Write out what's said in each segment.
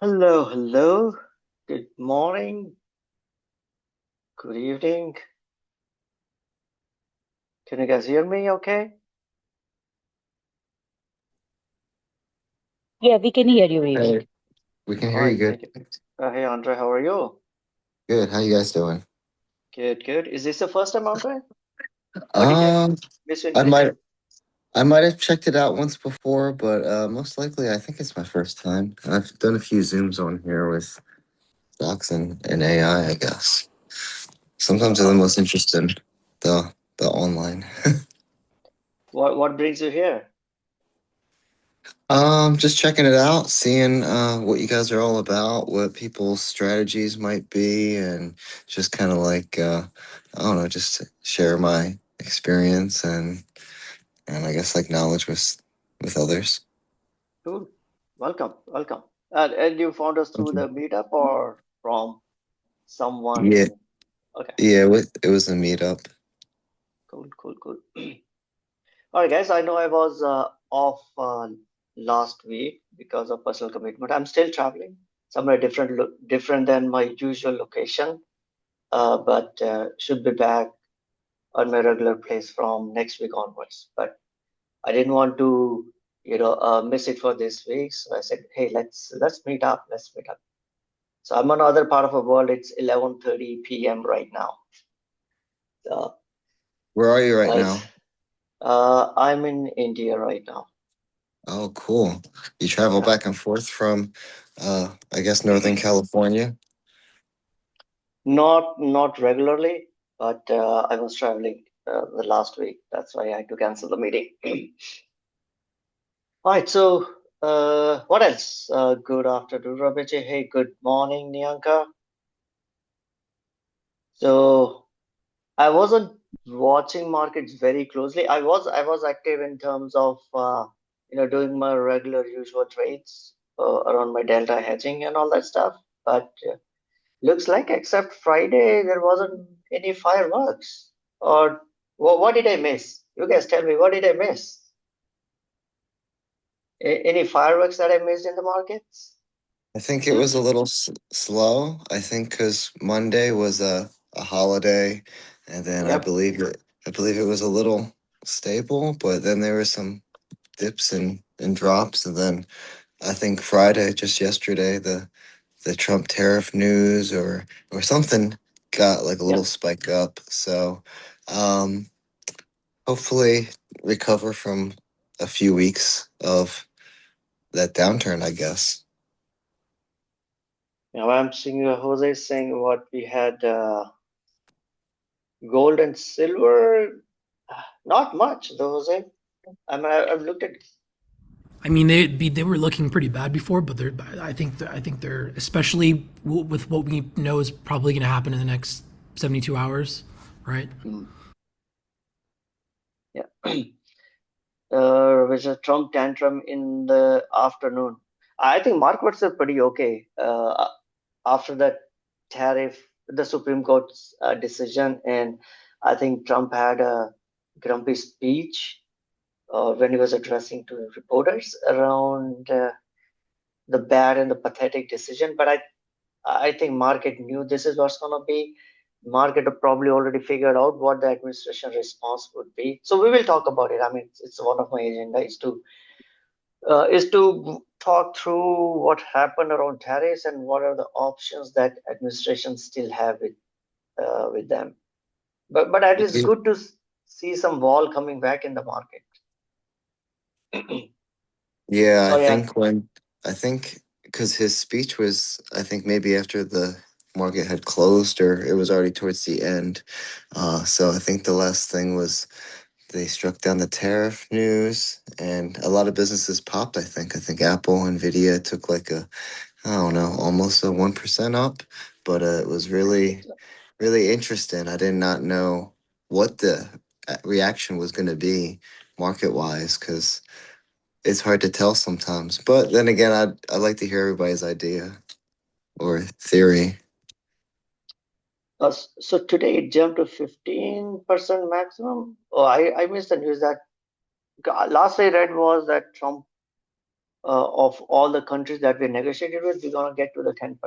Hello, hello. Good morning. Good evening. Can you guys hear me okay? Yeah, we can hear you, Vivek. Hey, we can All hear you right, good. thank you. Hey, Andre, how are you? Good. How you guys doing? Good, good. Is this the first time, Andre? Or did I Um, miss you in I between? might have checked it out once before, but most likely I think it's my first time. I've done a few Zooms on here with stocks and AI, I guess. Sometimes they're the Uh, most interesting, the online. what brings you here? Just checking it out, seeing what you guys are all about, what people's strategies might be, and just kind of like I don't know, just to share my experience and I guess like knowledge with others. Cool. Welcome, welcome. And you found us through Okay. the meetup or from Yeah, someone? Okay, yeah, it was a meetup. cool, cool, cool. All right, guys. I know I was off last week because of personal commitment. I'm still traveling somewhere different than my usual location, but should be back on my regular place from next week onwards. But I didn't want to, miss it for this week. So I said, hey, let's meet up. Let's meet up. So I'm on other part of the world. It's 11:30 p.m. right now. So Where are you right guys, now? I'm in India right now. Oh, cool. You travel Yeah. back and forth from, I guess Northern California. Not regularly, but I was traveling the last week. That's why I had to cancel the meeting. All right, so what else? Good afternoon, Rabeji. Hey, good morning, Niyanka. So I wasn't watching markets very closely. I was active in terms of doing my regular usual trades around my delta hedging and all that stuff. But looks like except Friday there wasn't any fireworks. Or what did I miss? You guys tell me, what did I miss? Any fireworks that I missed in the markets? I think it was a little slow. I think because Monday was a holiday, and then Yep. I believe it was a little stable, but then there were some dips and drops, and then I think Friday, just yesterday, the Trump tariff news or something got like a little Yep. spike up. So um, hopefully recover from a few weeks of that downturn, I guess. Now I'm seeing Jose saying what we had gold and silver. Not much, though, Jose. I've looked at. I mean, they were looking pretty bad before, but I think they're especially with what we know is probably going to happen in the next 72 hours, right? Hmm, yeah. Which is Trump tantrum in the afternoon. I think markets are pretty okay after that tariff, the Supreme Court's decision, and I think Trump had a grumpy speech when he was addressing to reporters around the bad and the pathetic decision. But I think market knew this is what's going to be. Market have probably already figured out what the administration response would be. So we will talk about it. I mean, it's one of my agenda is to talk through what happened around tariffs and what are the options that administration still have with them. But it is good to see some wall coming back in the market. Yeah, So yeah, I think because his speech was, I think maybe after the market had closed or it was already towards the end. So I think the last thing was they struck down the tariff news and a lot of businesses popped, I think. I think Apple, Nvidia took like I don't know, almost a 1% up, but it was really interesting. I did not know what the reaction was going to be market wise because it's hard to tell sometimes. But then again, I like to hear everybody's idea or theory. so today it jumped to 15% maximum. Oh, I missed the news that last I read was that Trump of all the countries that we negotiated with, we're gonna get to the 10%.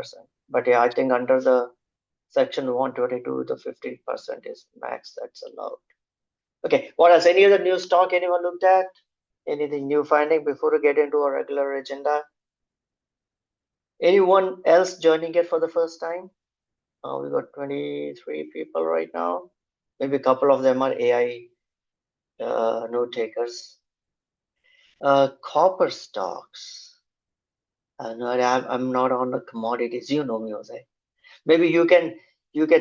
But yeah, I think under the section 122, the 15% is max that's allowed. Okay, what else? Any other news talk anyone looked at? Anything new finding before we get into our regular agenda? Anyone else joining it for the first time? We got 23 people right now. Maybe a couple of them are AI note takers. Copper stocks. No, I'm not on the commodities. You know me, Jose. Maybe you can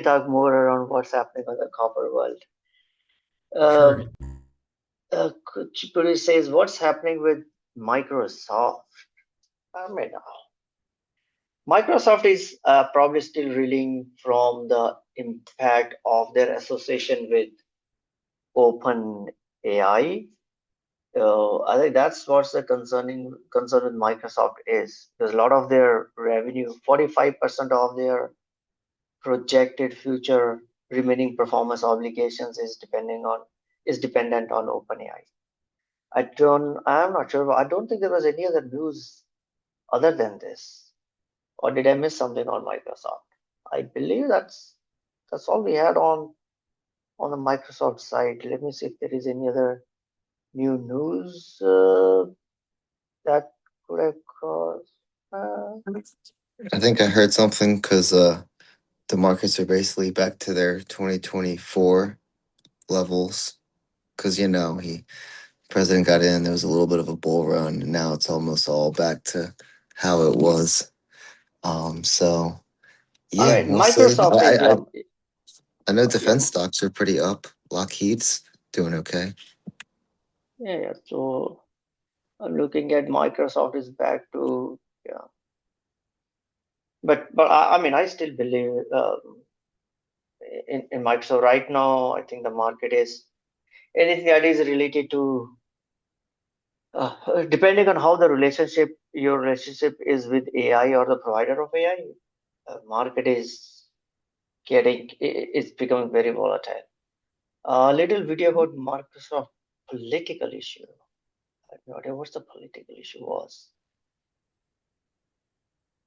talk more around what's happening on the copper world. Sure. Chipuri says, what's happening with Microsoft? I mean, Microsoft is probably still reeling from the impact of their association with Open AI. I think that's what's the concern with Microsoft is because a lot of their revenue, 45% of their projected future remaining performance obligations is dependent on OpenAI. I'm not sure, but I don't think there was any other news other than this. Or did I miss something on Microsoft? I believe that's all we had on the Microsoft side. Let me see if there is any other new news that could have caused. I think I heard something because the markets are basically back to their 2024 levels. Because president got in, there was a little bit of a bull run, and now it's almost all back to how it was. So yeah, I mean, we'll see. Microsoft is I know yeah, defense stocks are pretty up. Lockheed's doing okay. yeah. So I'm looking at Microsoft is back to yeah, but I mean I still believe in Microsoft right now. I think the market is anything that is related to depending on how your relationship is with AI or the provider of AI, market is it's becoming very volatile. A little video about Microsoft political issue. Whatever what the political issue was.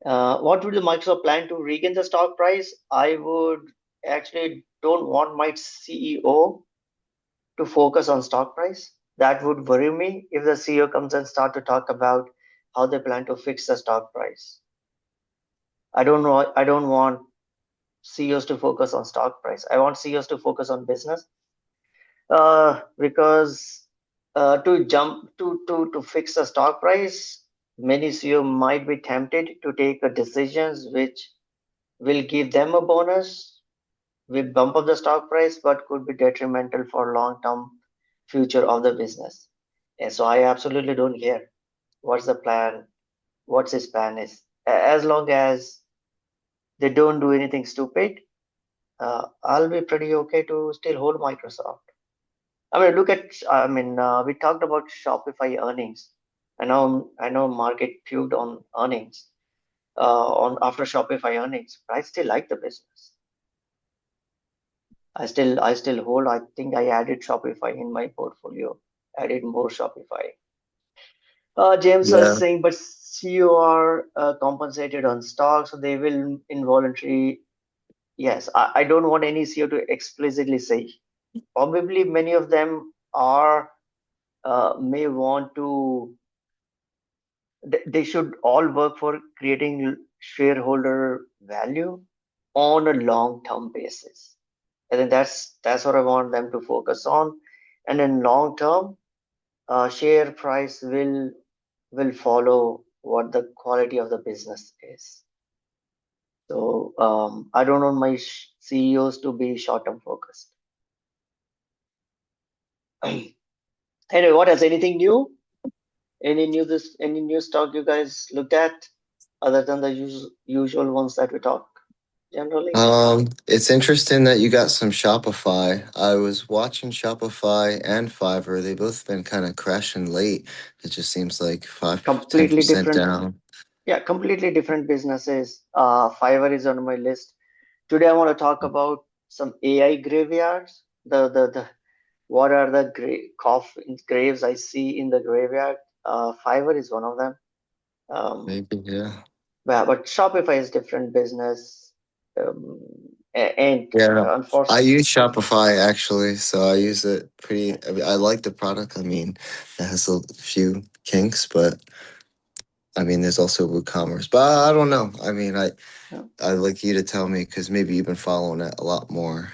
What would the Microsoft plan to regain the stock price? I would actually don't want my CEO to focus on stock price. That would worry me if the CEO comes and start to talk about how they plan to fix the stock price. I don't know. I don't want CEOs to focus on stock price. I want CEOs to focus on business because to jump to fix the stock price, many CEO might be tempted to take decisions which will give them a bonus, will bump up the stock price, but could be detrimental for long-term future of the business. And so I absolutely don't care what's the plan, what's his plan is. As long as they don't do anything stupid, I'll be pretty okay to still hold Microsoft. I mean, we talked about Shopify earnings. I know market puked on earnings, on after Shopify earnings, but I still like the business. I still hold. I think I added Shopify in my portfolio. Added more Shopify. James Yeah. is saying, but CEO are compensated on stock, so they will involuntary. Yes, I don't want any CEO to explicitly say. Probably many of them are may want to. They should all work for creating shareholder value on a long-term basis. I think that's what I want them to focus on. And in long term, share price will follow what the quality of the business is. So I don't want my CEOs to be short-term focused. Anyway, what else? Anything new? Any new stock you guys looked at other than the usual ones that we talk generally? It's interesting that you got some Shopify. I was watching Shopify and Fiverr. They both been kind of crashing late. It just seems like 10% Completely different. down. Yeah, completely different businesses. Fiverr is on my list. Today I want to talk about some AI graveyards. The what are the graves I see in the graveyard? Fiverr is one of them. Maybe, yeah. But Shopify is different business, and Yeah. I unfortunately, use Shopify actually, so I use it pretty. I mean, I like the product. I mean, it has a few kinks, but I mean, there's also WooCommerce. But I don't know. I mean, I'd like you to tell me because maybe you've been following it a lot more.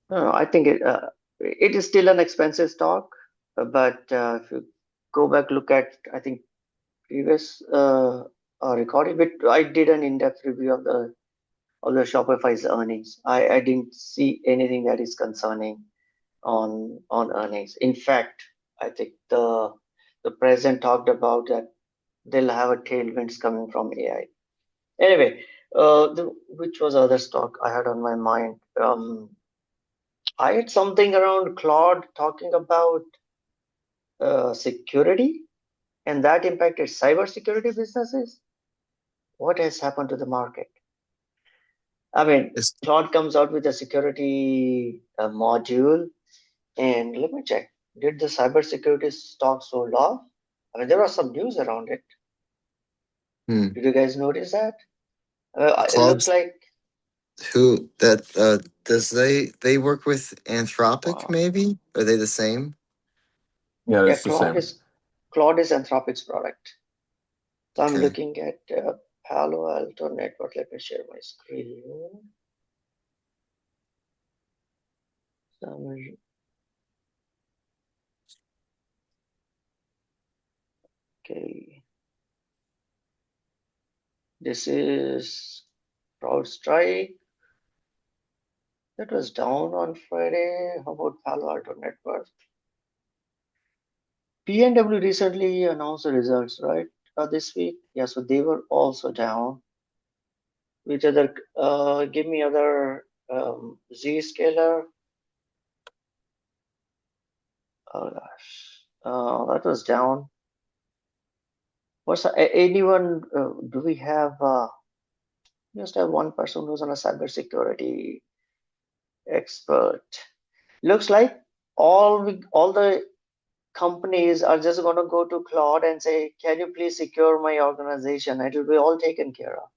no, I think it is still an expensive stock, but if you go back look at, I think previous recording, but I did an in-depth review of the Shopify's earnings. I didn't see anything that is concerning on earnings. In fact, I think the president talked about that they'll have a tailwinds coming from AI. Anyway, which was other stock I had on my mind? I had something around Claude talking about security and that impacted cybersecurity businesses. What has happened to the market? I mean, It's, Claude comes out with a security module, and let me check. Did the cybersecurity stock sold off? I mean, there was some news around it. hmm. Did you guys notice that? It looks Claude's like who that does they work with Anthropic wow. maybe? Are they the same? Yeah, Yeah, it's the same. Claude is Anthropic's product. So I'm Okay. looking at Palo Alto Network. Let me share my screen. Some- Okay, this is CrowdStrike. That was down on Friday. How about Palo Alto Network? PNW recently announced the results, right? This week. Yeah, so they were also down. Which other? Give me other Zscaler. Oh gosh, that was down. Anyone? Do we have? Just have one person who's on a cybersecurity expert. Looks like all the companies are just going to go to Claude and say, "Can you please secure my organization?" It will be all taken care of.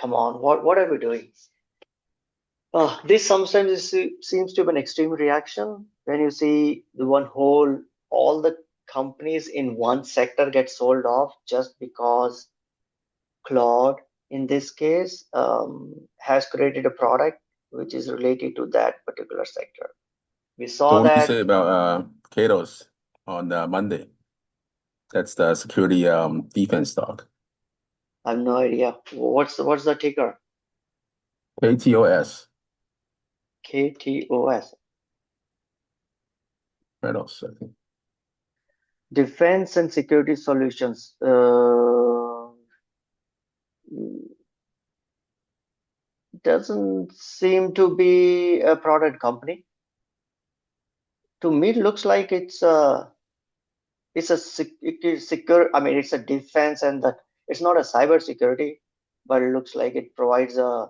Come on, what are we doing? This sometimes seems to be an extreme reaction when you see the one whole all the companies in one sector get sold off just because Claude, in this case, has created a product which is related to that particular sector. We So saw what do you that. say about Katos on Monday? That's the security defense stock. I have no idea. What's the ticker? KTOS. KTOS. Kratos, I think. Defense and Security Solutions. Doesn't seem to be a product company. To me, it looks like it is secure. I mean, it's a defense and that it's not a cyber security, but it looks like it provides a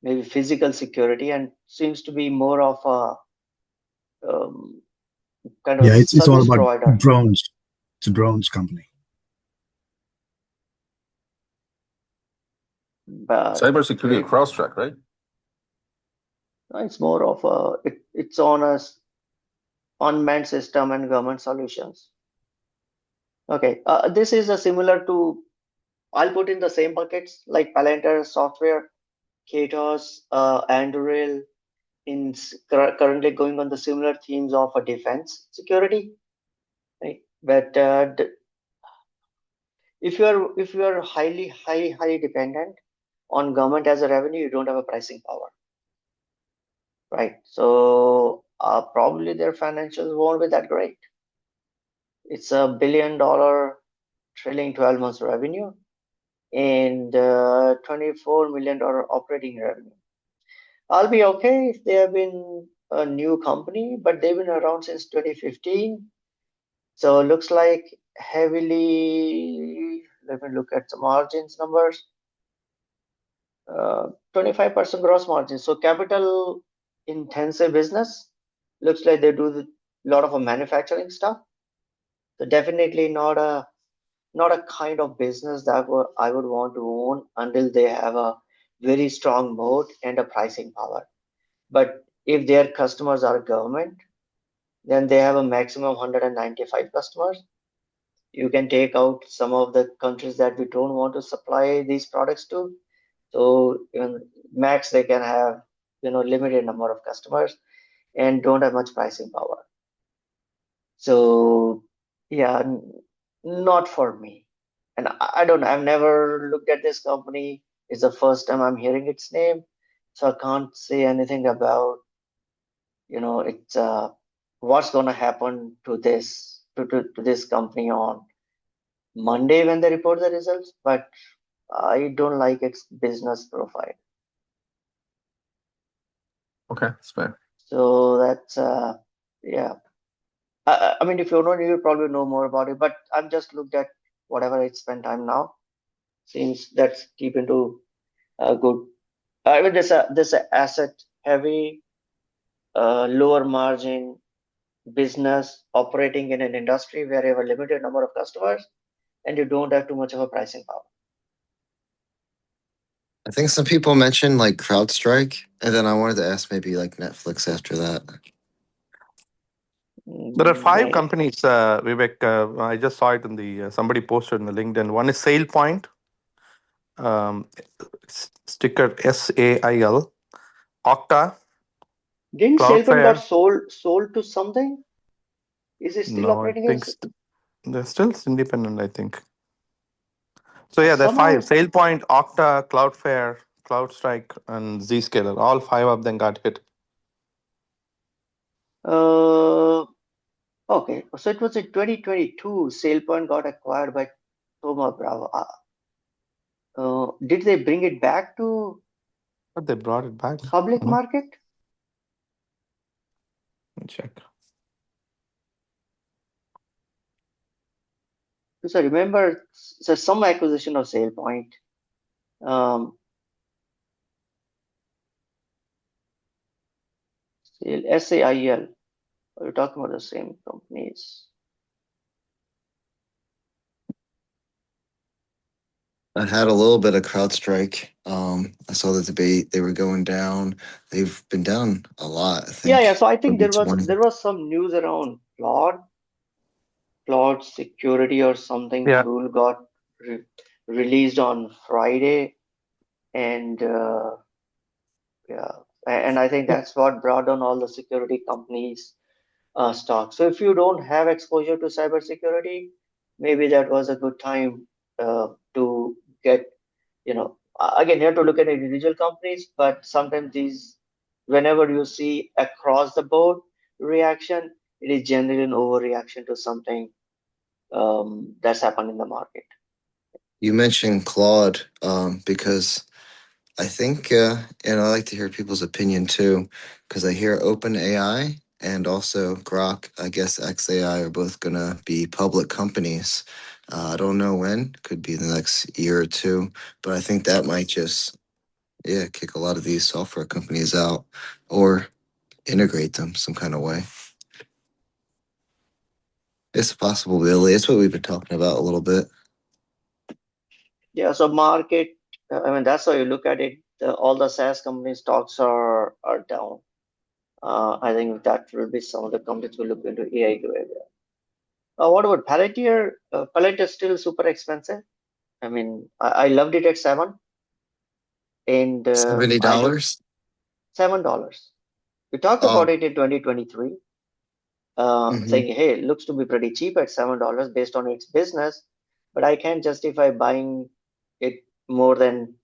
maybe physical security and seems to be more of a kind of a Yeah, it's all service about provider. drones. It's a drones company. But Cybersecurity CrowdStrike, right? it's more of it's on a unmanned system and government solutions. Okay, this is a similar to, I'll put in the same buckets like Palantir Software, Katos, Anduril, currently going on the similar themes of a defense security, right? But if you are highly dependent on government as a revenue, you don't have a pricing power, right? So probably their financials won't be that great. It's $1 billion trailing 12 months revenue and $24 million operating revenue. I'll be okay if they have been a new company, but they've been around since 2015. So it looks like heavily, let me look at the margins numbers, 25% gross margin. So capital intensive business, looks like they do a lot of manufacturing stuff. So definitely not a not a kind of business that I would want to own until they have a very strong moat and a pricing power. But if their customers are government, then they have a maximum 195 customers. You can take out some of the countries that we don't want to supply these products to. So even max they can have limited number of customers and don't have much pricing power. So yeah, not for me. And I don't know. I've never looked at this company. It's the first time I'm hearing its name, so I can't say anything about it's what's going to happen to this company on Monday when they report the results. But I don't like its business profile. Okay, that's fair. So that's yeah. I mean, if you don't, you probably know more about it. But I've just looked at whatever I spend time now. Seems that's keep into a good. I mean, this a asset heavy, lower margin business operating in an industry where you have a limited number of customers and you don't have too much of a pricing power. I think some people mentioned like CrowdStrike, and then I wanted to ask maybe like Netflix after that. There are 5 May- companies, Vivek. I just saw it in the somebody posted in the LinkedIn. One is SailPoint, um, sticker SAIL, Okta, Didn't SailPoint got Cloudflare. sold to something? Is it still No, I operating think as they're still independent, I think. So yeah, there are 5. somehow? SailPoint, Okta, Cloudflare, CloudStrike, and Zscaler. All 5 of them got hit. Okay, so it was in 2022. SailPoint got acquired by Thoma Bravo. Did they bring it back to But they brought it back. public Mhm. market? Let me check. Because I remember some acquisition of SailPoint. SAIL. Are you talking about the same companies? I had a little bit of CrowdStrike. I saw the debate; they were going down. They've been down a lot. I Yeah, think So I think maybe 20. there was some news around Claude security or something Yeah. tool got re released on Friday, and yeah, and I think that's what brought down all the security companies' stock. So if you don't have exposure to cybersecurity, maybe that was a good time to get, again, you have to look at individual companies, but sometimes whenever you see across the board reaction, it is generally an overreaction to something that's happened in the market. You mentioned Claude, because I think, and I like to hear people's opinion too, because I hear OpenAI and also Grok, I guess XAI are both gonna be public companies. I don't know when, could be the next year or two, but I think that might just, yeah, kick a lot of these software companies out or integrate them some kind of way. It's a possibility. It's what we've been talking about a little bit. Yeah, so market, I mean, that's how you look at it. All the SaaS company stocks are down. I think that will be some of the companies will look into AI area. What about Palantir? Palantir is still super expensive. I mean, I loved it at 7, and I don't $70? $7. We talked about Oh, it in 2023, mm-hmm. saying, hey, it looks to be pretty cheap at $7 based on its business, but I can't justify buying it more than,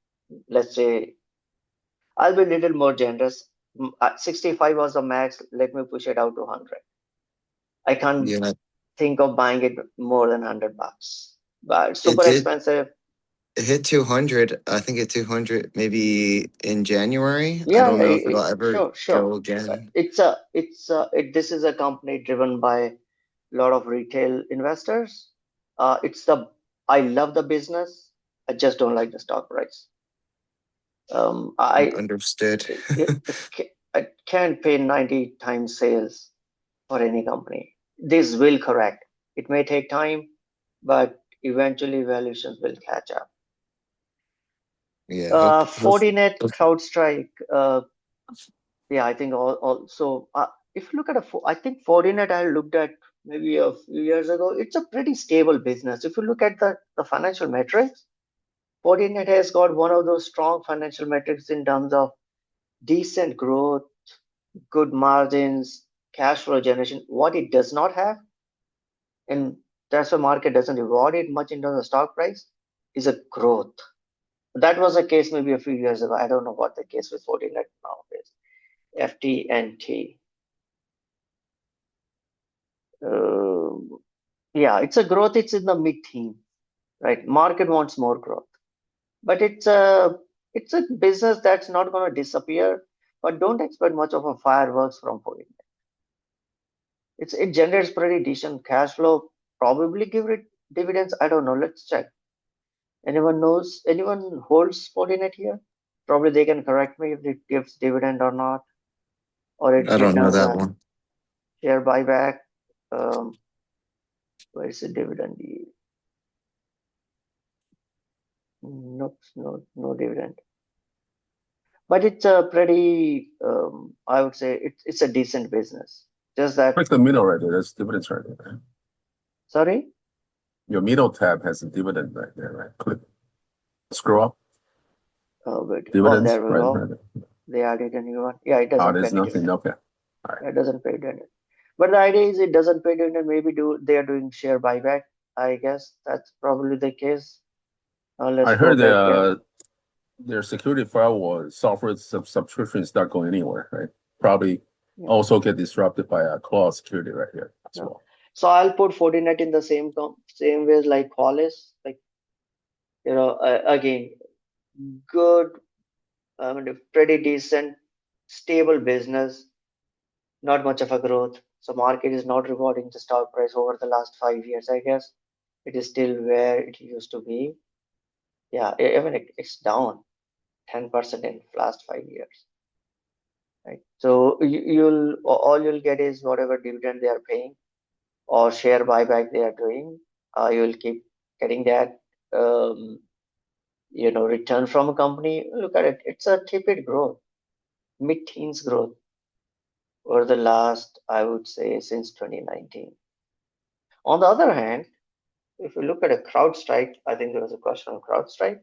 let's say, I'll be a little more generous. 65 was the max. Let me push it out to 100. I can't Yeah, think of buying it more than $100. But it super did. expensive. It hit 200. I think it 200 maybe in January. I Yeah, don't know if it'll ever sure. go again. This is a company driven by a lot of retail investors. I love the business. I just don't like the stock price. Understood. I can't pay 90 times sales for any company. This will correct. It may take time, but eventually valuations will catch up. Yeah, Fortinet, CrowdStrike, yeah, I think also, if you look at I think Fortinet I looked at maybe a few years ago, it's a pretty stable business. If you look at the financial metrics, Fortinet has got one of those strong financial metrics in terms of decent growth, good margins, cash flow generation. What it does not have, and that's why market doesn't reward it much in terms of stock price, is a growth. That was the case maybe a few years ago. I don't know what the case with Fortinet now is. FTNT. Yeah, it's a growth. It's in the mid-teen, right? Market wants more growth, but it's a business that's not going to disappear. But don't expect much of a fireworks from Fortinet. It generates pretty decent cash flow. Probably give it dividends. I don't know. Let's check. Anyone knows? Anyone holds Fortinet here? Probably they can correct me if it gives dividend or not, or I it don't know does that a one. share buyback. Where is the dividend yield? Nope, no dividend. But it's a pretty, I would say it's a decent business. Just that. Click the middle right there. There's dividends right there. Sorry? Your middle tab has a dividend right there, right? Click. Scroll up. Oh, good. Dividends, There we right, go. right there. They added a new one. Yeah, it doesn't pay There's any nothing. dividend. Okay. All right. It doesn't pay dividend. But the idea is it doesn't pay dividend. Maybe they are doing share buyback. I guess that's probably the case. Let's I go heard back. their security firewall software subscription is not going anywhere, right? Probably Yeah. also get disrupted by cloud security right here as Yeah. well. So I'll put Fortinet in the same ways like Qualys. Like, again, good, I mean, a pretty decent, stable business, not much of a growth. So market is not rewarding the stock price over the last 5 years, I guess. It is still where it used to be. Yeah, even it's down 10% in last 5 years. Right. So all you'll get is whatever dividend they are paying or share buyback they are doing. You'll keep getting that return from a company. Look at it. It's a tepid growth, mid-teens growth over the last, I would say, since 2019. On the other hand, if you look at a CrowdStrike, I think there was a question on CrowdStrike.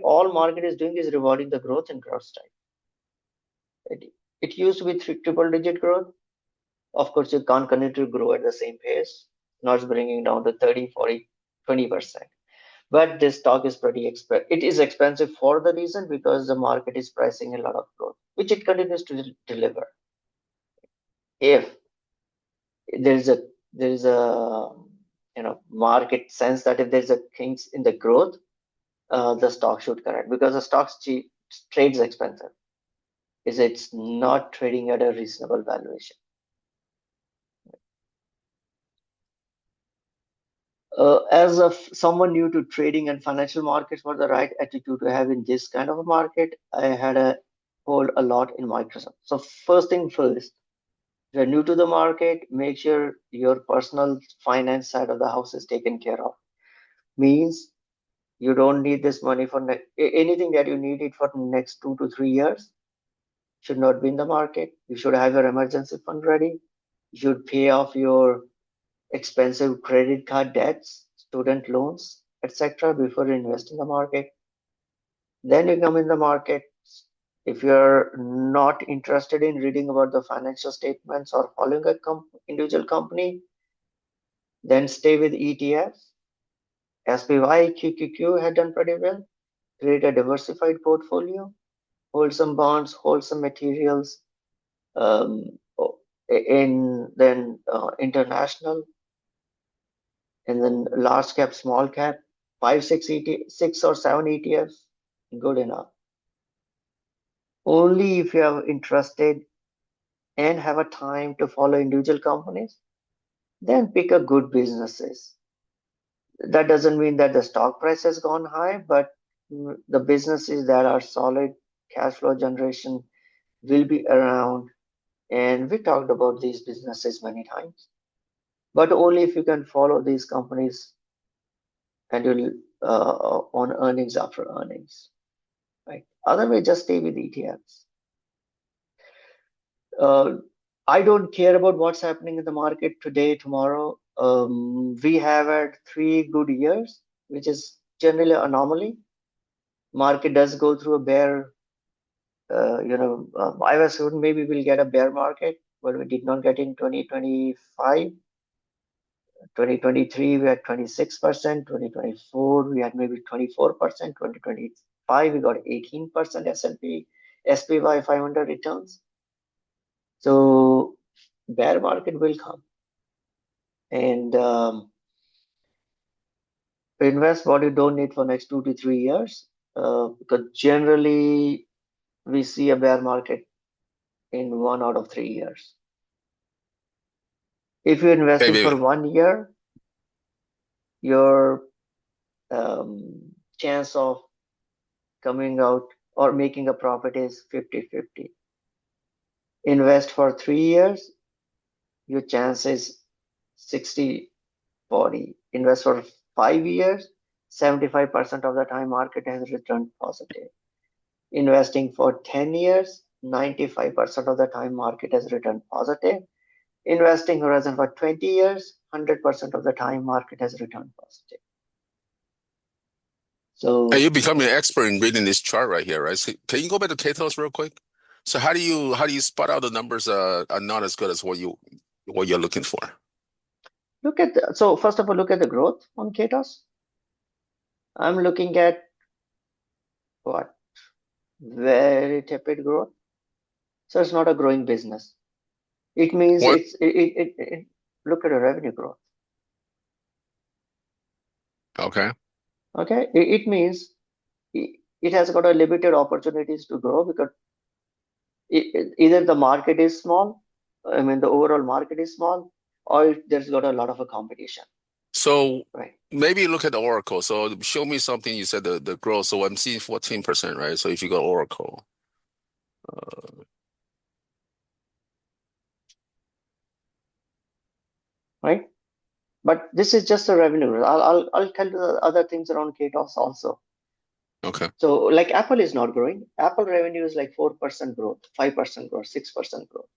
All market is doing is rewarding the growth in CrowdStrike. It used to be triple-digit growth. Of course, you can't continue to grow at the same pace. Now it's bringing down to 30, 40, 20%. But this stock is it is expensive for the reason because the market is pricing a lot of growth, which it continues to deliver. If there is a market sense that if there's a kinks in the growth, the stock should correct because the stock's trades expensive. It's not trading at a reasonable valuation. As someone new to trading and financial markets, what the right attitude to have in this kind of a market? I had a hold a lot in Microsoft. So first thing first, if you're new to the market, make sure your personal finance side of the house is taken care of. Means you don't need this money for anything that you need it for the next 2 to 3 years. Should not be in the market. You should have your emergency fund ready. You should pay off your expensive credit card debts, student loans, etc. before you invest in the market. Then you come in the market. If you're not interested in reading about the financial statements or following a individual company, then stay with ETFs. SPY, QQQ had done pretty well. Create a diversified portfolio. Hold some bonds, hold some materials. International, and then large cap, small cap, 6 or 7 ETFs, good enough. Only if you are interested and have a time to follow individual companies, then pick a good businesses. That doesn't mean that the stock price has gone high, but the businesses that are solid cash flow generation will be around. And we talked about these businesses many times, but only if you can follow these companies and you'll own earnings after earnings, right? Otherwise, just stay with ETFs. I don't care about what's happening in the market today, tomorrow. We have had 3 good years, which is generally an anomaly. Market does go through a bear. I was certain maybe we'll get a bear market, but we did not get in 2025. 2023 we had 26%. 2024 we had maybe 24%. 2025 we got 18% S&P SPY 500 returns. So bear market will come, and invest what you don't need for next 2 to 3 years, because generally we see a bear market in 1 out of 3 years. If you're investing for 1 year, your chance of coming out or making a profit is 50-50. Invest for 3 years, your chance is 60-40. Invest for 5 years, 75% of the time market has returned positive. Investing for 10 years, 95% of the time market has returned positive. Investing horizon for 20 years, 100% of the time market has returned positive. So And you're becoming an expert in reading this chart right here, right? So can you go back to Katos real quick? So how do you spot out the numbers are not as good as what you're looking for? So first of all, look at the growth on Katos. I'm looking at what? Very tepid growth. So it's not a growing business. It means What? Look at the revenue growth. Okay. Okay, it means it has got a limited opportunities to grow, because either the market is small, I mean the overall market is small, or there's got a lot of a competition. So right. Maybe look at the Oracle. So show me something. You said the growth. So I'm seeing 14%, right? So if you go Oracle, right? But this is just a revenue. I'll tell you the other things around Katos also. okay. So like Apple is not growing. Apple revenue is like 4% growth, 5% growth, 6% growth.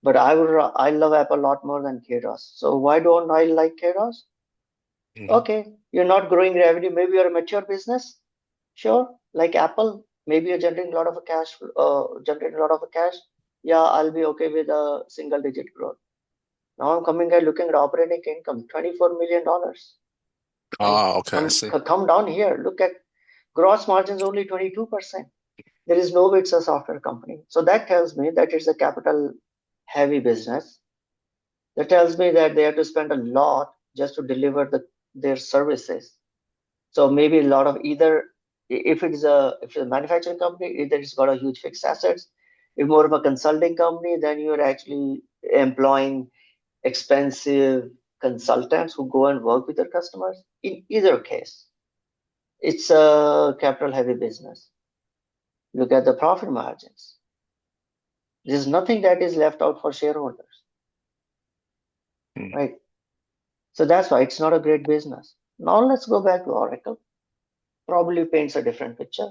But I love Apple a lot more than Katos. So why don't I like Katos? Mm-hmm. Okay, you're not growing revenue. Maybe you're a mature business. Sure, like Apple, maybe you're generating a lot of cash. Yeah, I'll be okay with a single-digit growth. Now I'm coming and looking at operating income, $24 million. Okay, I see. Come down here. Look at gross margins, only 22%. There is no way it's a software company. So that tells me that it's a capital-heavy business. That tells me that they have to spend a lot just to deliver their services. So maybe a lot of either, if it's a manufacturing company, either it's got a huge fixed assets. If more of a consulting company, then you're actually employing expensive consultants who go and work with their customers. In either case, it's a capital heavy business. Look at the profit margins. There's nothing that is left out for shareholders, right? So that's why it's not a great business. Now let's go back to Oracle. Probably paints a different picture.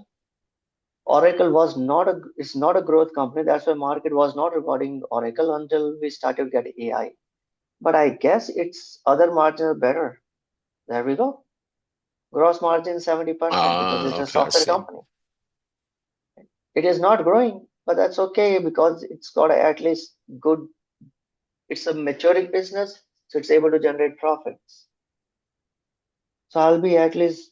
Oracle it's not a growth company. That's why market was not rewarding Oracle until we started getting AI. But I guess its other margins are better. There we go. Gross margin 70% because it's a software company. It is not growing, but that's okay because it's got at least good. It's a maturing business, so it's able to generate profits. So I'll be at least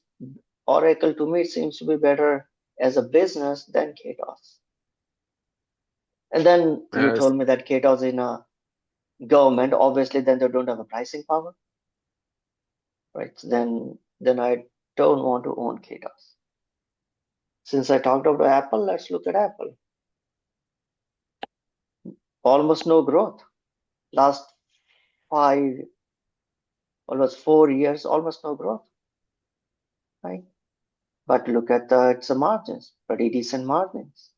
Oracle to me seems to be better as a business than Katos. And then you told me that Katos in a government, obviously then they don't have a pricing power, right? So then I don't want to own Katos. Since I talked about Apple, let's look at Apple. Almost no growth. Last almost 4 years, almost no growth, right? But look at its margins, pretty decent margins.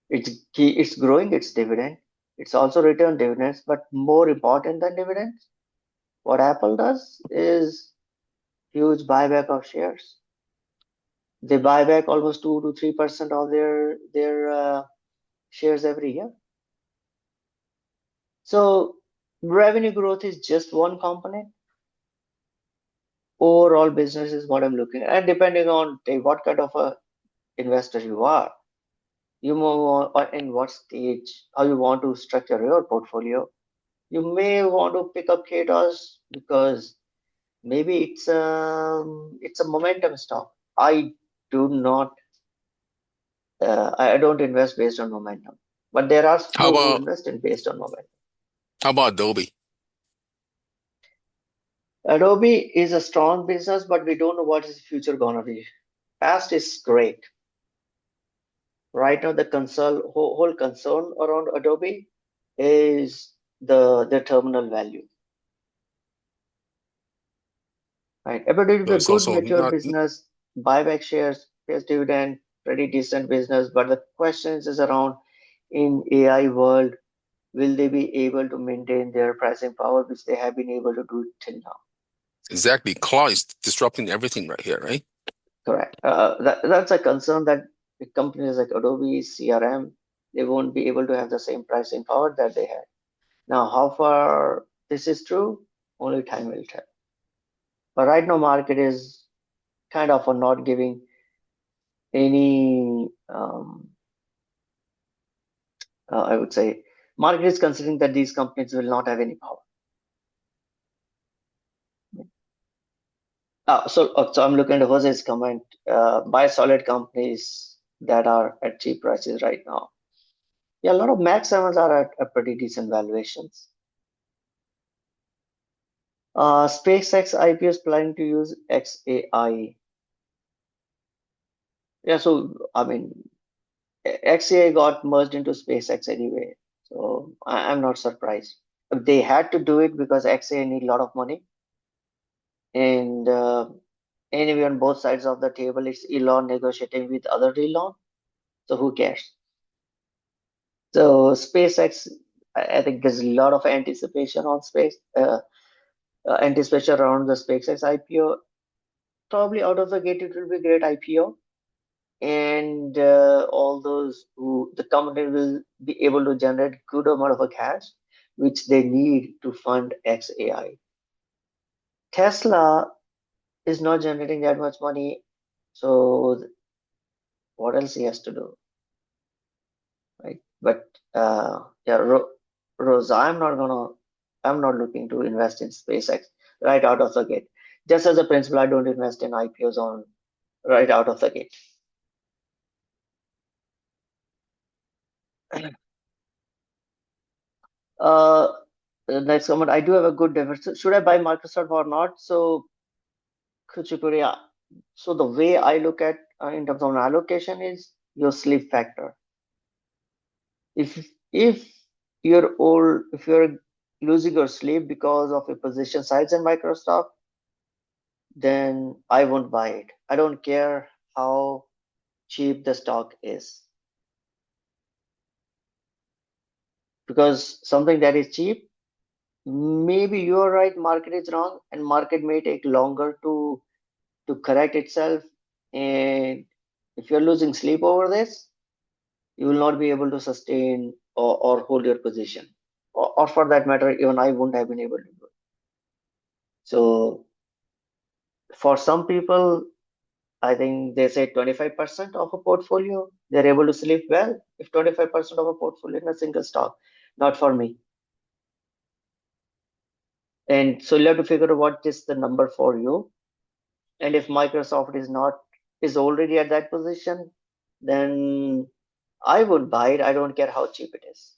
It's growing its dividend. It's also returned dividends, but more important than dividends, what Apple does is huge buyback of shares. They buy back almost 2 to 3% of their shares every year. So revenue growth is just one component. Overall business is what I'm looking at, and depending on what kind of a investor you are, you move on in what stage, how you want to structure your portfolio. You may want to pick up KTOS because maybe it's a momentum stock. I do not I don't invest based on momentum, but there are How few who about invest in based on momentum. Adobe? Adobe is a strong business, but we don't know what is the future gonna be. Past is great. Right now, the whole concern around Adobe is the terminal value. Right, Adobe is So a it's good also mature not business, buyback shares, pays dividend, pretty decent business. But the question is around in AI world, will they be able to maintain their pricing power, which they have been able to do till now? exactly. Cloud is disrupting everything right here, right? Correct. That's a concern that the companies like Adobe, CRM, they won't be able to have the same pricing power that they had. Now, how far this is true, only time will tell. But right now, market is kind of not giving any, I would say, market is considering that these companies will not have any power. So I'm looking at Jose's comment. Buy solid companies that are at cheap prices right now. Yeah, a lot of Max 7s are at a pretty decent valuations. SpaceX IPO is planning to use XAI. Yeah, so I mean, XAI got merged into SpaceX anyway, so I'm not surprised. They had to do it because XAI need a lot of money, and anyway, on both sides of the table, it's Elon negotiating with other Elon, so who cares? So SpaceX, I think there's a lot of anticipation on anticipation around the SpaceX IPO. Probably out of the gate, it will be a great IPO, and all those who the company will be able to generate good amount of a cash, which they need to fund XAI. Tesla is not generating that much money, so what else he has to do, right? But yeah, Rosa, I'm not looking to invest in SpaceX right out of the gate. Just as a principle, I don't invest in IPOs on right out of the gate. Uh, Next comment. I do have a good diversity. Should I buy Microsoft or not? So, Kuchipuri, so the way I look at in terms of an allocation is your sleep factor. If if you're losing your sleep because of a position size in Microsoft, then I won't buy it. I don't care how cheap the stock is, because something that is cheap, maybe you're right, market is wrong, and market may take longer to correct itself. And if you're losing sleep over this, you will not be able to sustain or hold your position. Or for that matter, even I wouldn't have been able to do it. So for some people, I think they say 25% of a portfolio, they're able to sleep well. If 25% of a portfolio in a single stock, not for me. And so you have to figure out what is the number for you. And if Microsoft is already at that position, then I would buy it. I don't care how cheap it is.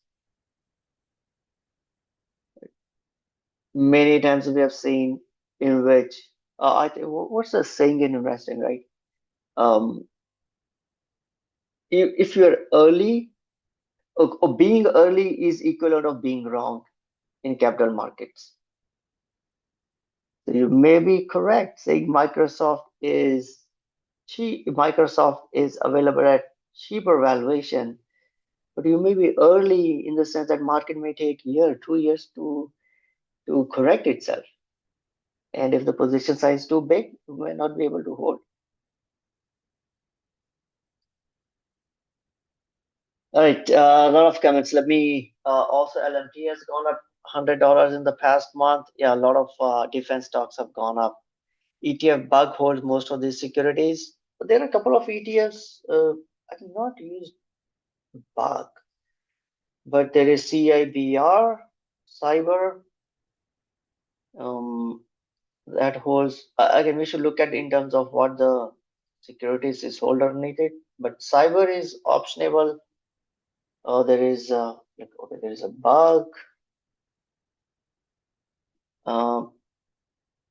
Many times we have seen in which I think what's the saying in investing, right? Um, if you're early, or being early is equivalent of being wrong in capital markets. So you may be correct saying Microsoft is available at cheaper valuation, but you may be early in the sense that market may take a year, 2 years to correct itself. And if the position size is too big, you may not be able to hold. All right, a lot of comments. Let me also LMT has gone up $100 in the past month. Yeah, a lot of defense stocks have gone up. ETF bug holds most of these securities, but there are a couple of ETFs. I have not used bug, but there is CIBR, Cyber, that holds. Again, we should look at in terms of what the securities is hold underneath it. But Cyber is optionable. There is okay, there is a bug.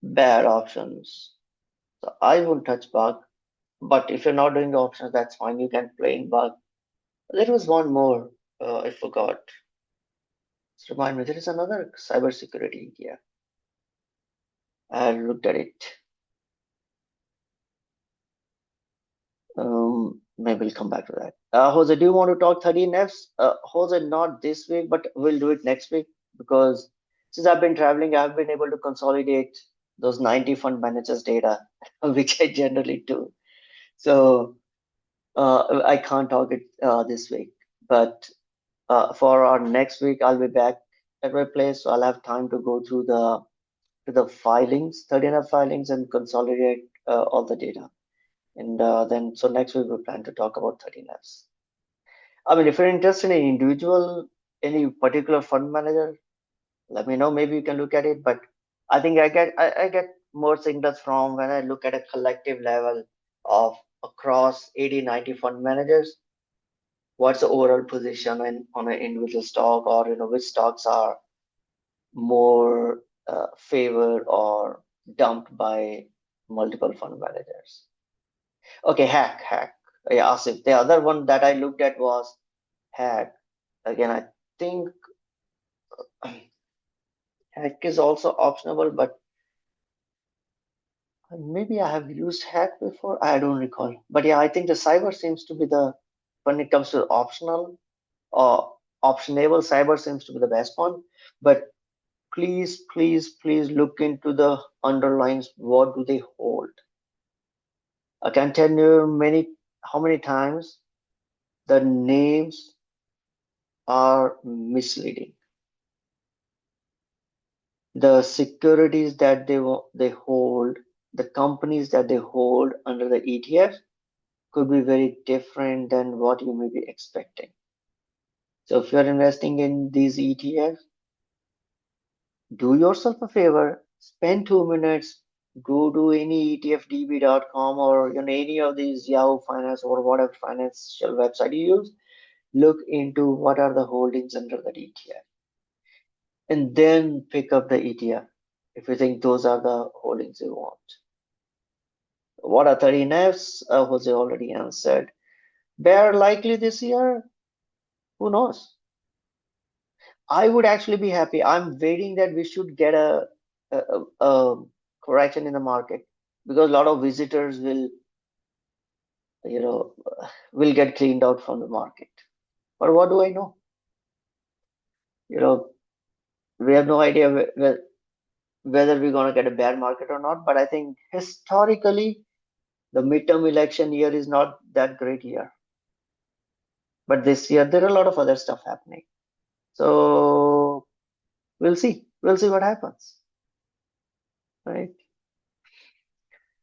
Bad options. So I won't touch bug. But if you're not doing the options, that's fine. You can play in bug. There was one more. I forgot. Just remind me. There is another cybersecurity ETF. I looked at it. Maybe we'll come back to that. Jose, do you want to talk 13Fs? Jose, not this week, but we'll do it next week because since I've been traveling, I've been able to consolidate those 90 fund managers data, which I generally do. So I can't talk it this week, but for our next week, I'll be back at my place, so I'll have time to go through the filings, 13F filings, and consolidate all the data. And then, so next week we plan to talk about 13Fs. I mean, if you're interested in individual, any particular fund manager, let me know. Maybe you can look at it. But I think I get more signals from when I look at a collective level of across 80, 90 fund managers. What's the overall position on an individual stock, or which stocks are more favored or dumped by multiple fund managers. Okay, hack. Yeah, Asif. The other one that I looked at was hack. Again, I think hack is also optionable, but maybe I have used hack before. I don't recall. But yeah, I think the cyber seems to be when it comes to optional or optionable, cyber seems to be the best one. But please look into the underlines. What do they hold? I can tell you how many times the names are misleading. The securities that they hold, the companies that they hold under the ETF could be very different than what you may be expecting. So if you're investing in these ETFs, do yourself a favor, spend 2 minutes, go to any etfdb.com or any of these Yahoo Finance or whatever financial website you use, look into what are the holdings under that ETF, and then pick up the ETF if you think those are the holdings you want. What are 13Fs? Jose already answered. Bear likely this year? Who knows? I would actually be happy. I'm waiting that we should get a correction in the market because a lot of visitors will get cleaned out from the market. But what do I know? We have no idea whether we're going to get a bear market or not. But I think historically, the midterm election year is not that great year. But this year, there are a lot of other stuff happening. So we'll see. We'll see what happens. Right?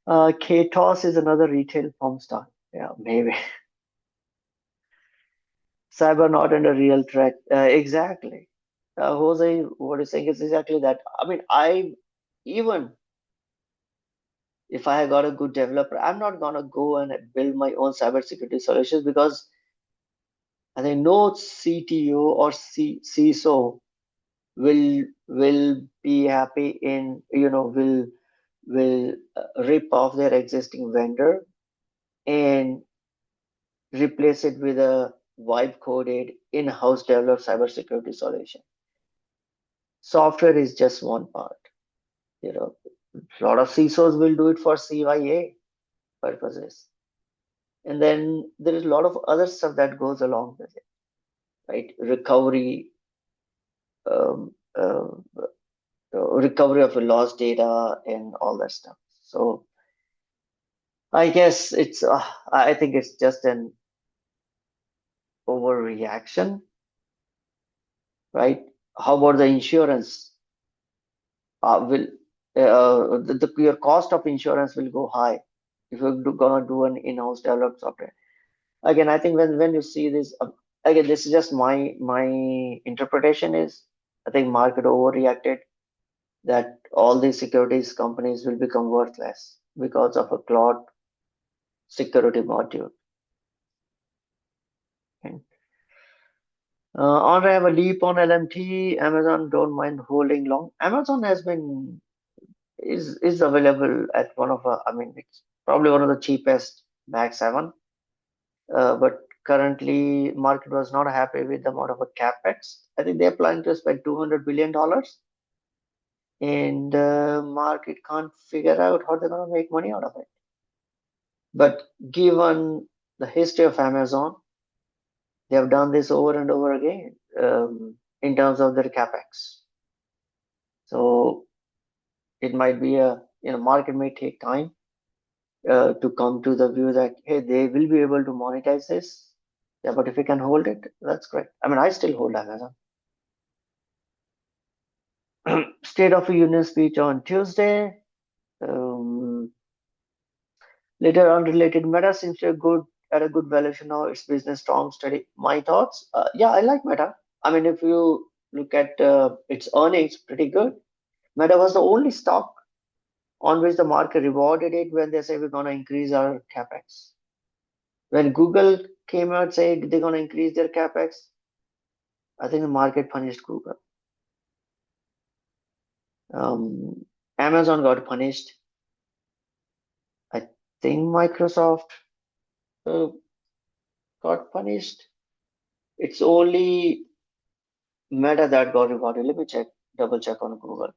KTOS is another retail firm stock. Yeah, maybe. Cyber not under real threat. Exactly. Jose, what you're saying is exactly that. I mean, even if I got a good developer, I'm not gonna go and build my own cybersecurity solutions because I think no CTO or CISO will be happy in will rip off their existing vendor and replace it with a vibe coded in-house developed cybersecurity solution. Software is just one part. A lot of CISOs will do it for CYA purposes, and then there is a lot of other stuff that goes along with it, right? Recovery, recovery of lost data and all that stuff. So I guess it's I think it's just an overreaction, right? How about the insurance? Will your cost of insurance will go high if you're gonna do an in-house developed software. Again, I think when you see this, again, this is just my interpretation is, I think market overreacted that all these securities companies will become worthless because of a cloud security module. Okay. On I have a leap on LMT. Amazon don't mind holding long. Amazon has been is available at one of I mean it's probably one of the cheapest Max 7. But currently market was not happy with the amount of a capex. I think they're planning to spend $200 billion, and market can't figure out how they're gonna make money out of it. But given the history of Amazon, they have done this over and over again in terms of their capex. So it might be market may take time to come to the view that hey, they will be able to monetize this. Yeah, but if we can hold it, that's great. I mean, I still hold Amazon. State of the Union speech on Tuesday. Later unrelated, Meta seems to be good at a good valuation now. Its business strong, steady. My thoughts? Yeah, I like Meta. I mean, if you look at its earnings, pretty good. Meta was the only stock on which the market rewarded it when they say we're gonna increase our capex. When Google came out saying they're gonna increase their capex, I think the market punished Google. Amazon got punished. I think Microsoft got punished. It's only Meta that got rewarded. Let me double check on Google.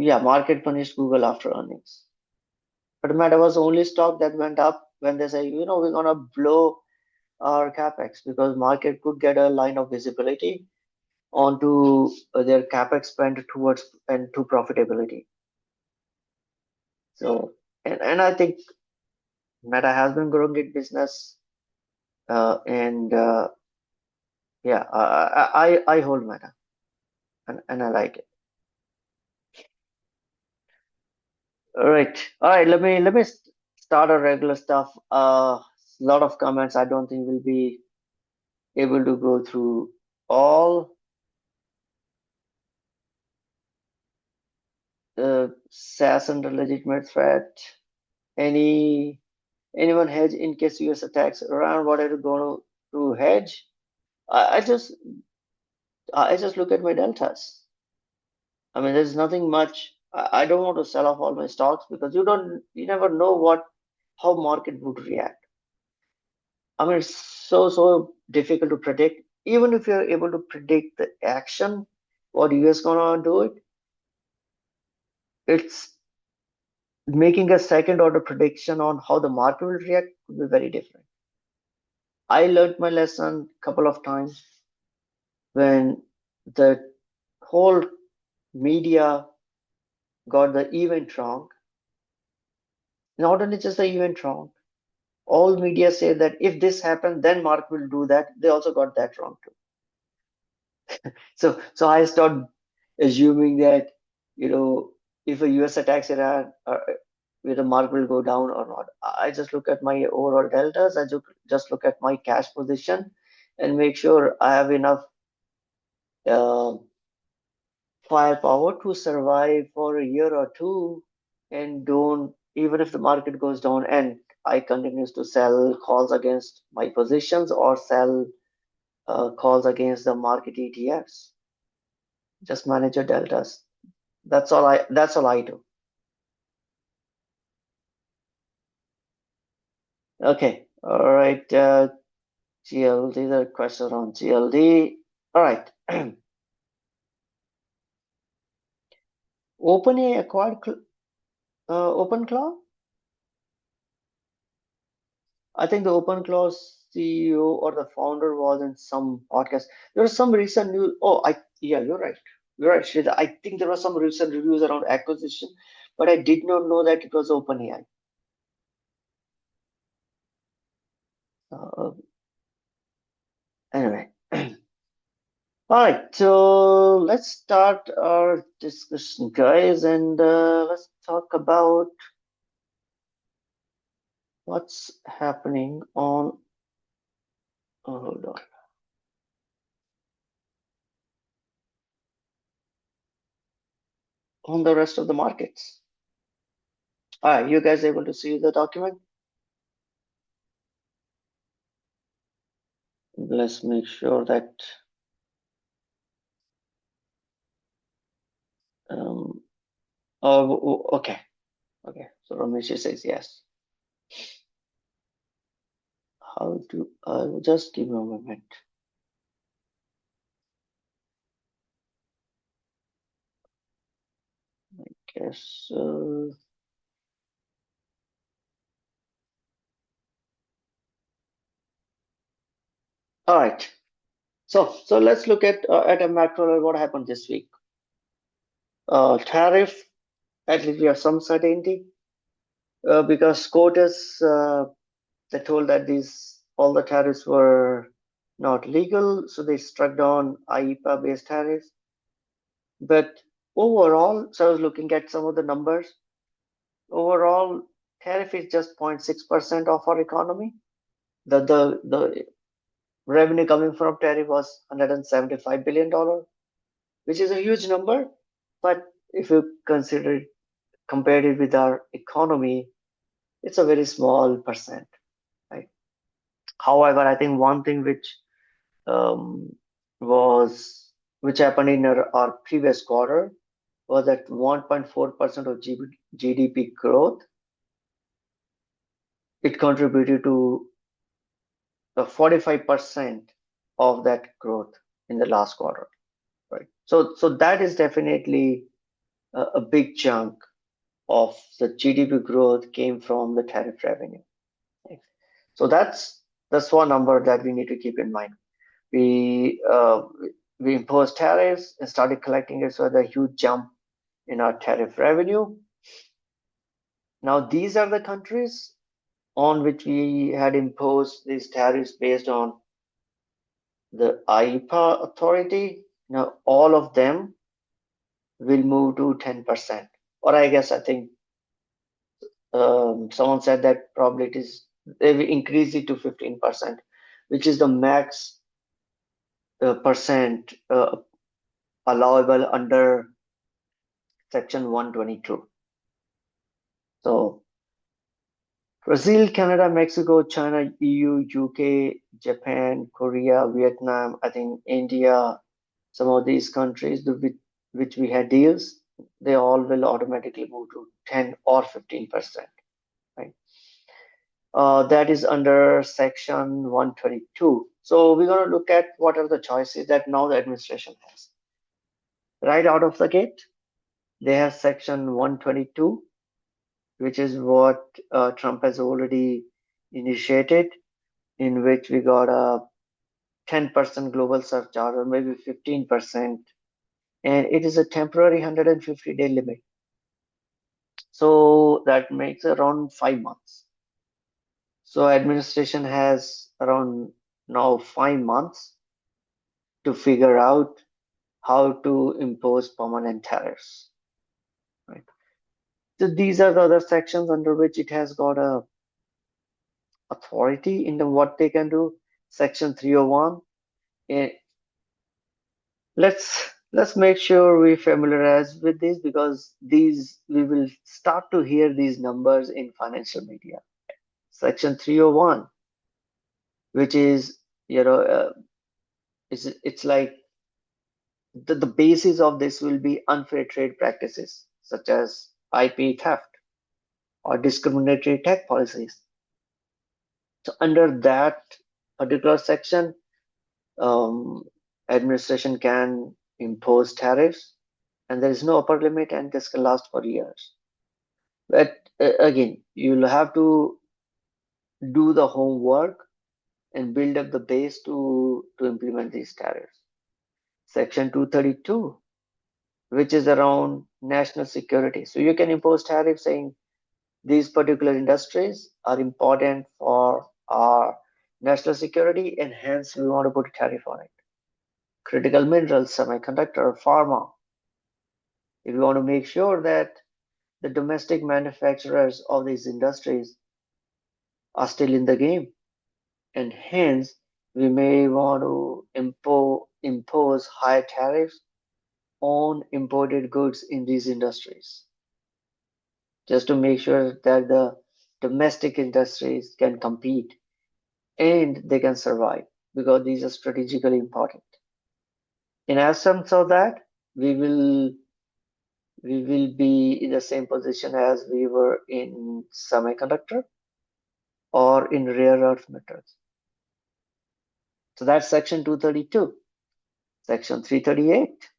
Yeah, market punished Google after earnings. But Meta was the only stock that went up when they say, we're gonna blow our capex because market could get a line of visibility onto their capex spend towards and to profitability. So and I think Meta has been growing its business, and yeah, I hold Meta, and I like it. All right. Let me start our regular stuff. A lot of comments. I don't think we'll be able to go through all. SaaS under legitimate threat. Anyone hedge in case US attacks around? What are you going to hedge? I just look at my deltas. I mean, there's nothing much. I don't want to sell off all my stocks because you never know how market would react. I mean, it's so difficult to predict. Even if you're able to predict the action, what US gonna do it's making a second order prediction on how the market will react could be very different. I learned my lesson a couple of times when the whole media got the event wrong. Not only just the event wrong, all media say that if this happens, then market will do that. They also got that wrong too. So I started assuming that if a US attacks Iran, whether market will go down or not. I just look at my overall deltas. I just look at my cash position and make sure I have enough firepower to survive for a year or two, and don't, even if the market goes down and I continues to sell calls against my positions or sell calls against the market ETFs. Just manage your deltas. That's all I do. Okay. All right. GLD, the question on GLD. All right. OpenAI acquired OpenClaw. I think the OpenClaw CEO or the founder was in some podcast. There was some recent news. Oh, yeah, you're right. right, Shrita. I think there were some recent reviews around acquisition, but I did not know that it was OpenAI. Anyway. All right, so let's start our discussion, guys, and let's talk about what's happening on. Oh, hold on the rest of the markets. All right, you guys able to see the document? Let's make sure that. Oh, okay, okay. So Ramesh says yes. How do I just give me a moment? I guess. All right. So let's look at a macro level what happened this week. Tariff. At least we have some certainty because SCOTUS they told that these all the tariffs were not legal, so they struck down IEEPA based tariffs. But overall, so I was looking at some of the numbers. Overall, tariff is just 0.6% of our economy. The revenue coming from tariff was $175 billion, which is a huge number. But if you consider it, compare it with our economy, it's a very small percent, right? However, I think one thing um, which happened in our previous quarter was that 1.4% of GDP growth. It contributed to the 45% of that growth in the last quarter, right? So that is definitely a big chunk of the GDP growth came from the tariff revenue. Right? So that's one number that we need to keep in mind. We imposed tariffs and started collecting it, so the huge jump in our tariff revenue. Now these are the countries on which we had imposed these tariffs based on the IEEPA authority. Now all of them will move to 10%, or I think someone said that probably they will increase it to 15%, which is the max percent allowable under section 122. So Brazil, Canada, Mexico, China, EU, UK, Japan, Korea, Vietnam, I think India, some of these countries with which we had deals, they all will automatically move to 10 or 15%, right? That is under section 122. So we're going to look at what are the choices that now the administration has. Right out of the gate, they have section 122, which is what Trump has already initiated, in which we got a 10% global surcharge or maybe 15%, and it is a temporary 150-day limit. So that makes around 5 months. So administration has around now 5 months to figure out how to impose permanent tariffs. Right. So these are the other sections under which it has got a authority in what they can do. Section 301. Let's make sure we familiarize with this, because these we will start to hear these numbers in financial media. Section 301, which is it's like the basis of this will be unfair trade practices such as IP theft or discriminatory tax policies. So under that particular section, administration can impose tariffs, and there is no upper limit, and this can last for years. But again, you'll have to do the homework and build up the base to implement these tariffs. Section 232, which is around national security. So you can impose tariffs saying these particular industries are important for our national security, and hence we want to put a tariff on it. Critical minerals, semiconductor, pharma. If you want to make sure that the domestic manufacturers of these industries are still in the game, and hence we may want to impose high tariffs on imported goods in these industries, just to make sure that the domestic industries can compete and they can survive, because these are strategically important. In absence of that, we will be in the same position as we were in semiconductor or in rare earth metals. So that's section 232. Section 338,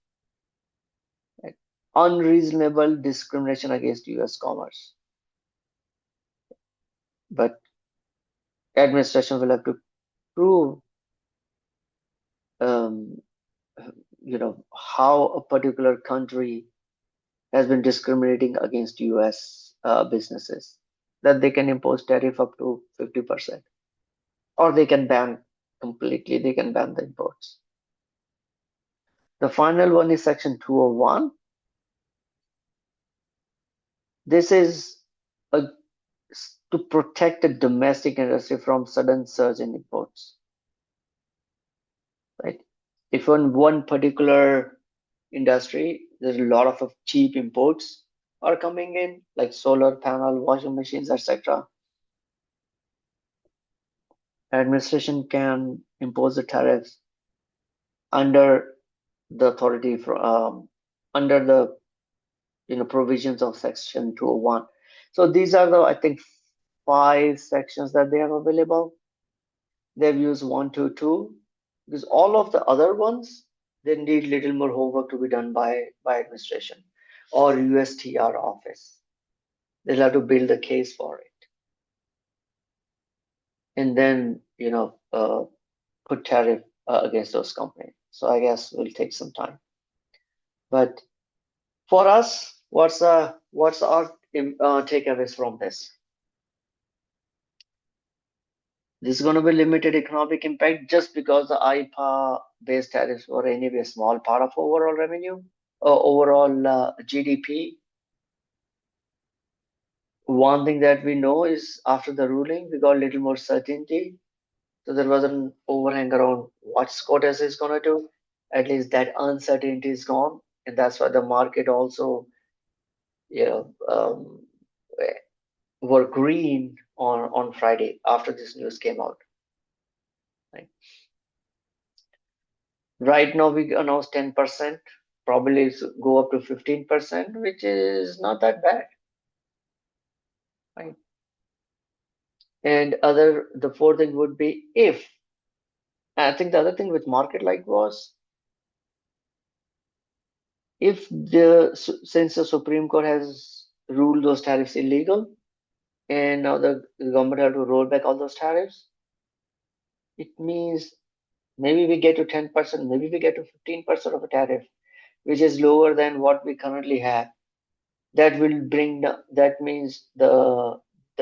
right? Unreasonable discrimination against US commerce. But administration will have to prove how a particular country has been discriminating against US businesses, that they can impose tariff up to 50%, or they can ban completely, they can ban the imports. The final one is section 201. This is to protect the domestic industry from sudden surge in imports, right? If on one particular industry there's a lot of cheap imports are coming in, like solar panel, washing machines, etc., administration can impose the tariffs under the authority under the provisions of section 201. So these are the, I think, 5 sections that they have available. They've used 1 to 2 because all of the other ones, they need little more homework to be done by administration or USTR office. They'll have to build a case for it, and then put tariff against those companies. So I guess will take some time. But for us, what's our takeaways from this? This is going to be limited economic impact just because the IPA-based tariffs were anyway a small part of overall revenue or overall GDP. One thing that we know is after the ruling, we got a little more certainty. So there was an overhang around what SCOTUS is going to do. At least that uncertainty is gone. And that's why the market also were green on Friday after this news came out. Right now we announced 10%, probably go up to 15%, which is not that bad, right? And the fourth thing would be I think the other thing with market like was, since the Supreme Court has ruled those tariffs illegal, and now the government have to roll back all those tariffs, it means maybe we get to 10%, maybe we get to 15% of a tariff, which is lower than what we currently have. That will that means the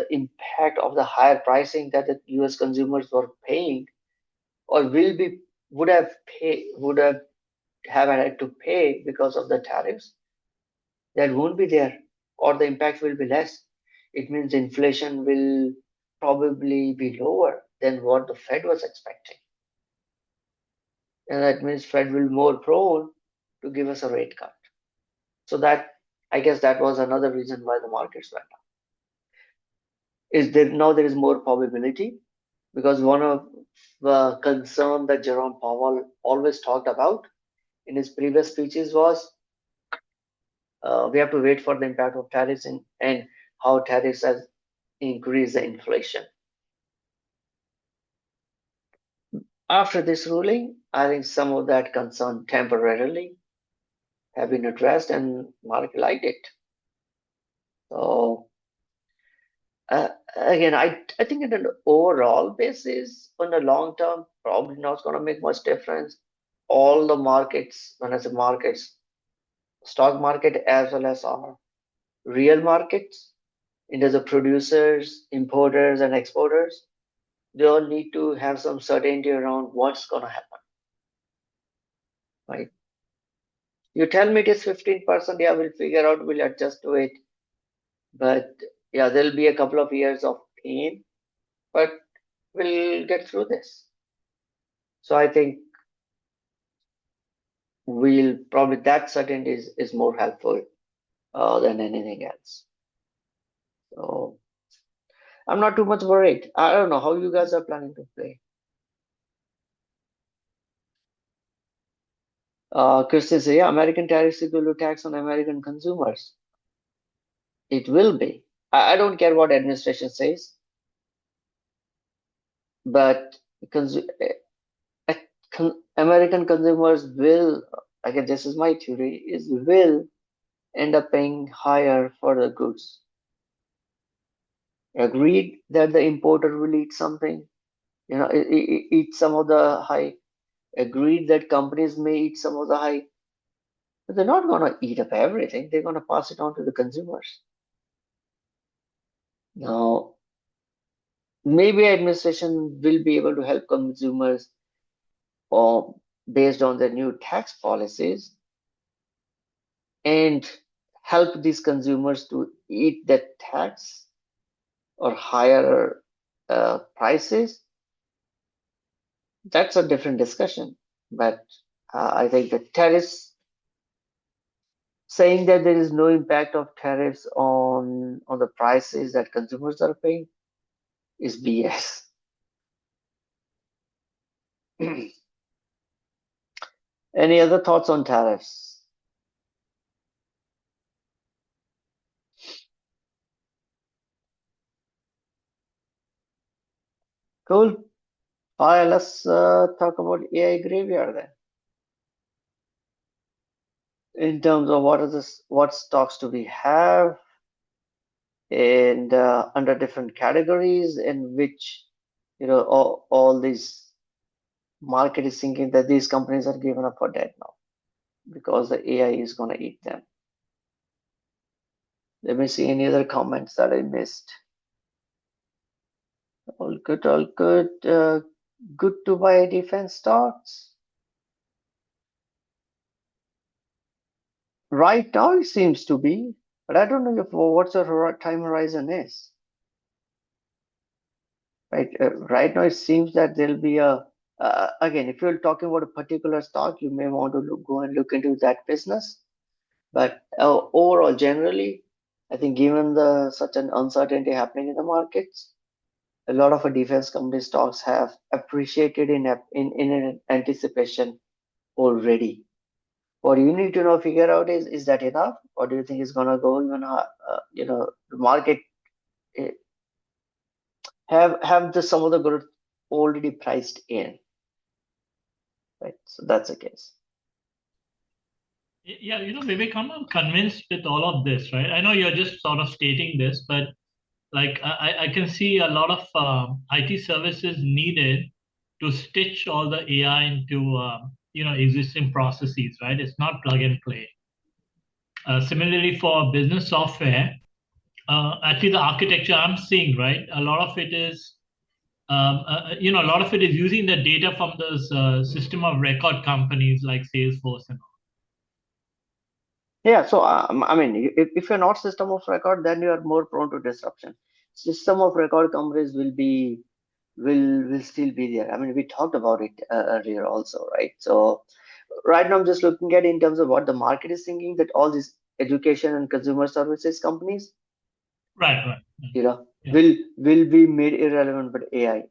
impact of the higher pricing that the US consumers were paying or would have had to pay because of the tariffs, that won't be there, or the impact will be less. It means inflation will probably be lower than what the Fed was expecting. And that means Fed will be more prone to give us a rate cut. So that, I guess that was another reason why the markets went up. Now there is more probability, because one of the concern that Jerome Powell always talked about in his previous speeches was we have to wait for the impact of tariffs and how tariffs has increased the inflation. After this ruling, I think some of that concern temporarily have been addressed and market liked it. So again, I think in an overall basis, on the long term, probably not going to make much difference. All the markets, when I say markets, stock market as well as our real markets, in terms of producers, importers, and exporters, they all need to have some certainty around what's going to happen, right? You tell me it is 15%, yeah, we'll figure out, we'll adjust to it. But yeah, there'll be a couple of years of pain, but we'll get through this. So I think we'll probably, that certainty is more helpful than anything else. So I'm not too much worried. I don't know how you guys are planning to play. Christian says, yeah, American tariffs equal to tax on American consumers. It will be. I don't care what administration says, but American consumers will, again, this is my theory, is will end up paying higher for the goods. Agreed that the importer will eat something, eat some of the high. Agreed that companies may eat some of the high, but they're not going to eat up everything. They're going to pass it on to the consumers. Now, maybe administration will be able to help consumers or based on their new tax policies and help these consumers to eat that tax or higher prices. That's a different discussion. But I think the tariffs, saying that there is no impact of tariffs on the prices that consumers are paying, is BS. Any other thoughts on tariffs? Cool. All right, let's talk about AI graveyard then. In terms of what stocks do we have, and under different categories, in which all these market is thinking that these companies are given up for dead now because the AI is going to eat them. Let me see any other comments that I missed. All good, all good. Good to buy defense stocks. Right now it seems to be, but I don't know what your time horizon is. Right, right now it seems that there'll be a again, if you're talking about a particular stock, you may want to go and look into that business. But overall, generally, I think given such an uncertainty happening in the markets, a lot of defense company stocks have appreciated in anticipation already. What you need to figure out is that enough, or do you think it's gonna go even the market have some of the growth already priced in, right? So that's the case. Yeah, Vivek, I'm not convinced with all of this, right? I know you're just sort of stating this, but like I can see a lot of IT services needed to stitch all the AI into existing processes, right? It's not plug and play. Similarly, for business software, actually the architecture I'm seeing, right? A lot of it is a lot of it is using the data from those system of record companies like Salesforce and all. Yeah, so I mean, if you're not system of record, then you are more prone to disruption. System of record companies will still be there. I mean, we talked about it earlier also, right? So right now I'm just looking at in terms of what the market is thinking, that all these education and consumer services companies, Right. will be made irrelevant by AI.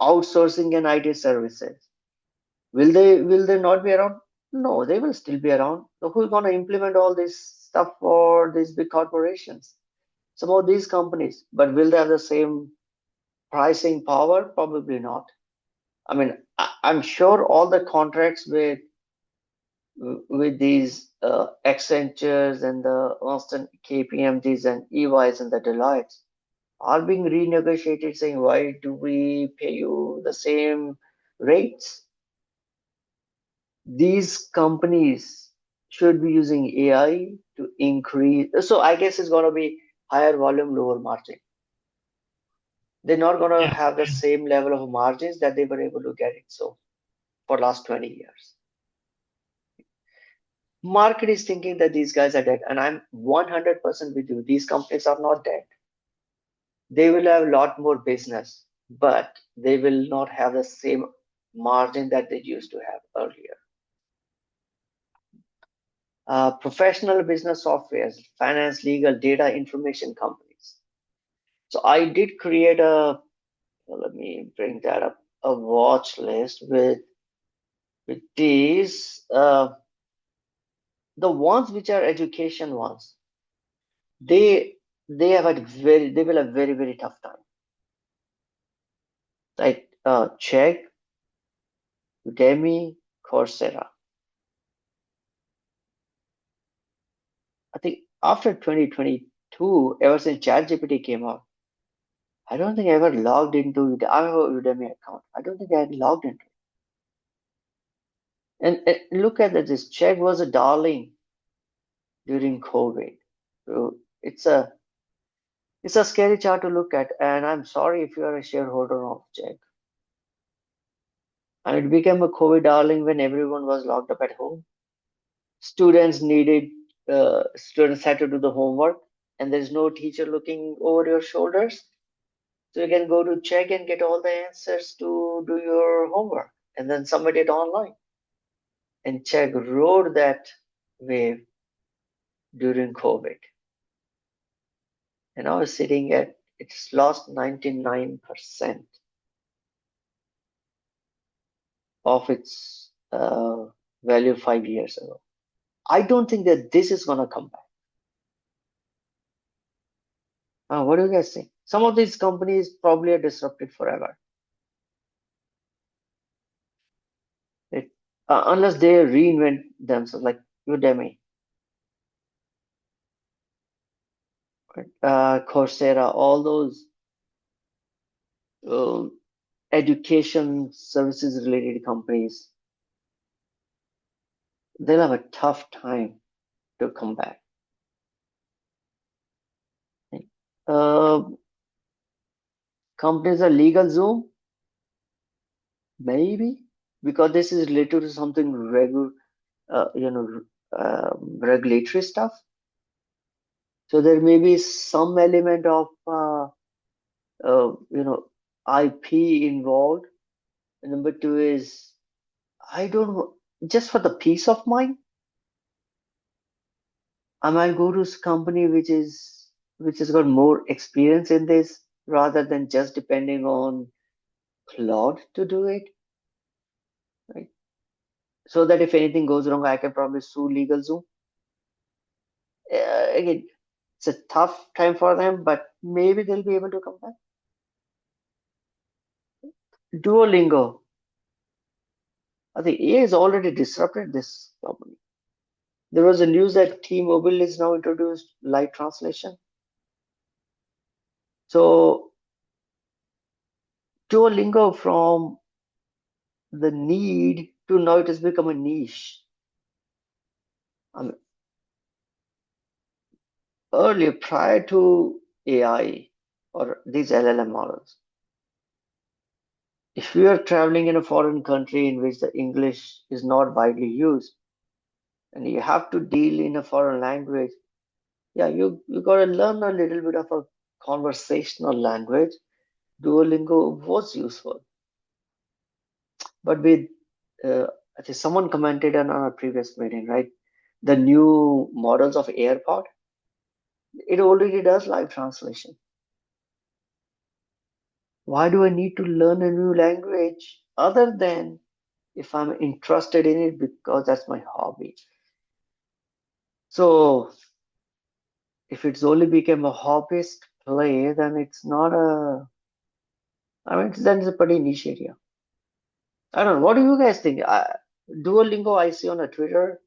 Outsourcing and IT services, will they not be around? No, they will still be around. So who's going to implement all this stuff for these big corporations? Some of these companies, but will they have the same pricing power? Probably not. I mean, I'm sure all the contracts with these Accentures and the Ernst KPMGs and EYs and the Deloittes are being renegotiated, saying, why do we pay you the same rates? These companies should be using AI to increase. So I guess it's going to be higher volume, lower margin. They're not going to have the same level of margins that they were able to get it so for last 20 years. Market is thinking that these guys are dead, and I'm 100% with you. These companies are not dead. They will have a lot more business, but they will not have the same margin that they used to have earlier. Professional business softwares, finance, legal, data, information companies. So I did create let me bring that up, a watch list with these, the ones which are education ones. They will have very, very tough time. Like Chegg, Udemy, Coursera. I think after 2022, ever since ChatGPT came out, I don't think I ever logged into Udemy. I have a Udemy account. I don't think I had logged into it. And look at this. Chegg was a darling during COVID. So it's a scary chart to look at. And I'm sorry if you are a shareholder of Chegg. And it became a COVID darling when everyone was locked up at home. Students had to do the homework, and there's no teacher looking over your shoulders. So you can go to Chegg and get all the answers to do your homework and then submit it online. And Chegg rode that wave during COVID. And I was sitting at, it's lost 99% of its value 5 years ago. I don't think that this is going to come back. What do you guys think? Some of these companies probably are disrupted forever. Unless they reinvent themselves, like Udemy, Coursera, all those education services related companies, they'll have a tough time to come back. Companies are LegalZoom, maybe, because this is related to something regulatory stuff. So there may be some element of IP involved. And number two is, I don't know, just for the peace of mind, I might go to a company which has got more experience in this rather than just depending on Claude to do it, right? So that if anything goes wrong, I can probably sue LegalZoom. Again, it's a tough time for them, but maybe they'll be able to come back. Duolingo, I think AI has already disrupted this company. There was a news that T-Mobile is now introduced live translation. So Duolingo, from the need to now it has become a niche. Earlier, prior to AI or these LLM models, if you are traveling in a foreign country in which the English is not widely used and you have to deal in a foreign language, yeah, you got to learn a little bit of a conversational language. Duolingo was useful. But with, I think someone commented on our previous meeting, right? The new models of AirPod, it already does live translation. Why do I need to learn a new language other than if I'm interested in it because that's my hobby? So if it's only become a hobbyist play, then it's not then it's a pretty niche area. I don't know. What do you guys think? Duolingo, I see on a Twitter,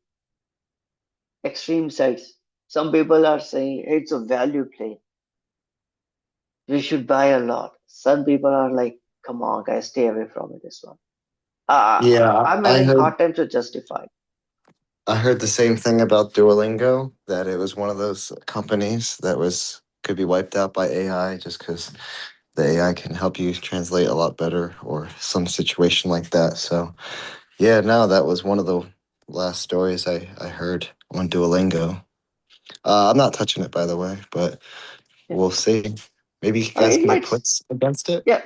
extreme sites. Some people are saying it's a value play. We should buy a lot. Some people are like, come on, guys, stay away from it, this one. Yeah, I'm I having heard hard time to justify. I heard the same thing about Duolingo, that it was one of those companies that could be wiped out by AI just because the AI can help you translate a lot better or some situation like that. So yeah, no, that was one of the last stories I heard on Duolingo. I'm not touching it, by the way, but Yeah. we'll see. Maybe you I mean, guys it can get might, puts against it. yeah,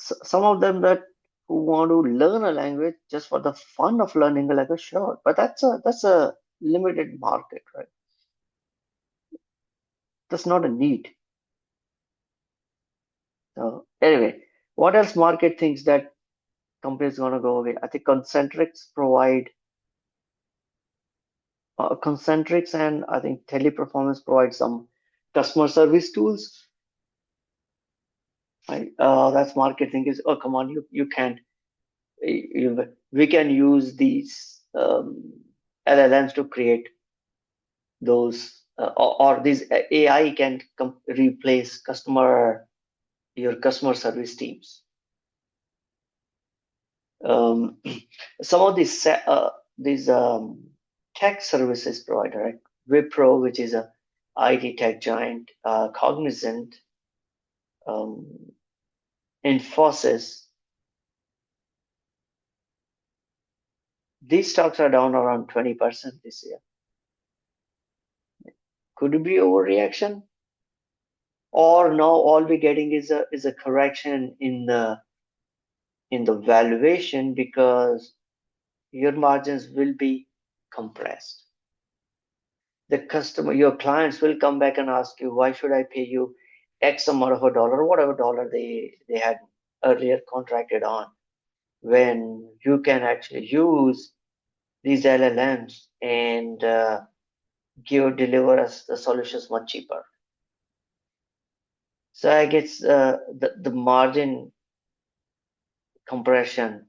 some of them that who want to learn a language just for the fun of learning a language, sure, but that's a limited market, right? That's not a need. So anyway, what else market thinks that companies gonna go away? I think Concentrics and I think Teleperformance provide some customer service tools. Right? That's marketing is, oh come on, you can't. We can use these LLMs to create those, or these AI can replace your customer service teams. Um, some of these tech services provider, right? Wipro, which is a IT tech giant, Cognizant, um, Infosys. These stocks are down around 20% this year. Could it be overreaction? Or now all we're getting is a correction in the valuation because your margins will be compressed. Your clients will come back and ask you, why should I pay you X amount of a dollar, whatever dollar they had earlier contracted on, when you can actually use these LLMs and deliver us the solutions much cheaper. So I guess the margin compression,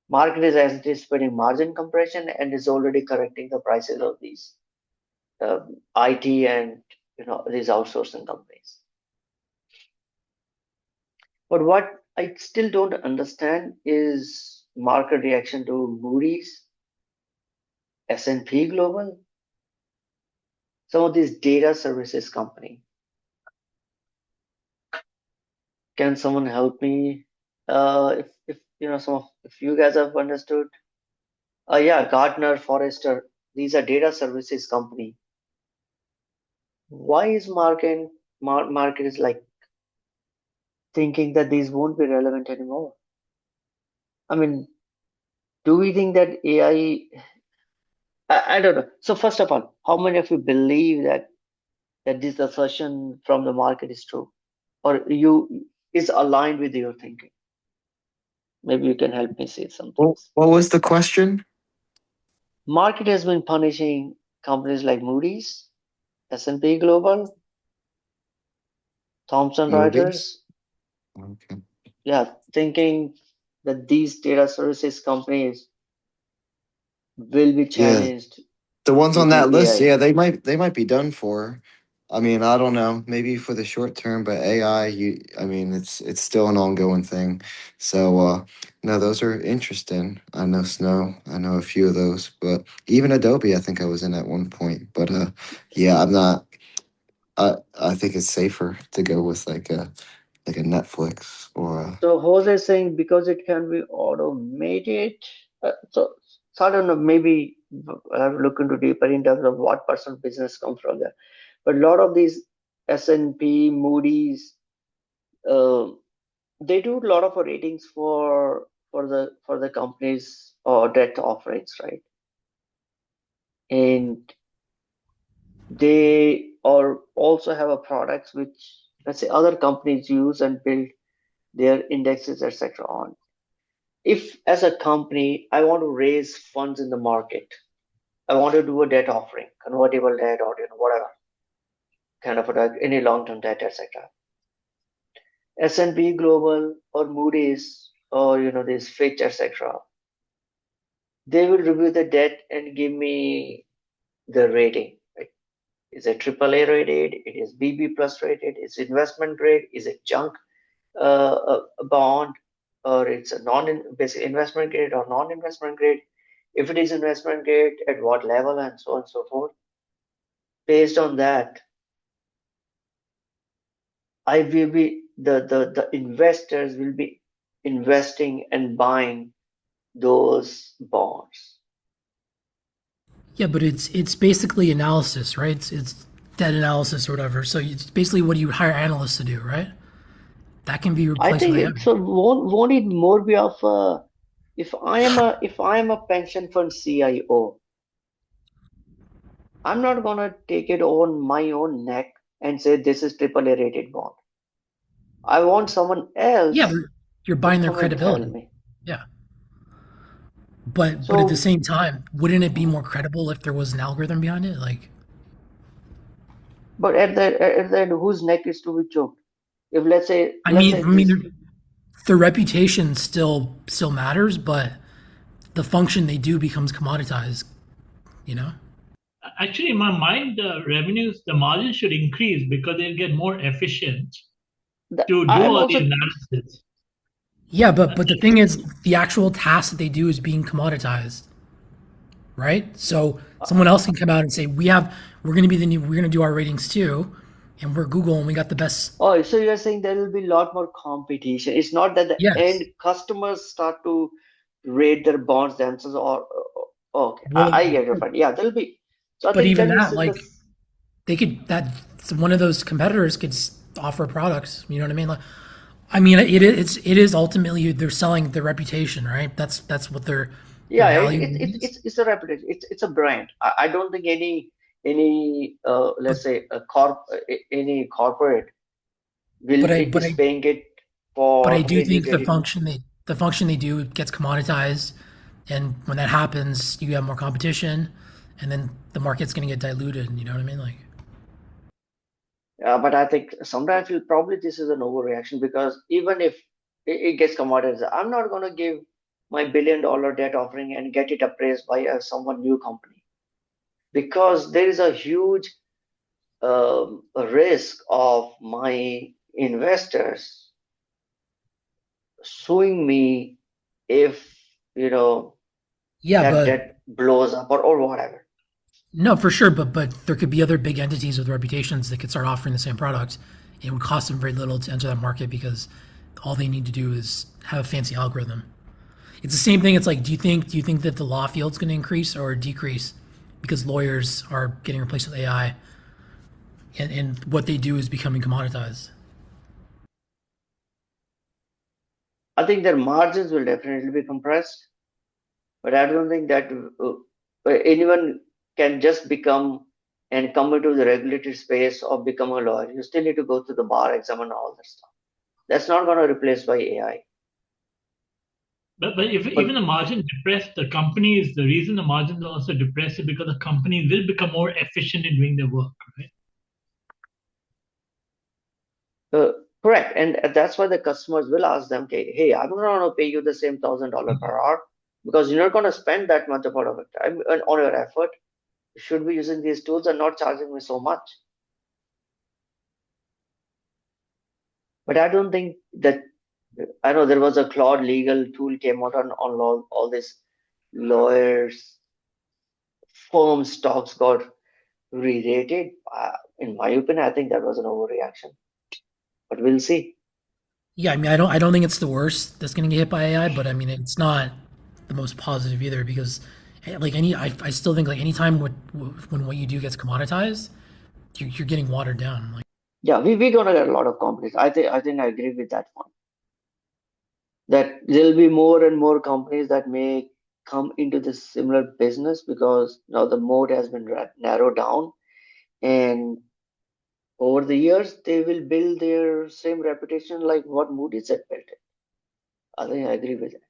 market is anticipating margin compression and is already correcting the prices of these IT and these outsourcing companies. But what I still don't understand is market reaction to Moody's, S&P Global, some of these data services company. Can someone help me? If if you guys have understood. Yeah, Gartner, Forrester, these are data services company. Why is market is like thinking that these won't be relevant anymore? I mean, do we think that AI? I don't know. So first of all, how many of you believe that this assertion from the market is true, or is aligned with your thinking? Maybe you can help me say some things. What was the question? Market has been punishing companies like Moody's, S&P Global, Thomson Movies? Reuters. Okay. Yeah, thinking that these data services companies will be Yeah, challenged the ones due on that to list, AI. yeah, they might be done for. I mean, I don't know, maybe for the short term, but AI, I mean, it's still an ongoing thing. So, no, those are interesting. I know Snow, I know a few of those, but even Adobe, I think I was in at one point. But yeah, I'm not. I think it's safer to go with like a Netflix or a. So Jose is saying because it can be automated. So I don't know. Maybe I'll have to look into deeper in terms of what percent business comes from there. But a lot of these S&P, Moody's, uh, they do a lot of ratings for the companies or debt offerings, right? And they are also have a products which, let's say, other companies use and build their indexes, etc. on. If as a company I want to raise funds in the market, I want to do a debt offering, convertible debt, or whatever kind of a debt, any long-term debt, etc. S&P Global or Moody's or this Fitch, etc. They will review the debt and give me the rating. Right? Is it AAA rated? It is BB plus rated? Is it investment grade? Is it junk a bond? Or it's a basic investment grade or non-investment grade? If it is investment grade, at what level, and so on and so forth. Based on that, I will be the investors will be investing and buying those bonds. Yeah, but it's basically analysis, right? It's debt analysis or whatever. So it's basically what you hire analysts to do, right? That can be I replaced think with AI. it so won't it more be of a, if I am a pension fund CIO, I'm not gonna take it on my own neck and say this is AAA rated bond. I want someone Yeah, but else you're to buying their come and tell credibility. me. Yeah. But at the So, same time, wouldn't it be more credible if there was an algorithm behind it? Like, but at the end, whose neck is to be choked? If I let's mean, say this, the reputation still matters, but the function they do becomes commoditized. You know? Actually, in my mind, the revenues, the margin should increase because they'll get more efficient to I do am all the also analysis. Yeah, but the thing is, the actual task that they do is being commoditized, right? So someone else can come out and say, we're going to be the new, we're going to do our ratings too, and we're Google and we got the best. oh, so you're saying there will be a lot more competition. It's not that the end Yes. customers start to rate their bonds themselves, okay, Well, I get your point. Yeah, there'll be. So I but think even then it's that, in like, this. they could that one of those competitors could offer products. You know what I mean? Like, I mean, it is ultimately they're selling their reputation, right? That's what their Yeah, value is. it's a reputation. It's a brand. I don't think any But let's say any corporate but I is paying it but I for do when you think get it. the function they do gets commoditized, and when that happens, you have more competition, and then the market's going to get diluted. You know what I mean? Like, But I think sometimes probably this is an overreaction because even if it gets commoditized, I'm not going to give my $1 billion debt offering and get it appraised by someone new company because there is a huge risk of my investors suing me if yeah, that but debt blows up or whatever. no, for sure. But there could be other big entities with reputations that could start offering the same product. It would cost them very little to enter that market because all they need to do is have a fancy algorithm. It's the same thing. It's like, do you think that the law field's going to increase or decrease because lawyers are getting replaced with AI, and what they do is becoming commoditized? I think their margins will definitely be compressed, but I don't think that anyone can just become and come into the regulated space or become a lawyer. You still need to go to the bar exam and all that stuff. That's not going to replace by AI. But if even But the margin depressed, the companies, the reason the margins are also depressed is because the companies will become more efficient in doing their work, right? correct, and that's why the customers will ask them, okay, hey, I'm not going to pay you the same $1,000 per hour because you're not going to spend that much amount of time on your effort. You should be using these tools and not charging me so much. But I don't think that I know there was a Claude legal tool came out on all these lawyers firm stocks got re-rated. In my opinion, I think that was an overreaction. But we'll see. Yeah, I mean, I don't think it's the worst that's going to get hit by AI, but I mean, it's not the most positive either because, like I still think like anytime when what you do gets commoditized, you're getting watered down. Like, Yeah, we're gonna get a lot of companies. I think I agree with that point. That there'll be more and more companies that may come into this similar business because now the mode has been narrowed down, and over the years they will build their same reputation like what Moody's had built it. I think I agree with that.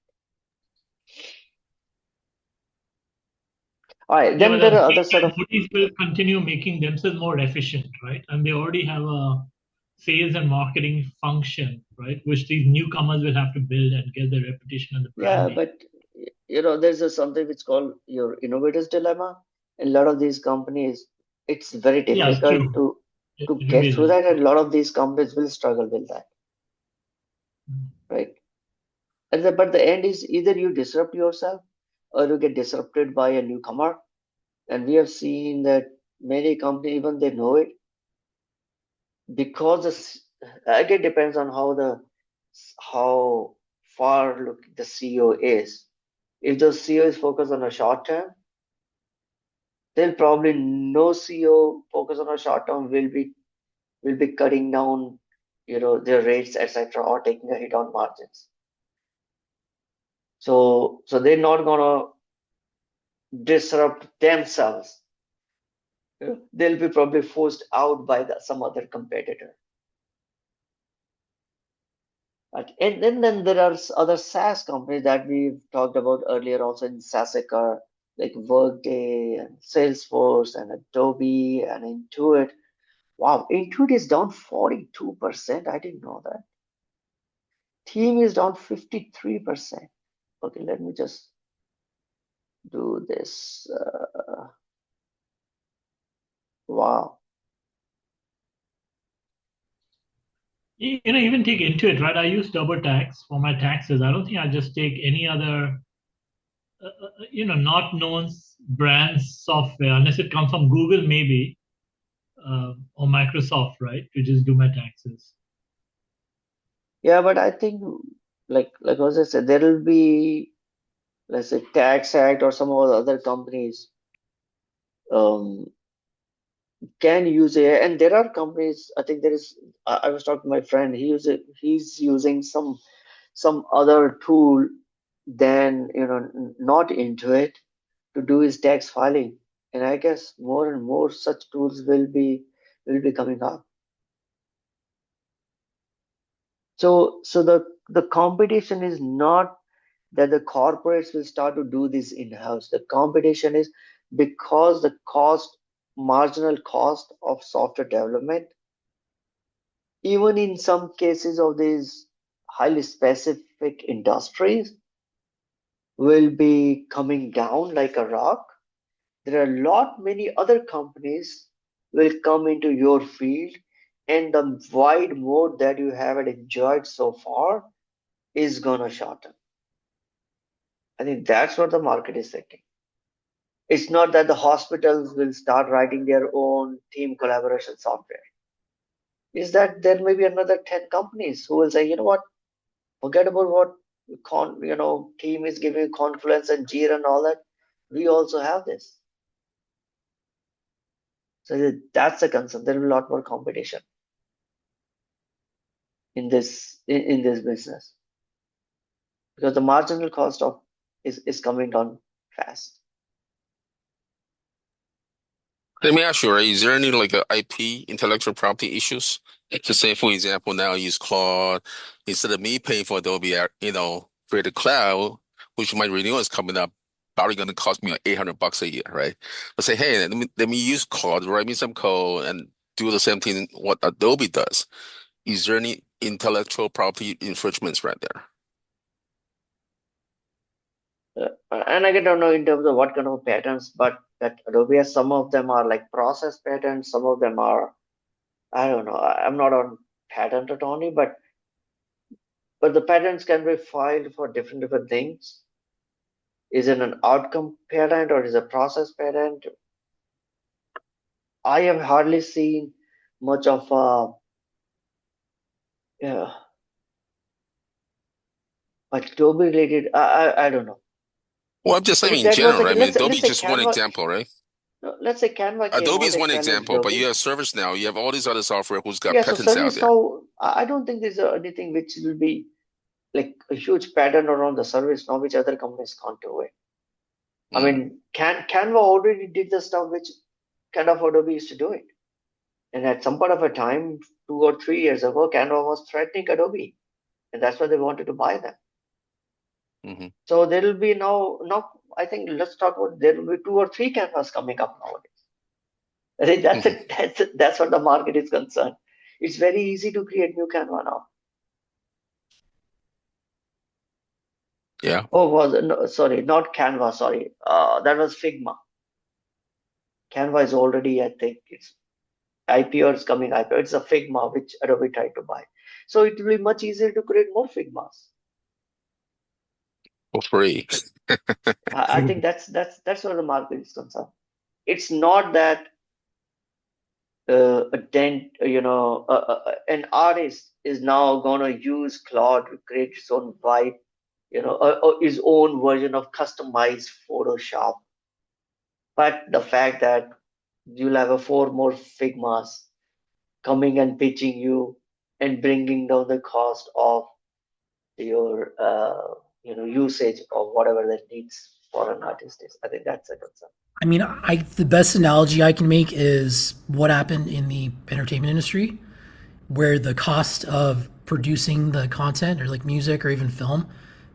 All right, Yeah, but then that there are other set means of Moody's will continue making themselves more efficient, right? And they already have a sales and marketing function, right? Which these newcomers will have to build and get their reputation and the yeah, branding. but there's something which called your innovator's dilemma. In a lot of these companies, it's very Yeah, it's difficult true. to It get really through is. that, and a lot of these companies will struggle with that, right? But the end is either you disrupt yourself or to get disrupted by a newcomer. And we have seen that many companies, even they know it, because again depends on how far look the CEO is. If the CEO is focused on a short term, then probably no CEO focused on a short term will be cutting down, their rates, etc., or taking a hit on margins. So they're not gonna disrupt themselves. They'll be probably forced out by some other competitor. And then there are other SaaS companies that we've talked about earlier, also in SaaSica, like Workday and Salesforce and Adobe and Intuit. Wow, Intuit is down 42%. I didn't know that. Team is down 53%. Okay, let me just do this. Wow. Even take Intuit, right? I use TurboTax for my taxes. I don't think I just take any other, not known brands software unless it comes from Google, maybe, or Microsoft, right? To just do my taxes. Yeah, but I think, like as I said, there will be, let's say, Tax Act or some of the other companies can use AI, and there are companies. I think there is. I was talking to my friend. He's using some other tool than not Intuit to do his tax filing, and I guess more and more such tools will be coming up. So the competition is not that the corporates will start to do this in-house. The competition is because the marginal cost of software development, even in some cases of these highly specific industries, will be coming down like a rock. There are many other companies will come into your field, and the wide moat that you have enjoyed so far is gonna shorten. I think that's what the market is thinking. It's not that the hospitals will start writing their own team collaboration software. Is that there may be another 10 companies who will say, you know what, forget about what team is giving Confluence and Jira and all that. We also have this. So that's a concern. There will be a lot more competition in this business because the marginal cost is coming down fast. Let me ask you, right? Is there any like a IP, intellectual property issues? To say, for example, now I use Claude instead of me paying for Adobe, Creative Cloud, which my renewal is coming up, probably going to cost me like $800 a year, right? But say, hey, let me use Claude, write me some code, and do the same thing what Adobe does. Is there any intellectual property infringements right there? And I don't know in terms of what kind of patterns, but that Adobe has, some of them are like process patterns, some of them are, I don't know. I'm not on patent attorney, but the patents can be filed for different things. Is it an outcome patent or is it a process patent? I have hardly seen much of Adobe related. I don't know. Well, I'm just But saying if in that was general, like, right? I mean, let's Adobe is say just one Canva, example, right? no, let's say Canva came Adobe out is and one challenged example, but Adobe. you have ServiceNow, you have all these other software who's got Yeah, so patents out service there. now, I don't think there's anything which will be like a huge pattern around the service now, which other companies can't do it. I mean, Canva already did the stuff which kind of Adobe used to do it. And at some point of a time, 2 or 3 years ago, Canva was threatening Adobe, and that's why they wanted to buy them. Mm-hmm. So there will be now, I think let's talk about, there will be 2 or 3 Canvas coming up nowadays. I think that's what the market is concerned. It's very easy to create new Canva now. Yeah. Oh, sorry, not Canva, sorry. That was Figma. Canva is already, I think, it's IPO is coming IPO. It's a Figma which Adobe tried to buy. So it will be much easier to create more Figmas. for free. I think that's where the market is concerned. It's not that a dent, an artist is now gonna use Claude to create his own vibe, or his own version of customized Photoshop. But the fact that you'll have a four more Figmas coming and pitching you and bringing down the cost of your usage of whatever that needs for an artist is. I think that's a concern. I mean, the best analogy I can make is what happened in the entertainment industry, where the cost of producing the content or like music or even film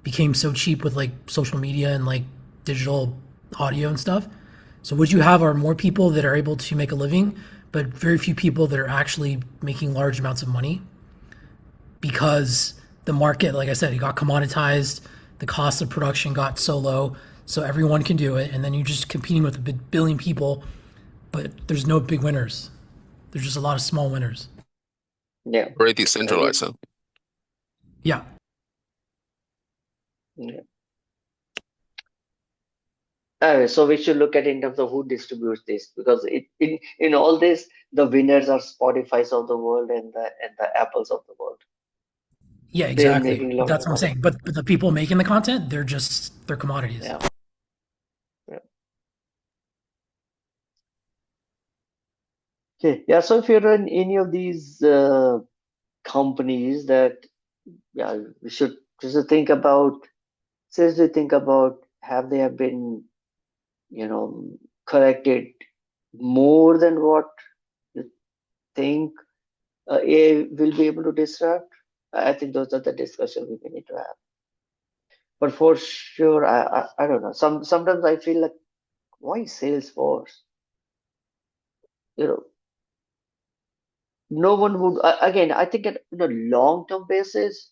became so cheap with like social media and like digital audio and stuff. So what you have are more people that are able to make a living, but very few people that are actually making large amounts of money because the market, like I said, it got commoditized. The cost of production got so low, so everyone can do it, and then you're just competing with a billion people, but there's no big winners. There's just a lot of small winners. Yeah. Very decentralized. Huh? Yeah. Yeah. Anyway, so we should look at in terms of who distributes this, because in all this, the winners are Spotify's of the world and the Apples of the world. Yeah, They're exactly. making a lot That's of what I'm money. saying. But the people making the content, they're commodities. Yeah. Yeah. Okay. Yeah. So if you're in any of these companies that, yeah, we should just think about, seriously think about, have they have been, corrected more than what you think AI will be able to disrupt? I think those are the discussions we need to have. But for sure, I don't know. Sometimes I feel like, why Salesforce? You know, no one would. Again, I think at a long-term basis,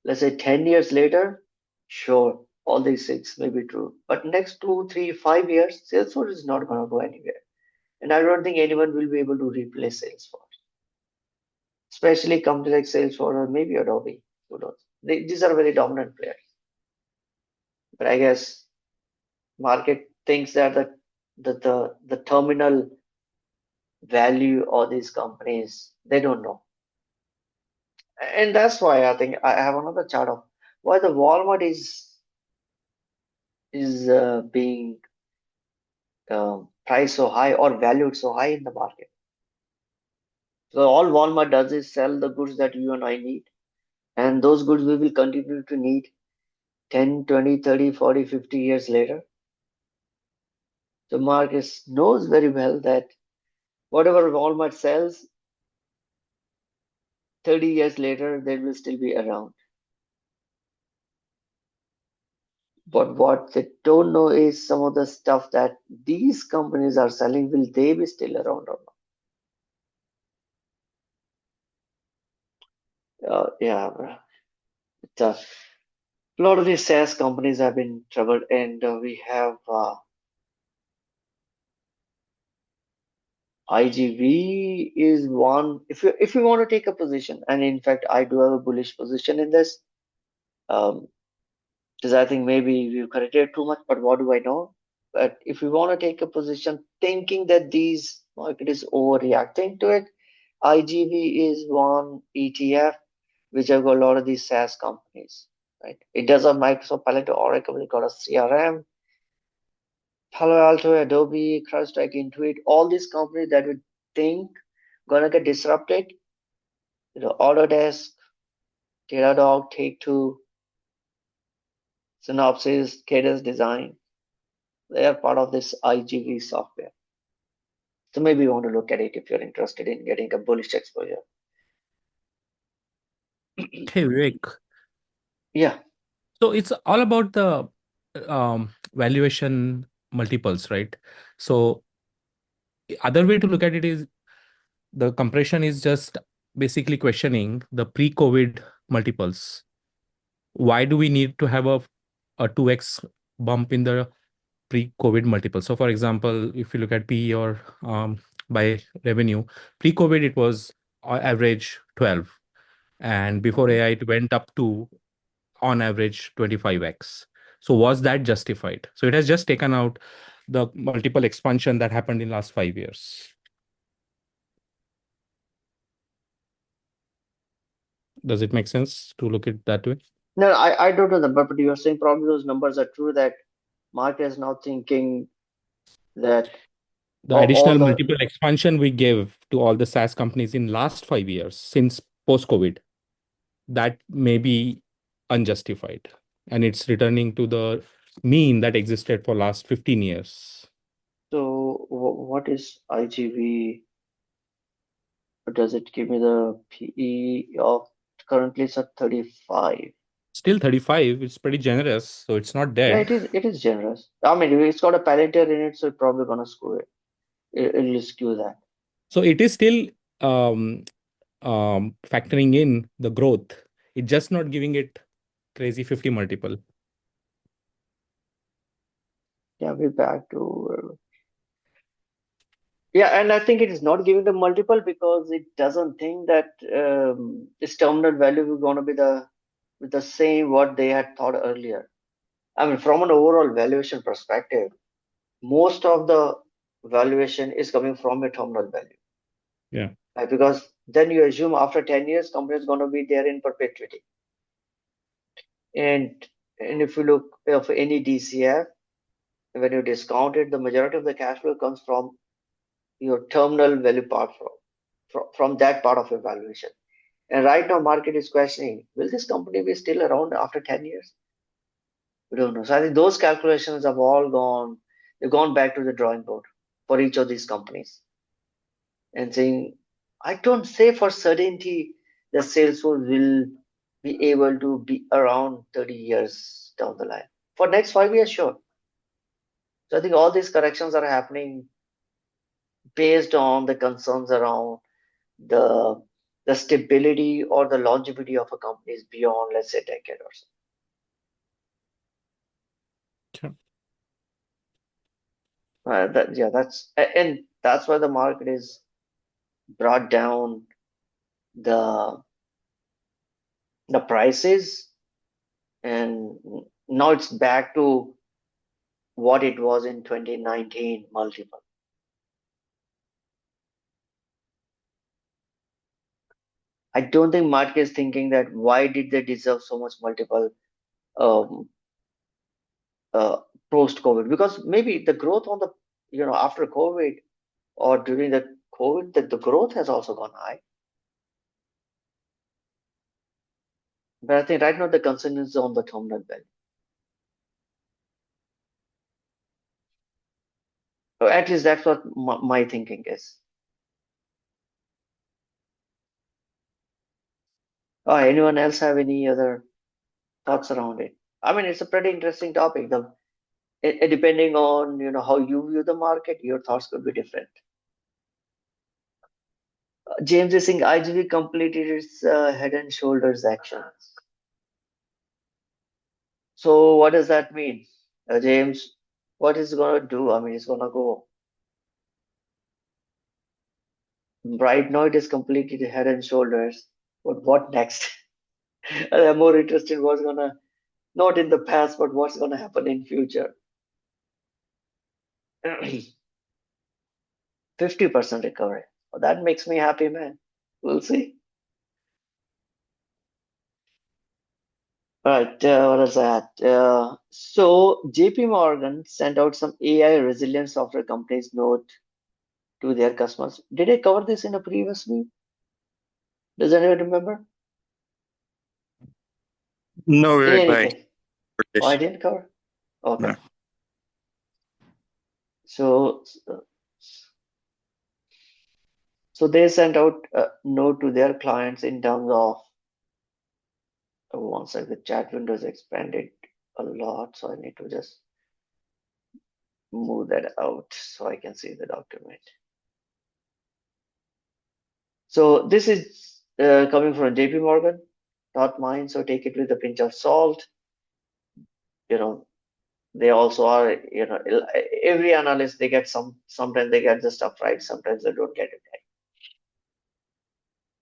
let's say 10 years later, sure, all these things may be true. But next 2, 3, 5 years, Salesforce is not going to go anywhere. And I don't think anyone will be able to replace Salesforce, especially companies like Salesforce or maybe Adobe. Who knows? These are very dominant players. But I guess market thinks that the terminal value of these companies, they don't know. And that's why I think I have another chart of why the Walmart is being priced so high or valued so high in the market. So all Walmart does is sell the goods that you and I need, and those goods we will continue to need 10, 20, 30, 40, 50 years later. So Marcus knows very well that whatever Walmart sells, 30 years later, they will still be around. But what they don't know is some of the stuff that these companies are selling, will they be still around or not? Yeah, a lot of these SaaS companies have been troubled, and we have IGV is one. If you want to take a position, and in fact, I do have a bullish position in this. Because I think maybe we've corrected too much, but what do I know? But if we want to take a position thinking that these market is overreacting to it, IGV is one ETF which have got a lot of these SaaS companies, right? It does have Microsoft, Palo Alto, Oracle, it got a CRM, Palo Alto, Adobe, CrowdStrike, Intuit, all these companies that we think gonna get disrupted. Autodesk, Datadog, Take-Two, Synopsys, Cadence Design. They are part of this IGV software. So maybe you want to look at it if you're interested in getting a bullish exposure. Hey, Vivek. Yeah. So it's all about the valuation multiples, right? So other way to look at it is the compression is just basically questioning the pre-COVID multiples. Why do we need to have a 2x bump in the pre-COVID multiple? So for example, if you look at PE or by revenue, pre-COVID, it was average 12. And before AI, it went up to on average 25x. So was that justified? So it has just taken out the multiple expansion that happened in last 5 years. Does it make sense to look at it that way? No, I don't know that, but you're saying probably those numbers are true, that market is now thinking that The all additional the, multiple expansion we gave to all the SaaS companies in last 5 years since post-COVID, that may be unjustified. And it's returning to the mean that existed for last 15 years. so what is IGV? Does it give me the PE of, currently it's at 35? Still 35, it's pretty generous, so it's not Yeah, dead. it is generous. I mean, it's got a Palantir in it, so it's probably gonna skew it. It'll skew that. So it is still um, factoring in the growth. It's just not giving it crazy 50 multiple. Yeah, we're back to yeah, and I think it is not giving the multiple because it doesn't think that its terminal value is going to be the same what they had thought earlier. I mean, from an overall valuation perspective, most of the valuation is coming from a terminal value, Yeah. right? Because then you assume after 10 years, company is going to be there in perpetuity. And if you look of any DCF, when you discount it, the majority of the cash flow comes from your terminal value part from that part of your valuation. And right now, market is questioning: will this company be still around after 10 years? We don't know. So I think those calculations have all gone. They've gone back to the drawing board for each of these companies and saying, I don't say for certainty that Salesforce will be able to be around 30 years down the line. For next 5 years, sure. So I think all these corrections are happening based on the concerns around the the stability or the longevity of a company is beyond, let's say, a decade or so. Sure. And that's why the market is brought down the prices, and now it's back to what it was in 2019 multiple. I don't think market is thinking that why did they deserve so much multiple um, uh, post COVID, because maybe the growth on the after COVID or during the COVID, the growth has also gone high. But I think right now the concern is on the terminal value. Or at least that's what my thinking is. Anyone else have any other thoughts around it? I mean, it's a pretty interesting topic. Depending on how you view the market, your thoughts could be different. James is saying IGV completed its head and shoulders actions. So what does that mean, James? What is it gonna do? I mean, it's gonna go right now. It is completed head and shoulders. But what next? I'm more interested in what's gonna, not in the past, but what's gonna happen in future. 50% recovery. Well, that makes me happy, man. We'll see. All right, what is that? So JP Morgan sent out some AI resilient software companies note to their customers. Did I cover this in a previous week? Does anyone remember? No, In Vivek any bhai. case, oh, I didn't cover. Okay. No. So they sent out a note to their clients in terms of, one sec, the chat window is expanded a lot, so I need to just move that out so I can see the document. So this is coming from JP Morgan, not mine, so take it with a pinch of salt. They also are, every analyst, they get sometimes they get the stuff right, sometimes they don't get it right.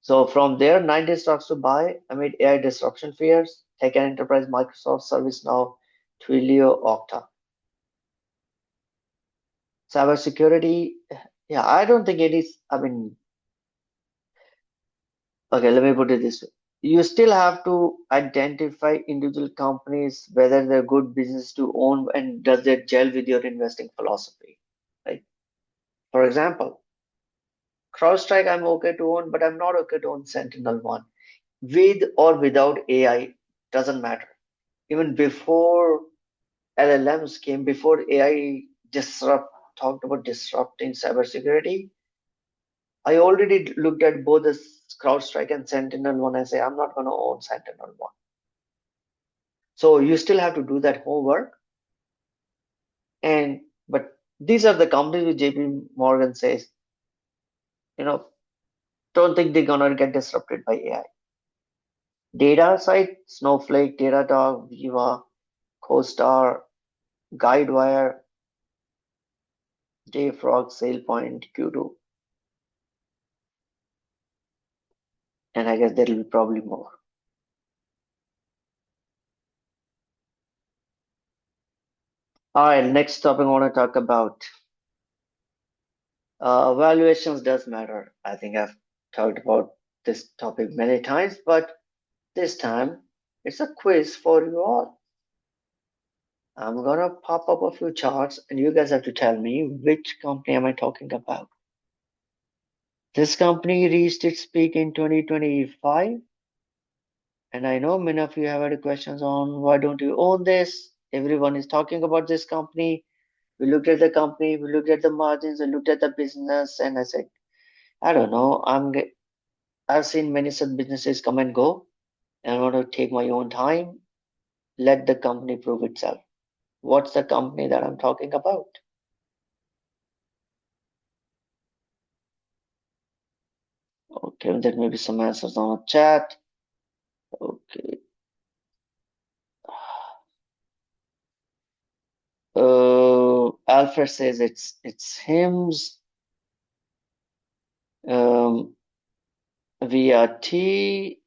So from there, 90 stocks to buy amid AI disruption fears: Tech and Enterprise, Microsoft, ServiceNow, Twilio, Okta. Cybersecurity, yeah, I don't think it is. I mean, okay, let me put it this way. You still have to identify individual companies, whether they're good business to own and does that gel with your investing philosophy. Right? For example, CrowdStrike I'm okay to own, but I'm not okay to own Sentinel-1. With or without AI, doesn't matter. Even before LLMs came, before AI talked about disrupting cybersecurity, I already looked at both the CrowdStrike and Sentinel-1 and say, I'm not going to own Sentinel-1. So you still have to do that homework. But these are the companies which JP Morgan says, don't think they're going to get disrupted by AI. Data side, Snowflake, Datadog, Viva, CoStar, Guidewire, JFrog, SailPoint, Q2. And I guess there will be probably more. All right, next topic I want to talk about. Valuations does matter. I think I've talked about this topic many times, but this time it's a quiz for you all. I'm gonna pop up a few charts and you guys have to tell me which company am I talking about. This company reached its peak in 2025. And I know many of you have had questions on why don't you own this? Everyone is talking about this company. We looked at the company, we looked at the margins, we looked at the business, and I said, I don't know. I've seen many such businesses come and go, and I want to take my own time, let the company prove itself. What's the company that I'm talking about? Okay, there may be some answers on the chat. Okay. Alfred says it's hymns. VRT.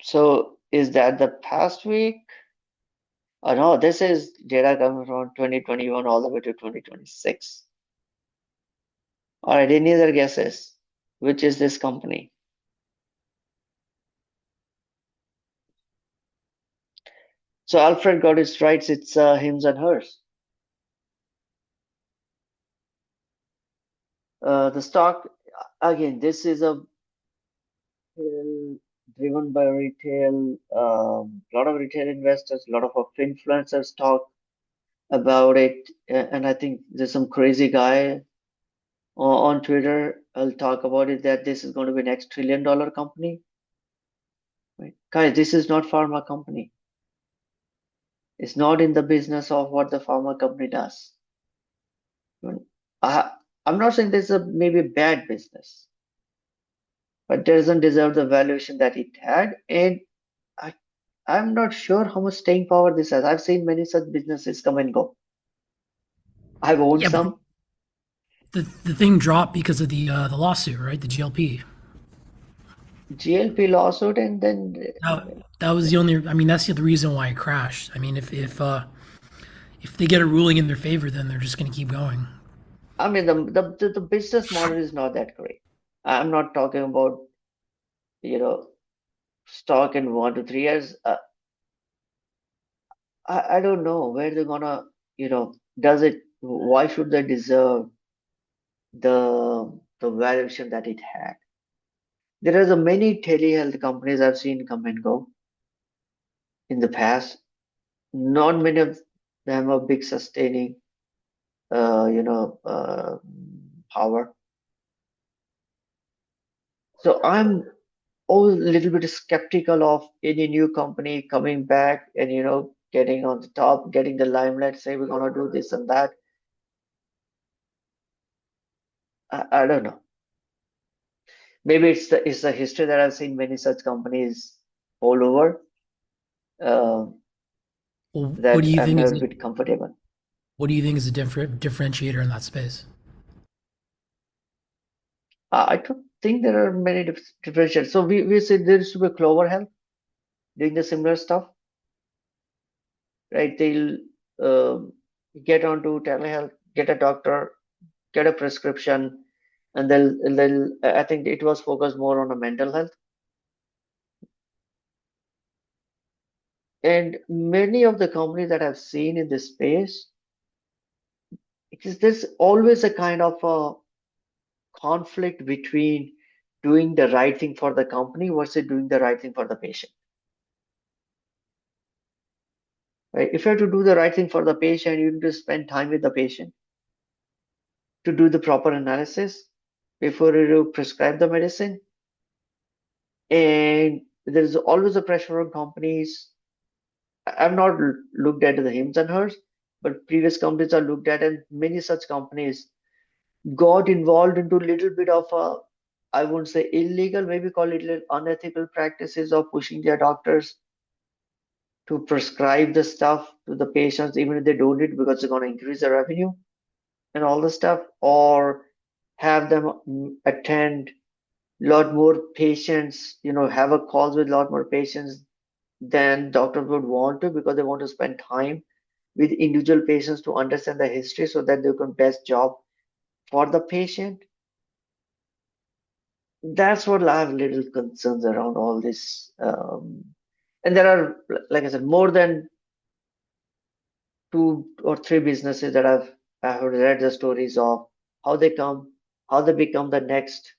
So is that the past week? Oh no, this is data coming from 2021 all the way to 2026. All right, any other guesses? Which is this company? So Alfred got it right. It's Hims and Hers. The stock, again, this is a driven by retail, lot of retail investors, a lot of influencers talk about it. And I think there's some crazy guy on Twitter. I'll talk about it that this is going to be next $1 trillion company. Right? Guys, this is not pharma company. It's not in the business of what the pharma company does. I'm not saying this is maybe a bad business, but it doesn't deserve the valuation that it had. And I'm not sure how much staying power this has. I've seen many such businesses come and go. I've owned some. The thing dropped because of the lawsuit, right? The GLP. GLP lawsuit, and then that was the only. I mean, that's the reason why it crashed. I mean, if they get a ruling in their favor, then they're just going to keep going. I mean, the business model is not that great. I'm not talking about stock in 1 to 3 years. I don't know where they're gonna does it. Why should they deserve the valuation that it had? There are many telehealth companies I've seen come and go in the past. Not many of them are big sustaining, power. So I'm always a little bit skeptical of any new company coming back and getting on the top, getting the limelight, say we're gonna do this and that. I don't know. Maybe it's the history that I've seen many such companies all over. Well, That what do you I'm think a is bit comfortable. What do you think is a differentiator in that space? I don't think there are many differentials. So we said there should be Clover Health. doing the similar stuff, right? They'll get onto telehealth, get a doctor, get a prescription, and they'll I think it was focused more on a mental health. And many of the companies that I've seen in this space, because there's always a kind of a conflict between doing the right thing for the company versus doing the right thing for the patient. Right? If you have to do the right thing for the patient, you need to spend time with the patient to do the proper analysis before you prescribe the medicine. And there's always a pressure on companies. I've not looked at the hims and hers, but previous companies I looked at, and many such companies got involved into a little bit of a, I wouldn't say illegal, maybe call it unethical practices of pushing their doctors to prescribe the stuff to the patients, even if they don't need it because they're going to increase their revenue and all the stuff, or have them attend a lot more patients, have a calls with a lot more patients than doctors would want to, because they want to spend time with individual patients to understand the history so that they can best job for the patient. That's what I have little concerns around all this. And there are, like I said, more than 2 or 3 businesses that I have read the stories of how they become the next,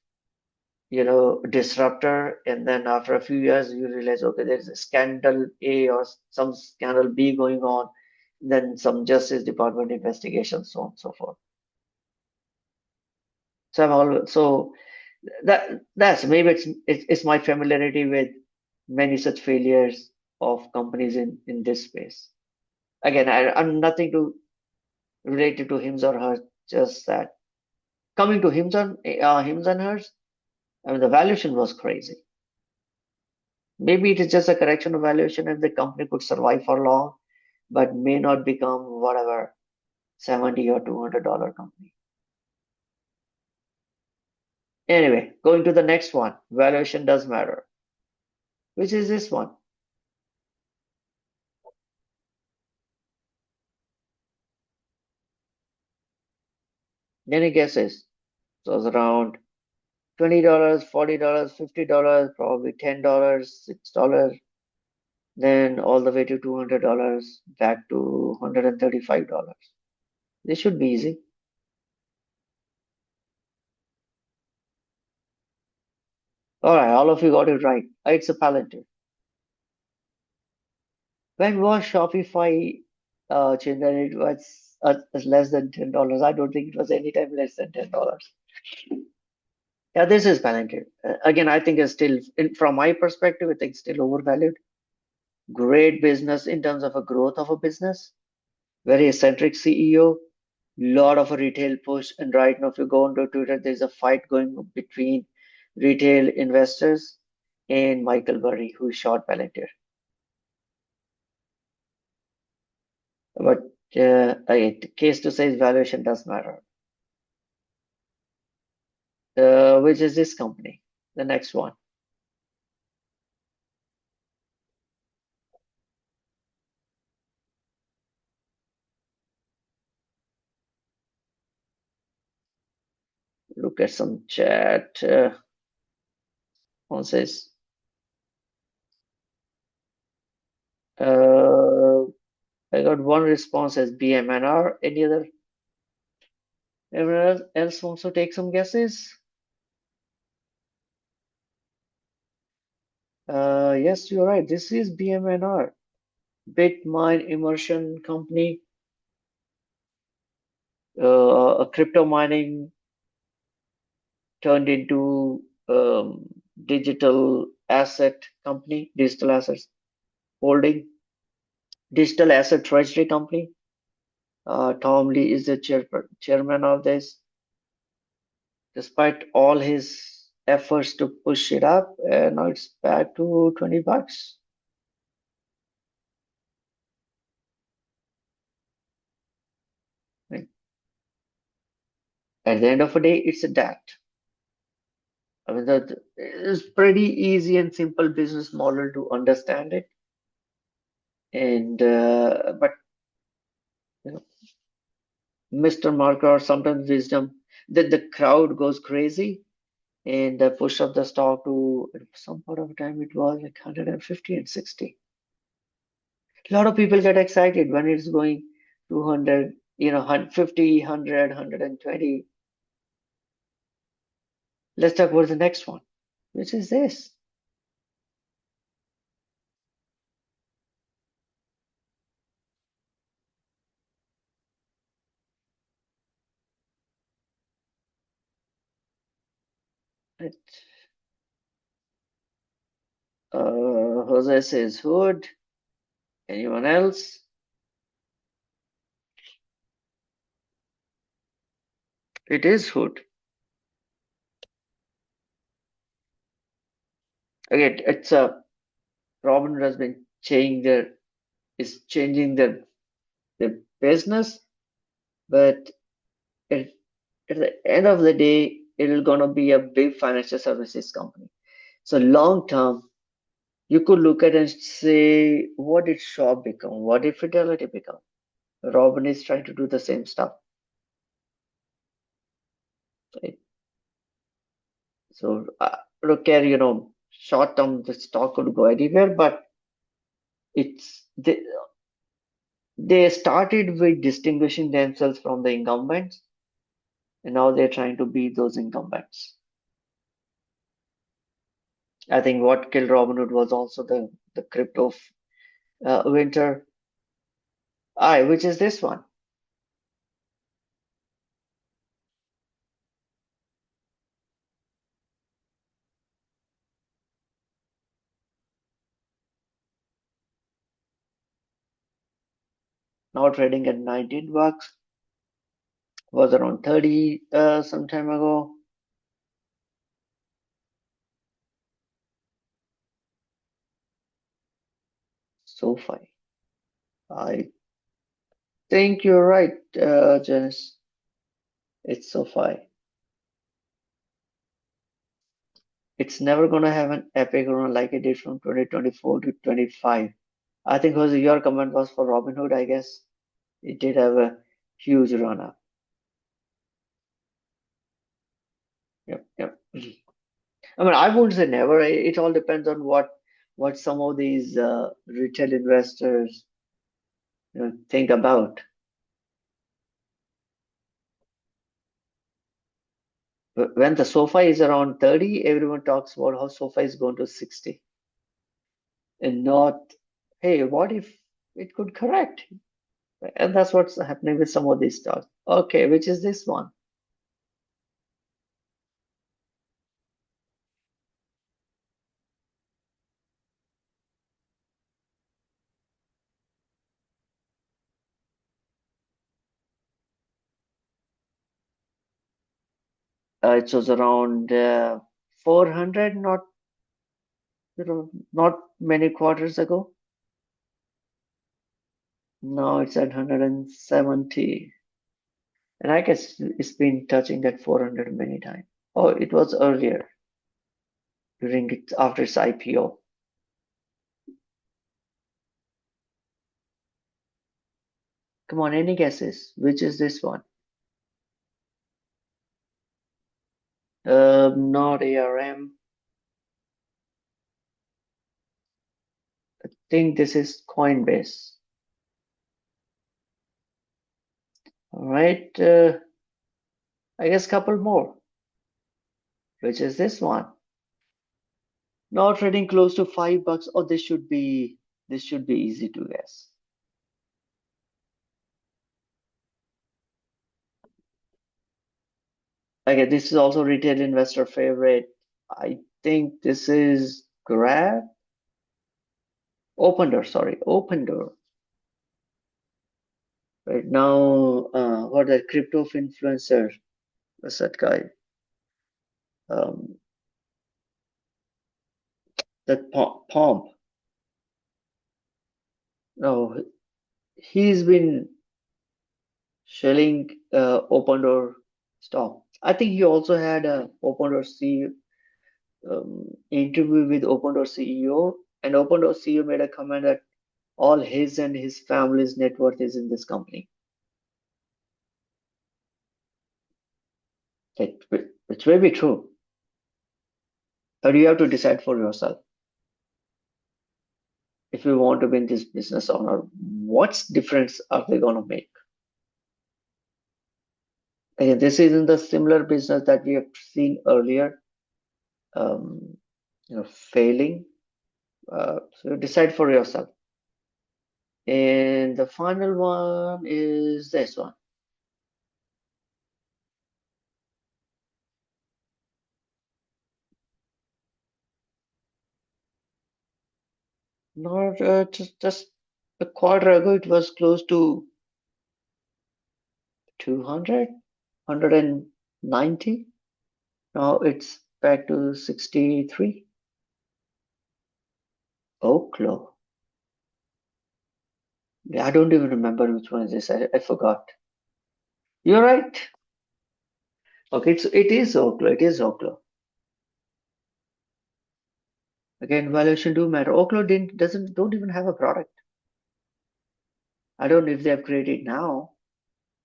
disruptor, and then after a few years you realize, okay, there's a scandal A or some scandal B going on, then some Justice Department investigation, so on and so forth. So I'm always so that's maybe it's my familiarity with many such failures of companies in this space. Again, I'm nothing to related to hims or hers, just that coming to hims and hers, I mean the valuation was crazy. Maybe it is just a correction of valuation if the company could survive for long, but may not become whatever $70 or $200 company. Anyway, going to the next one, valuation does matter, which is this one. Any guesses? So it's around $20, $40, $50, probably $10, $6, then all the way to $200, back to $135. This should be easy. All right, all of you got it right. It's a Palantir. When was Shopify Chindan? It was less than $10. I don't think it was any time less than $10. Yeah, this is Palantir. Again, I think it's still, from my perspective, I think it's still overvalued. Great business in terms of a growth of a business. Very eccentric CEO. Lot of a retail push. And right now, if you go onto Twitter, there's a fight going between retail investors and Michael Burry, who shot Palantir. But case to say valuation does matter. Which is this company, the next one. Look at some chat. One says, I got one response as BMNR. Anyone else wants to take some guesses? Yes, you're right. This is BMNR, Bitmine Immersion Company, a crypto mining turned into digital asset company, digital assets holding, digital asset treasury company. Tom Lee is the chairman of this. Despite all his efforts to push it up, now it's back to $20. Right. At the end of the day, it's a debt. I mean, that is pretty easy and simple business model to understand it. And but you know, Mr. Marker or sometimes wisdom that the crowd goes crazy and push up the stock to some part of time it was like 150 and 60. A lot of people get excited when it's going 200, 50, 100, 120. Let's talk about the next one, which is this. It, Jose says Hood. Anyone else? It is Hood. Again, it's a Robinhood has been changing their business, but it, at the end of the day, it'll gonna be a big financial services company. So long term, you could look at and say, what did Shaw become? What did Fidelity become? Robin is trying to do the same stuff. Right? So look at, short term, the stock could go anywhere, but it's they started with distinguishing themselves from the incumbents, and now they're trying to beat those incumbents. I think what killed Robinhood was also the crypto winter, which is this one. Now trading at $19, was around 30 some time ago. SoFi. I think you're right, Janice. It's SoFi. It's never gonna have an epic run like it did from 2024 to 25. I think Jose, your comment was for Robinhood, I guess. It did have a huge run up. Yep. I mean, I wouldn't say never. It all depends on what some of these retail investors think about. When the SoFi is around 30, everyone talks about how SoFi is going to 60. And not, hey, what if it could correct? And that's what's happening with some of these stocks. Okay, which is this one? It was around 400, not many quarters ago. Now it's at 170. And I guess it's been touching that 400 many times. Oh, it was earlier after its IPO. Come on, any guesses? Which is this one? Not ARM. I think this is Coinbase. All right. I guess a couple more. Which is this one? Now trading close to $5. Oh, this should be easy to guess. Okay, this is also retail investor favorite. I think this is Grab. Opendoor. Right now, what that crypto influencer? What's that guy? That Pomp. No, he's been shelling Opendoor stock. I think he also had a Opendoor interview with OpenDoor CEO, and OpenDoor CEO made a comment that all his and his family's net worth is in this company. It may be true, but you have to decide for yourself if you want to be in this business or not. What difference are they going to make? Again, this is in the similar business that we have seen earlier, failing. So decide for yourself. And the final one is this one. Not just a quarter ago, it was close to 200, 190. Now it's back to 63. Oklo. I don't even remember which one is this. I forgot. You're right. Okay, it is Oklo. It is Oklo. Again, valuation do matter. Oklo don't even have a product. I don't know if they have created now,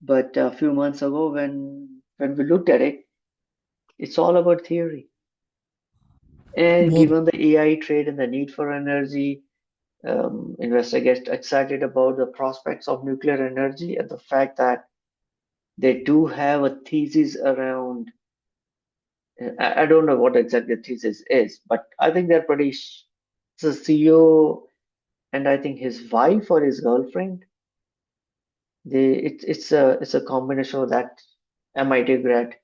but a few months ago when we looked at it, it's all about theory. And Well, given the AI trade and the need for energy, investor gets excited about the prospects of nuclear energy and the fact that they do have a thesis around. I don't know what exactly the thesis is, but I think they're pretty. The CEO and I think his wife or his girlfriend. It's a combination of that MIT grad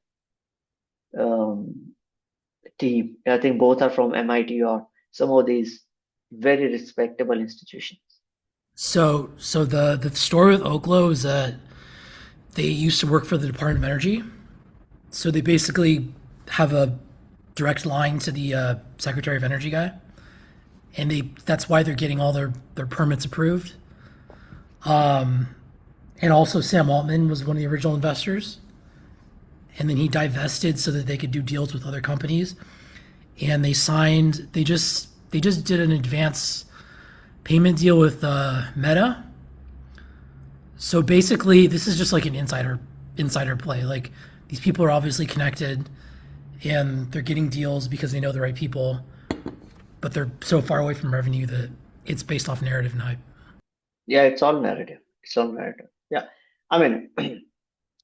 um, team. I think both are from MIT or some of these very respectable institutions. so the story with Oklo is that they used to work for the Department of Energy, so they basically have a direct line to the Secretary of Energy guy, and that's why they're getting all their permits approved. And also Sam Altman was one of the original investors, and then he divested so that they could do deals with other companies. And they just did an advance payment deal with Meta. So basically, this is just like an insider play. Like these people are obviously connected, and they're getting deals because they know the right people, but they're so far away from revenue that it's based off narrative and hype. Yeah, it's all narrative. It's all narrative. Yeah, I mean,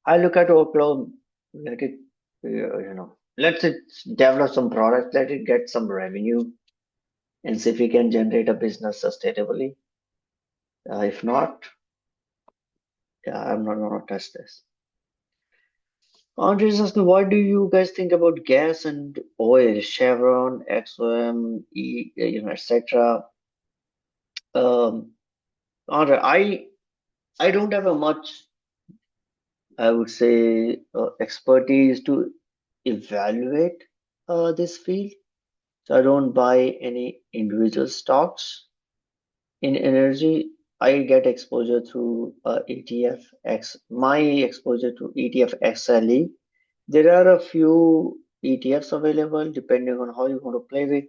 I look at Oklo, let it, let it develop some product, let it get some revenue, and see if we can generate a business sustainably. If not, yeah, I'm not gonna touch this. Andres asking, what do you guys think about gas and oil, Chevron, XOM, etc. Andre, I don't have a much, I would say, expertise to evaluate this field. So I don't buy any individual stocks in energy. I get exposure through ETF X. My exposure to ETF XLE. There are a few ETFs available depending on how you want to play with.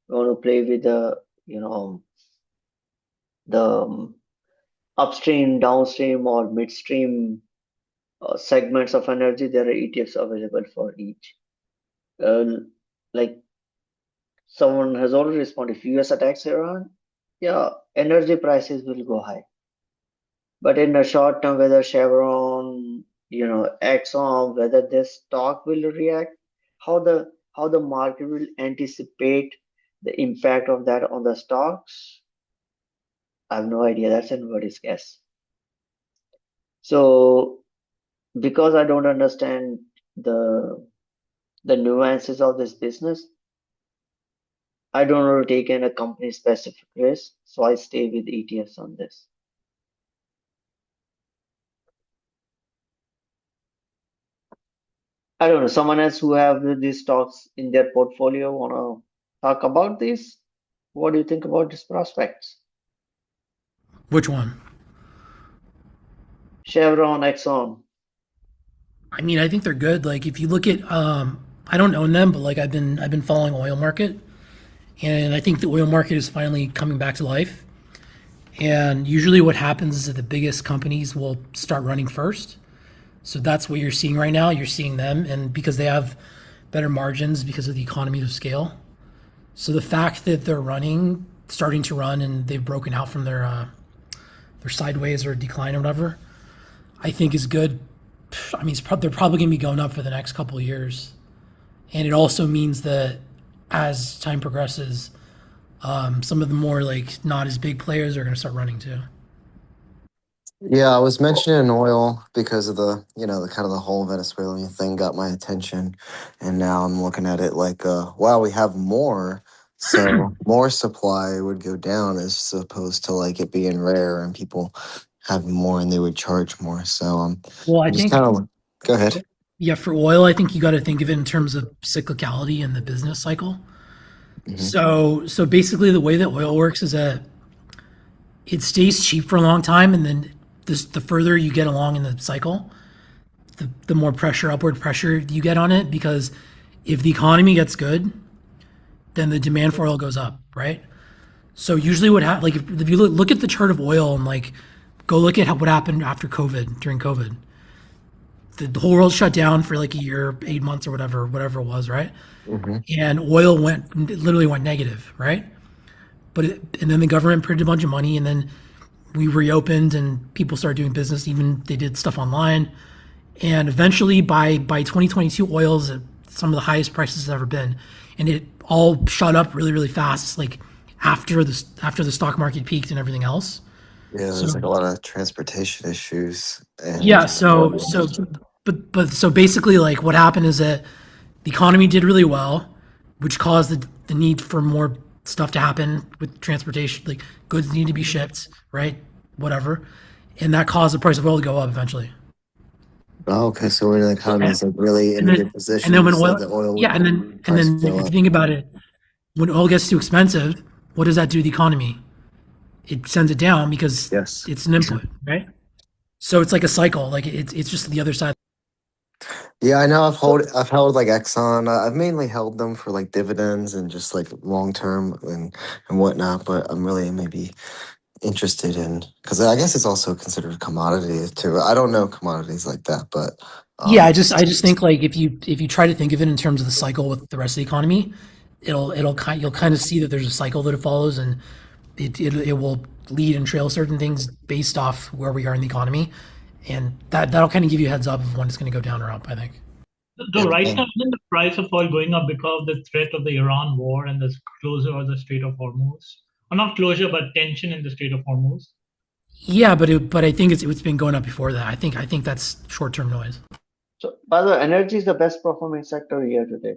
You want to play with the upstream, downstream, or midstream segments of energy. There are ETFs available for each. Like someone has already responded, if US attacks Iran, yeah, energy prices will go high. But in the short term, whether Chevron, Exxon, whether this stock will react, how the market will anticipate the impact of that on the stocks, I have no idea. That's anybody's guess. So because I don't understand the nuances of this business, I don't want to take in a company specific risk, so I stay with ETFs on this. I don't know, someone else who have these stocks in their portfolio want to talk about this? What do you think about these prospects? Which one? Chevron, Exxon. I mean, I think they're good. Like if you look at I don't own them, but like I've been following oil market, and I think the oil market is finally coming back to life. And usually, what happens is that the biggest companies will start running first. So that's what you're seeing right now. You're seeing them, and because they have better margins because of the economies of scale. So the fact that they're running, starting to run, and they've broken out from their sideways or decline or whatever, I think is good. I mean, they're probably going to be going up for the next couple of years, and it also means that as time progresses, some of the more like not as big players are going to start running too. Yeah, I was mentioning oil because of the, the kind of the whole Venezuelan thing got my attention. And now I'm looking at it like, wow, we have more. So more supply would go down as opposed to like it being rare and people having more and they would charge more. So Well, I I'm just think kind of, go ahead. yeah, for oil, I think you got to think of it in terms of cyclicality in the business cycle. Hmm. So basically, the way that oil works is that it stays cheap for a long time, and then the further you get along in the cycle, the more pressure, upward pressure you get on it. Because if the economy gets good, then the demand for oil goes up, right? So usually, what happens, like if you look at the chart of oil and like go look at what happened after COVID, during COVID, the whole world shut down for like a year, 8 months or whatever it was, right? Hmm. And oil literally went negative, right? And then the government printed a bunch of money, and then we reopened, and people started doing business. Even they did stuff online, and eventually by 2022, oil's at some of the highest prices it's ever been, and it all shot up really fast, like after the stock market peaked and everything else. Yeah, So there's like a lot of transportation issues and yeah, whatnot. but basically, like what happened is that the economy did really well, which caused the need for more stuff to happen with transportation, like goods need to be shipped, right? Whatever, and that caused the price of oil to go up eventually. Oh, okay, so when the So economy is like really in and a good and then position, when so oil, the oil yeah, and price then would go if you up. think about it, when oil gets too expensive, what does that do to the economy? It sends it down because Yes. it's an input, right? So it's like a cycle. Like it's just the other side. Yeah, I know. I've held like Exxon. I've mainly held them for like dividends and just like long term and whatnot. But I'm really maybe interested in because I guess it's also considered a commodity too. I don't know commodities like that, but Yeah, um, I just think like if you try to think of it in terms of the cycle with the rest of the economy, you'll kind of see that there's a cycle that it follows, and it will lead and trail certain things based off where we are in the economy, and that'll kind of give you a heads up of when it's going to go down or up. I think. So yeah, right now, and isn't the price of oil going up because of the threat of the Iran war and the closure of the Strait of Hormuz? Or not closure, but tension in the Strait of Hormuz. Yeah, but I think it's been going up before that. I think that's short term noise. So, by the way, energy is the best performing sector here today.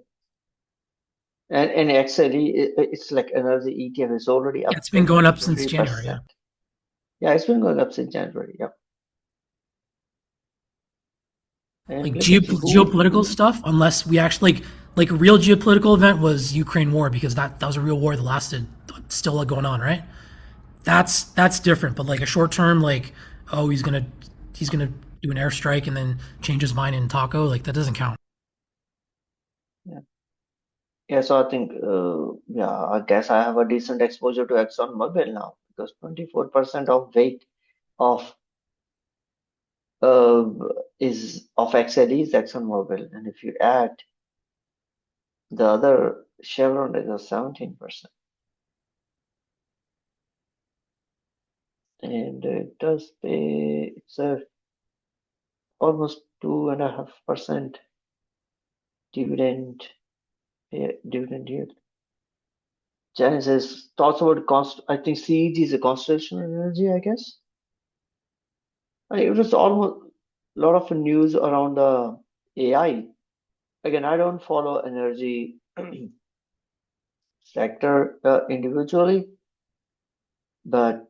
And in XLE, it's like energy ETF is already Yeah, up it's been going up since January. 23%. Yeah. Yeah, it's been going up since January. Yep. Like And let me see geopolitical stuff, unless we actually like a real geopolitical event was Ukraine war because that was a real war that lasted still going on, right? That's different. But like a short term, like oh he's gonna do an airstrike and then change his mind in taco, like that doesn't count. yeah. Yeah, so I think, yeah, I guess I have a decent exposure to ExxonMobil now because 24% of weight of uh, is of XLE is ExxonMobil, and if you add the other Chevron is a 17%, and it does pay. It's a almost 2.5% dividend dividend yield. Genesis talks about cost. I think CEG is a constellation energy, I guess. It was almost a lot of news around the AI. Again, I don't follow energy sector individually, but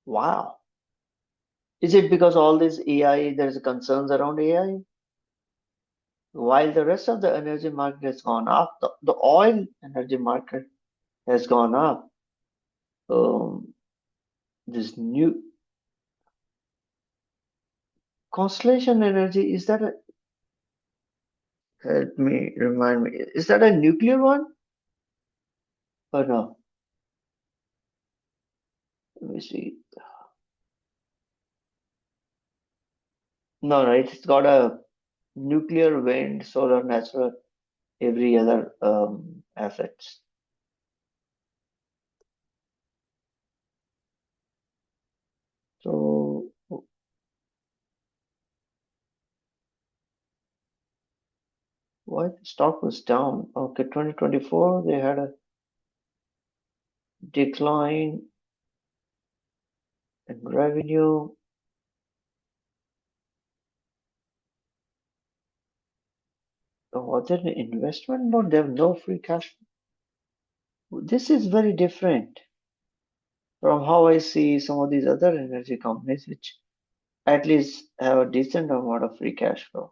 wow. Is it because all this AI, there's concerns around AI? While the rest of the energy market has gone up, the oil energy market has gone up. Um, this new Constellation Energy, is that a, help me, remind me, is that a nuclear one? Or no? Let me see. No, it's got a nuclear, wind, solar, natural, every other assets. So why the stock was down? Okay, 2024 they had a decline in revenue. Was it an investment mode? They have no free cash. This is very different from how I see some of these other energy companies, which at least have a decent amount of free cash flow.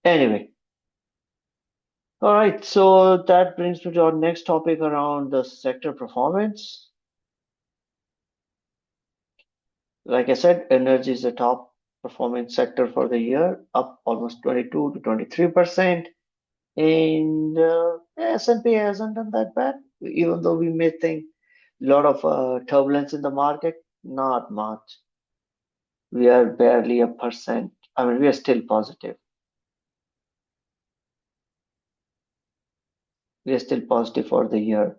Anyway, all right, so that brings me to our next topic around the sector performance. Like I said, energy is the top performing sector for the year, up almost 22 to 23%. And S&P hasn't done that bad, even though we may think a lot of turbulence in the market, not much. We are barely a percent. I mean, we are still positive. We are still positive for the year.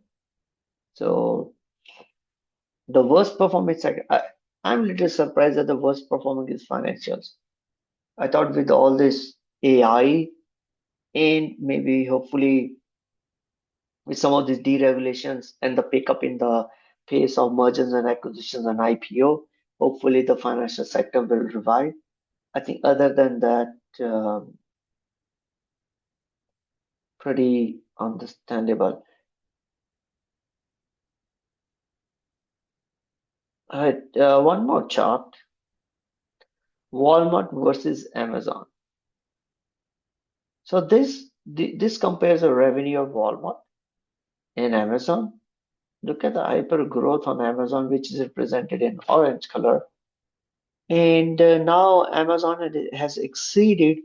So the worst performing sector, I'm a little surprised that the worst performing is financials. I thought with all this AI and maybe hopefully with some of these deregulations and the pickup in the pace of mergers and acquisitions and IPO, hopefully the financial sector will revive. I think other than that, pretty understandable. All right, one more chart. Walmart versus Amazon. So this compares the revenue of Walmart and Amazon. Look at the hyper growth on Amazon, which is represented in orange color. And now Amazon has exceeded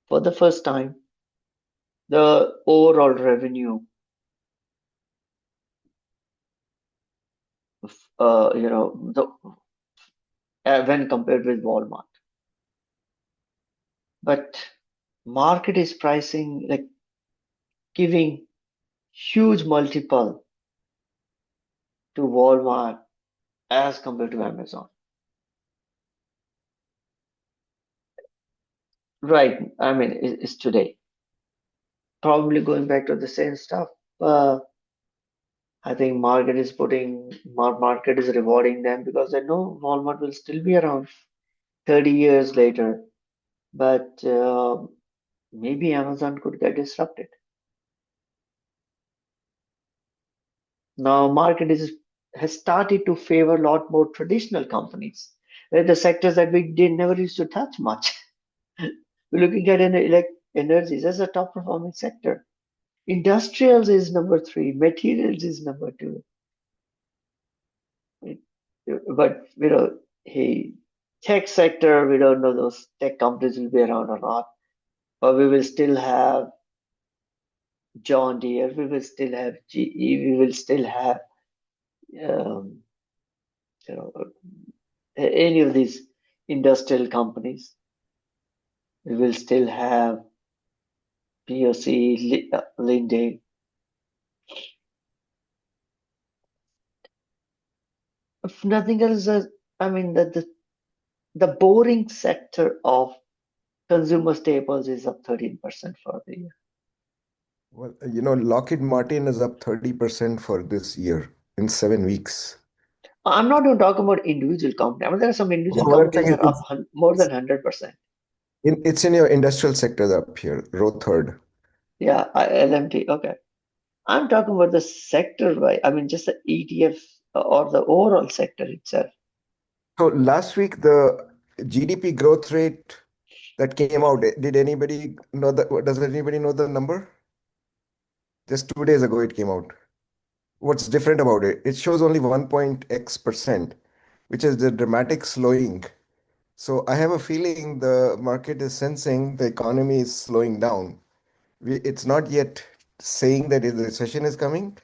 for the first time the overall revenue of, when compared with Walmart. But market is pricing, like giving huge multiple to Walmart as compared to Amazon. Right. I mean, it's today. Probably going back to the same stuff. I think market is rewarding them because they know Walmart will still be around 30 years later. But maybe Amazon could get disrupted. Now market has started to favor a lot more traditional companies. The sectors that we did never used to touch much. We're looking at energies as a top performing sector. Industrials is number 3, materials is number 2. But hey, tech sector, we don't know those tech companies will be around or not. But we will still have John Deere, we will still have GE, we will still have um, any of these industrial companies. We will still have POC, Linde. If nothing else, I mean the boring sector of consumer staples is up 13% for the year. Well, Lockheed Martin is up 30% for this year in 7 weeks. I'm not going to talk about individual companies. I mean, there are some individual What I'm companies saying that are up more than 100%. it's in your industrial sector up here, row third. Yeah, LMT. Okay. I'm talking about the sector, right? I mean, just the ETF or the overall sector itself. So last week, the GDP growth rate that came out, did anybody know that? Does anybody know the number? Just 2 days ago, it came out. What's different about it? It shows only 1.x%, which is the dramatic slowing. So I have a feeling the market is sensing the economy is slowing down. It's not yet saying that the recession is coming,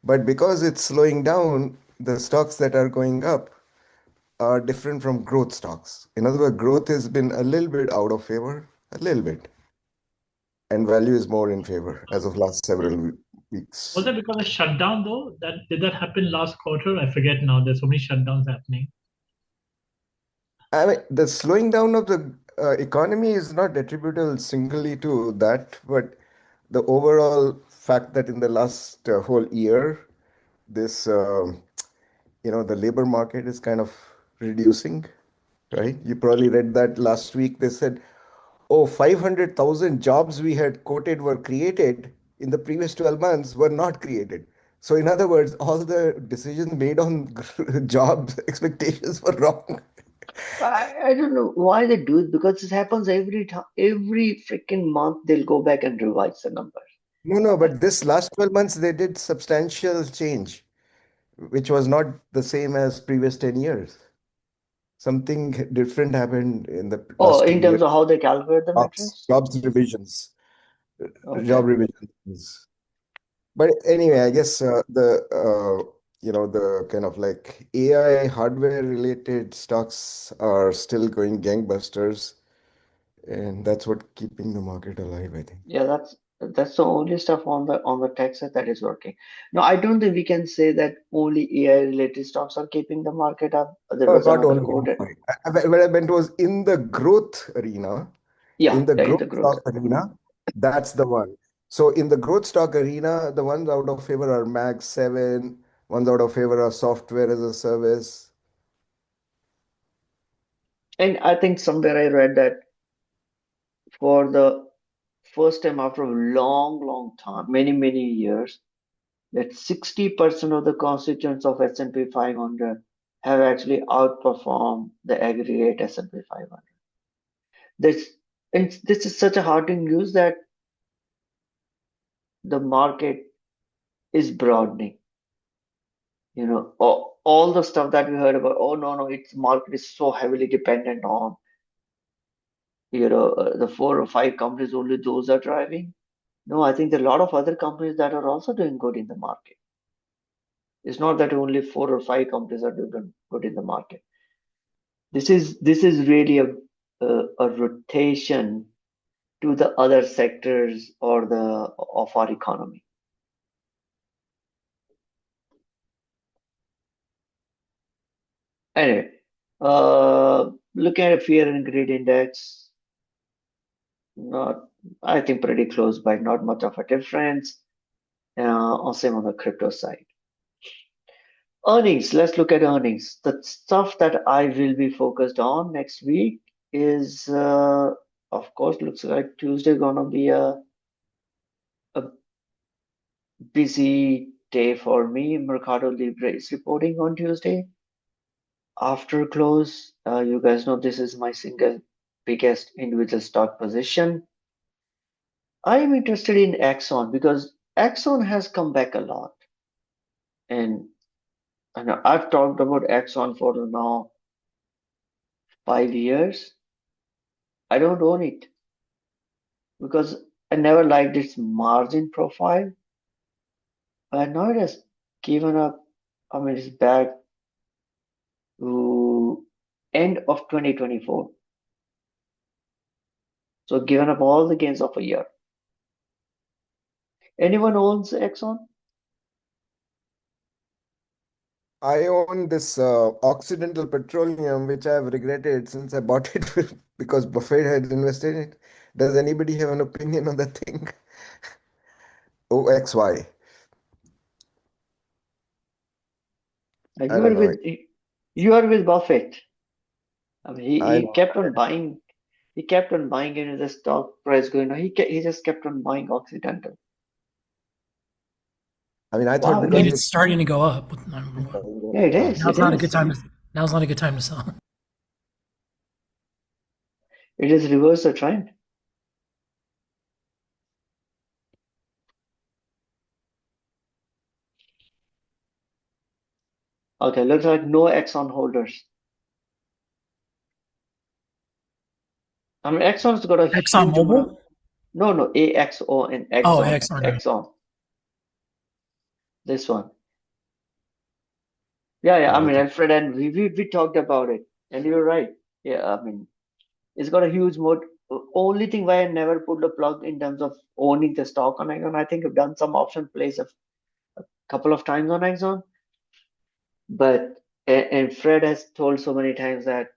but because it's slowing down, the stocks that are going up are different from growth stocks. In other words, growth has been a little bit out of favor, a little bit, and value is more in favor as of last several Was weeks. it because of shutdown though? Did that happen last quarter? I forget now. There's so many shutdowns happening. I mean, the slowing down of the economy is not attributable singly to that, but the overall fact that in the last whole year, this, the labor market is kind of reducing, right? You probably read that last week. They said, oh, 500,000 jobs we had quoted were created in the previous 12 months were not created. So, in other words, all the decisions made on jobs expectations were wrong. I don't know why they do it because this happens every time, every freaking month. They'll go back and revise the number. No, but this last 12 months, they did substantial change, which was not the same as previous 10 years. Something different happened in the Oh, last in 2 years. terms of how they calculate the metrics? Jobs revisions, Okay. job revisions. But anyway, I guess the kind of like AI hardware related stocks are still going gangbusters, and that's what keeping the market alive, I think. Yeah, that's the only stuff on the tech side that is working. No, I don't think we can say that only AI related stocks are keeping the market up. There No, was not another only. quote. What I meant was in the growth arena, Yeah, in the yeah, in growth the growth. stock arena, that's the one. So in the growth stock arena, the ones out of favor are Mag 7, ones out of favor are software as a service. And I think somewhere I read that for the first time after a long, long time, many, many years, that 60% of the constituents of S&P 500 have actually outperformed the aggregate S&P 500. This, and this is such a heartening news that the market is broadening. All the stuff that we heard about, oh no, its market is so heavily dependent on, the 4 or 5 companies, only those are driving. No, I think there are a lot of other companies that are also doing good in the market. It's not that only 4 or 5 companies are doing good in the market. This is really a rotation to the other sectors or the of our economy. Anyway, looking at a fear and greed index, not I think pretty close by, not much of a difference. Or same on the crypto side. Earnings. Let's look at earnings. The stuff that I will be focused on next week is, of course, looks like Tuesday gonna be a busy day for me. Mercado Libre is reporting on Tuesday. After close, you guys know this is my single biggest individual stock position. I am interested in Exxon because Exxon has come back a lot. And I know I've talked about Exxon for now 5 years. I don't own it because I never liked its margin profile. But now it has given up. I mean, it's back to end of 2024. So given up all the gains of a year. Anyone owns Exxon? I own this Occidental Petroleum, which I have regretted since I bought it because Buffett had invested in it. Does anybody have an opinion on that thing? OXY. I You are don't know. with Buffett. I mean, I he know. kept on buying. He kept on buying into the stock price going on. He just kept on buying Occidental. I mean, I thought Wow, I mean, because it's starting to go up. yeah, it is. Now's It not a good is. time to. Now's not a good time to sell. It is reverse the trend. Okay, looks like no Exxon holders. I mean, Exxon's got a Exxon huge amount of. Mobil? No, AXON, Oh, Exxon, Exxon. Exxon. This one. Yeah. I Oh, mean, okay. Alfred, and we talked about it, and you're right. Yeah, I mean, it's got a huge moat. Only thing why I never put the plug in terms of owning the stock on Exxon, I think I've done some option plays a couple of times on Exxon, but and Fred has told so many times that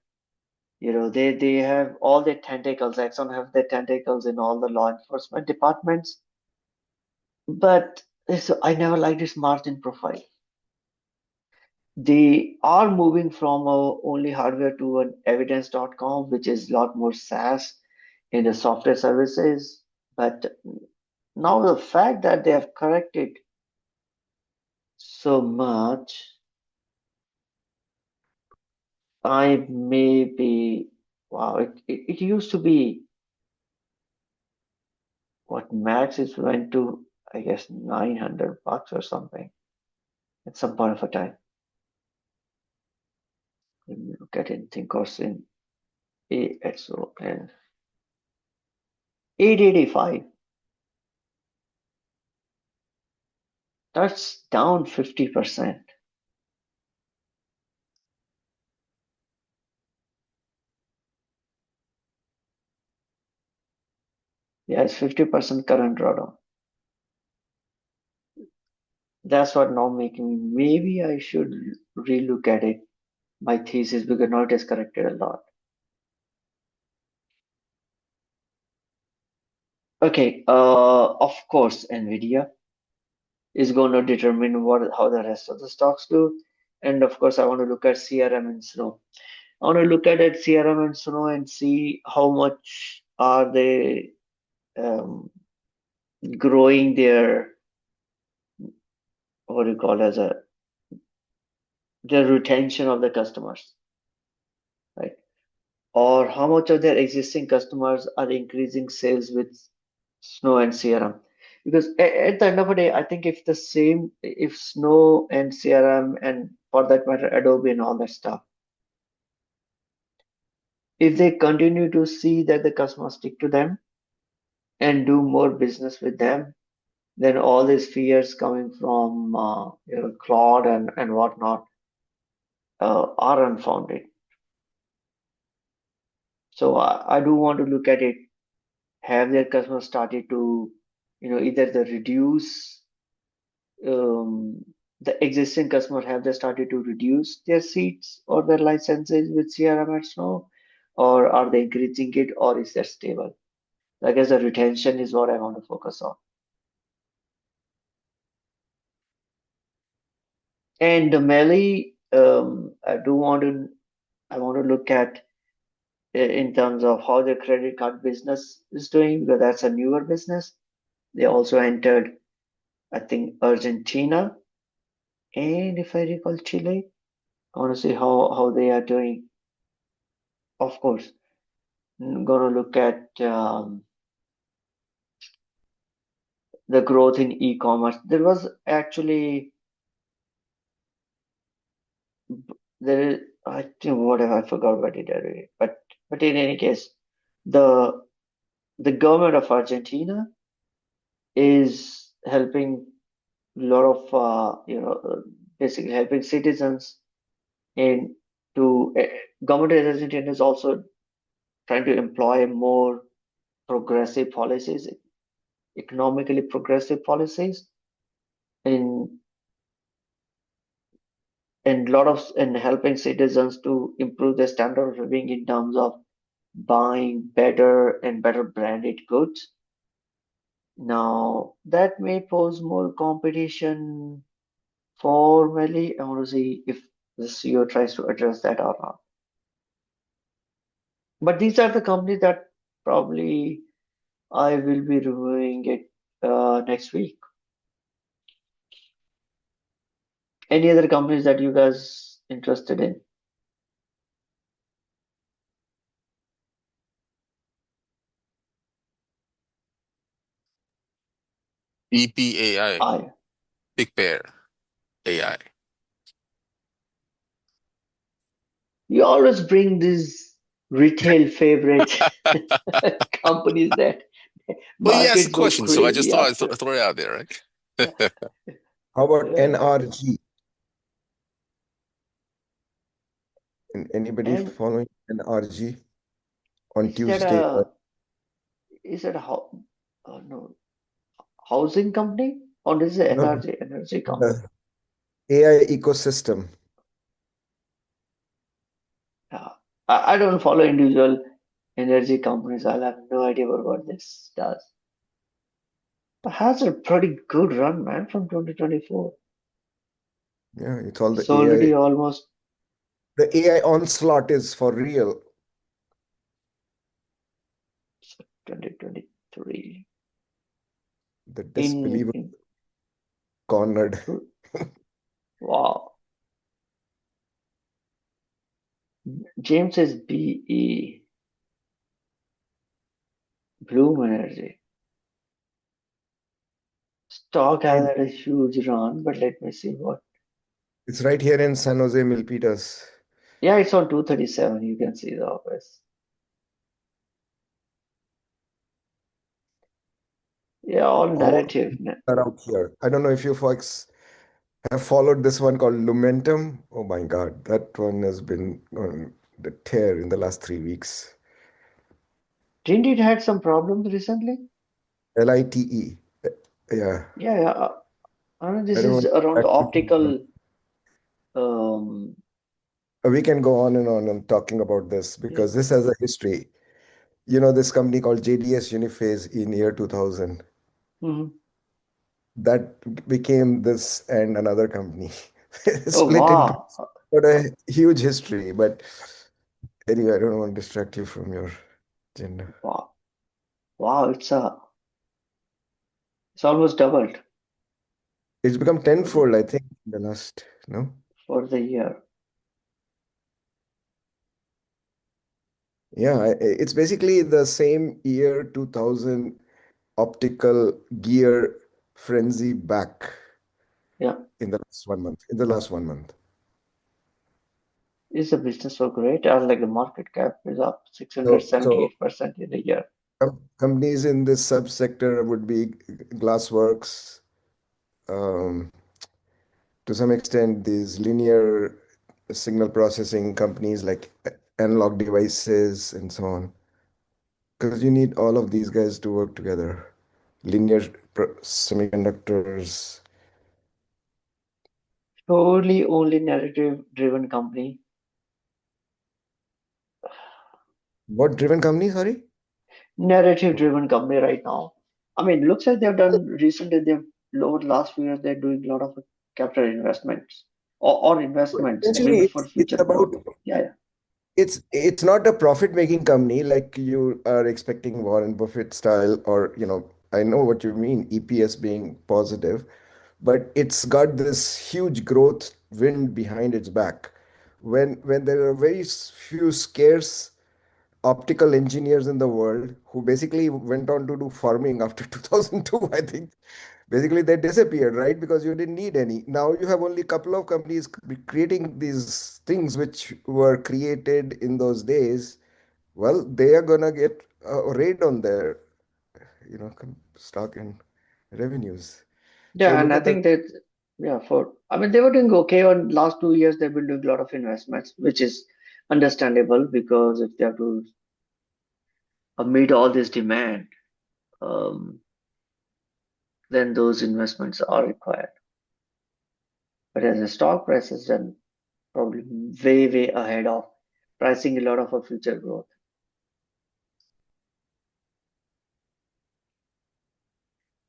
they have all their tentacles. Exxon have their tentacles in all the law enforcement departments, but I never liked this margin profile. They are moving from only hardware to an evidence.com, which is a lot more SaaS in the software services. But now the fact that they have corrected so much, I may be, wow, it used to be what max is went to, I guess, $900 or something at some point of a time. Let me look at it, think of in AXON 885. That's down 50%. Yeah, it's 50% current drawdown. That's what now making me, maybe I should relook at it, my thesis, because now it has corrected a lot. Okay, of course, NVIDIA is going to determine how the rest of the stocks do. And of course, I want to look at CRM and Snow. I want to look at it, CRM and Snow, and see how much are they growing their, what do you call as a, their retention of the customers, right? Or how much of their existing customers are increasing sales with Snow and CRM? Because at the end of the day, I think if Snow and CRM, and for that matter, Adobe and all that stuff, if they continue to see that the customers stick to them and do more business with them, then all these fears coming from Claude and whatnot are unfounded. So I do want to look at it. Have their customers started to, either they reduce the existing customers, have they started to reduce their seats or their licenses with CRM and Snow, or are they increasing it, or is that stable? I guess the retention is what I want to focus on. And the Melly, I want to look at in terms of how the credit card business is doing, because that's a newer business. They also entered, I think, Argentina, and if I recall, Chile. I want to see how they are doing. Of course, I'm gonna look at the growth in e-commerce. There was actually I think whatever, I forgot what it is, but in any case, the the government of Argentina is helping a lot of basically helping citizens in to government of Argentina is also trying to employ more progressive policies, economically progressive policies, in and lot of in helping citizens to improve their standard of living in terms of buying better and better branded goods. Now that may pose more competition formally. I want to see if the CEO tries to address that or not. But these are the companies that probably I will be reviewing it next week. Any other companies that you guys interested in? EPAI, I Big Bear AI. You always bring these retail favorite companies that Well, you asked the market go question, so I just crazy thought I'd after. throw it out there, right? How about Yeah. NRG? Anybody And following NRG on is that Tuesday? a how no housing company or is it No, energy company? the AI ecosystem. Yeah. I don't follow individual energy companies. I'll have no idea about what this does. It has a pretty good run, man, from 2024. Yeah, it's all the It's AI. already almost The AI onslaught is for real. 2023 The in, disbeliever in cornered. wow. James is BE Bloom Energy. Stock has And had a huge run, but let me see what. it's right here in San Jose, Milpitas. Yeah, it's on 237. You can see the office. Yeah, all All narrative. are out here. I don't know if you folks have followed this one called Lumentum. Oh my God, that one has been on the tear in the last 3 weeks. Didn't it had some problems recently? LITE. Yeah, Yeah, yeah. I mean, I this don't is want around the to. optical. Um, We can go on and on and talking about this yeah. because this has a history. You know, this company called JDS Uniphase in year 2000 Mhm. that became this and another company Oh split into wow, got a huge history. But anyway, I don't want to distract you from your agenda. wow, wow! It's almost doubled It's become for the tenfold, I think, in the last, no? for the year. Yeah, it's basically the same year 2000 optical gear frenzy back Yeah, in the last 1 month. In the last 1 month. is the business so great? As like the market cap is up So 678% in a year. companies in this subsector would be Glassworks, um, to some extent, these linear signal processing companies like analog devices and so on. Because you need all of these guys to work together. Linear semiconductors. Totally only narrative driven company. What driven company, sorry? Narrative driven company right now. I mean, looks like they've done recently, they've lowered last few years, they're doing a lot of capital investments or investments Essentially, maybe for it's future growth. about Yeah, yeah. it's not a profit-making company like you are expecting Warren Buffett style, or I know what you mean, EPS being positive, but it's got this huge growth wind behind its back. When there are very few scarce optical engineers in the world who basically went on to do farming after 2002, I think. Basically, they disappeared, right? Because you didn't need any. Now you have only a couple of companies creating these things which were created in those days. Well, they are gonna get a raid on their, stock and revenues. So Yeah, and look I at the think that yeah, I mean they were doing okay on last 2 years. They've been doing a lot of investments, which is understandable because if they have to meet all this demand, um, then those investments are required. But as the stock price has done probably way, way ahead of pricing a lot of our future growth.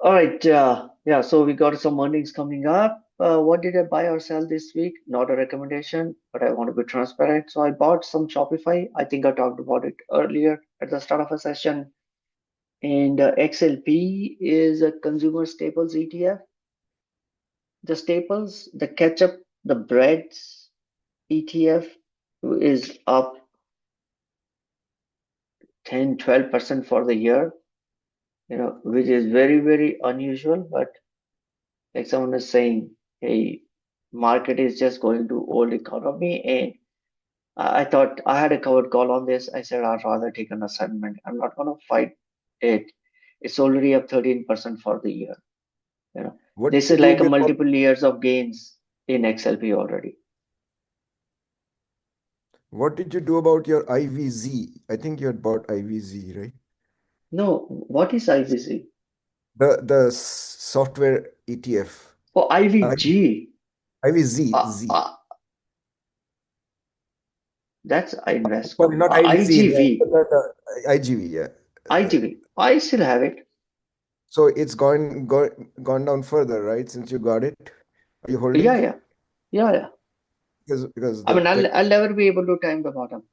All right, yeah, so we got some earnings coming up. What did I buy or sell this week? Not a recommendation, but I want to be transparent. So I bought some Shopify. I think I talked about it earlier at the start of a session. And XLP is a consumer staples ETF. The staples, the ketchup, the breads ETF is up 10-12% for the year, which is very, very unusual. But like someone is saying, hey, market is just going to old economy and I thought I had a covered call on this. I said I'd rather take an assignment. I'm not going to fight it. It's already up 13% for the year. You know, What this did you is do like a with multiple years of gains in XLP already. what did you do about your IVZ? I think you had bought IVZ, right? No, what is IVC? The software ETF. Oh, IVG. IVZ, Uh, Z. uh, that's Sorry, Invesco. not IVZ, IGV. the IGV, yeah. IGV. I still have it. So it's gone down further, right? Since you got it, are you Yeah, holding? yeah, yeah, yeah. Because I the mean, tech, I'll never be able to time the bottom.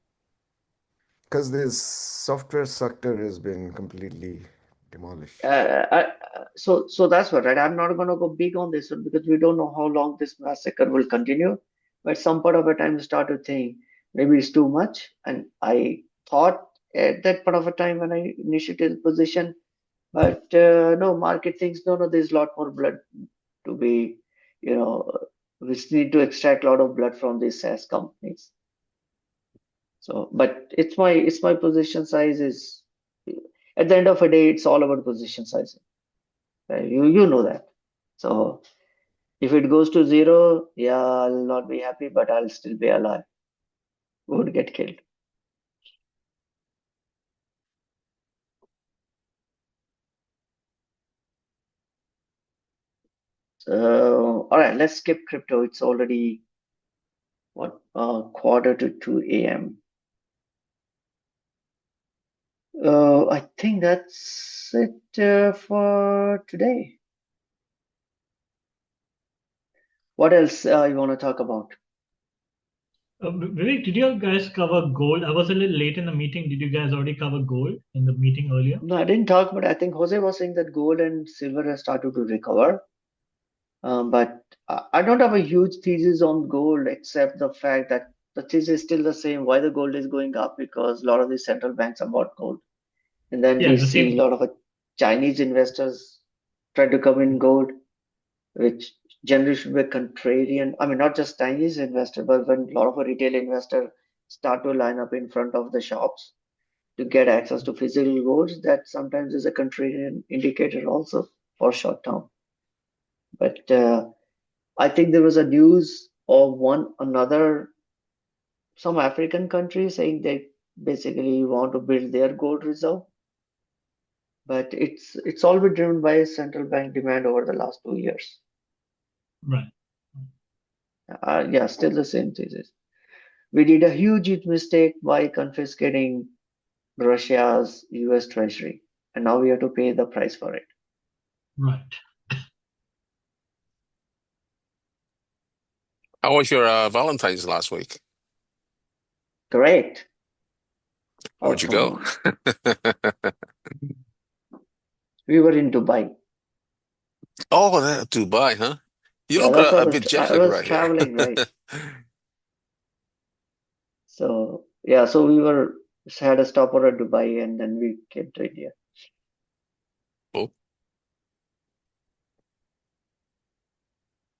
because this software sector has been completely demolished. So that's what, right? I'm not going to go big on this one because we don't know how long this massacre will continue. But some part of the time, we start to think maybe it's too much. And I thought at that part of a time when I initiated the position, but no, market thinks no, there's a lot more blood to be, you know, we need to extract a lot of blood from these SaaS companies. So, but it's my position size is at the end of the day, it's all about position size. You know that. So if it goes to zero, yeah, I'll not be happy, but I'll still be alive. Won't get killed. So all right, let's skip crypto. It's already what quarter to 2 a.m. I think that's it for today. What else you want to talk about? Vivek, did you guys cover gold? I was a little late in the meeting. Did you guys already cover gold in the meeting earlier? No, I didn't talk, but I think Jose was saying that gold and silver has started to recover. But I don't have a huge thesis on gold, except the fact that the thesis is still the same. Why the gold is going up? Because a lot of the central banks have bought gold. And then we Yeah, the see a same. lot of Chinese investors try to come in gold, which generally should be a contrarian. I mean, not just Chinese investor, but when a lot of retail investors start to line up in front of the shops to get access to physical goods, that sometimes is a contrarian indicator also for short term. But I think there was a news of some African country saying they basically want to build their gold reserve, but it's all been driven by central bank demand over the last 2 years. Right. Yeah, still the same thesis. We did a huge mistake by confiscating Russia's US Treasury, and now we have to pay the price for it. Right. How was your Valentine's last week? Great. Where'd you go? We were in Dubai. Oh, Dubai, huh? You Yeah, look that's a what bit jet I lagged was right here. traveling, right? So yeah, so we had a stopover at Dubai and then we came to India. Cool.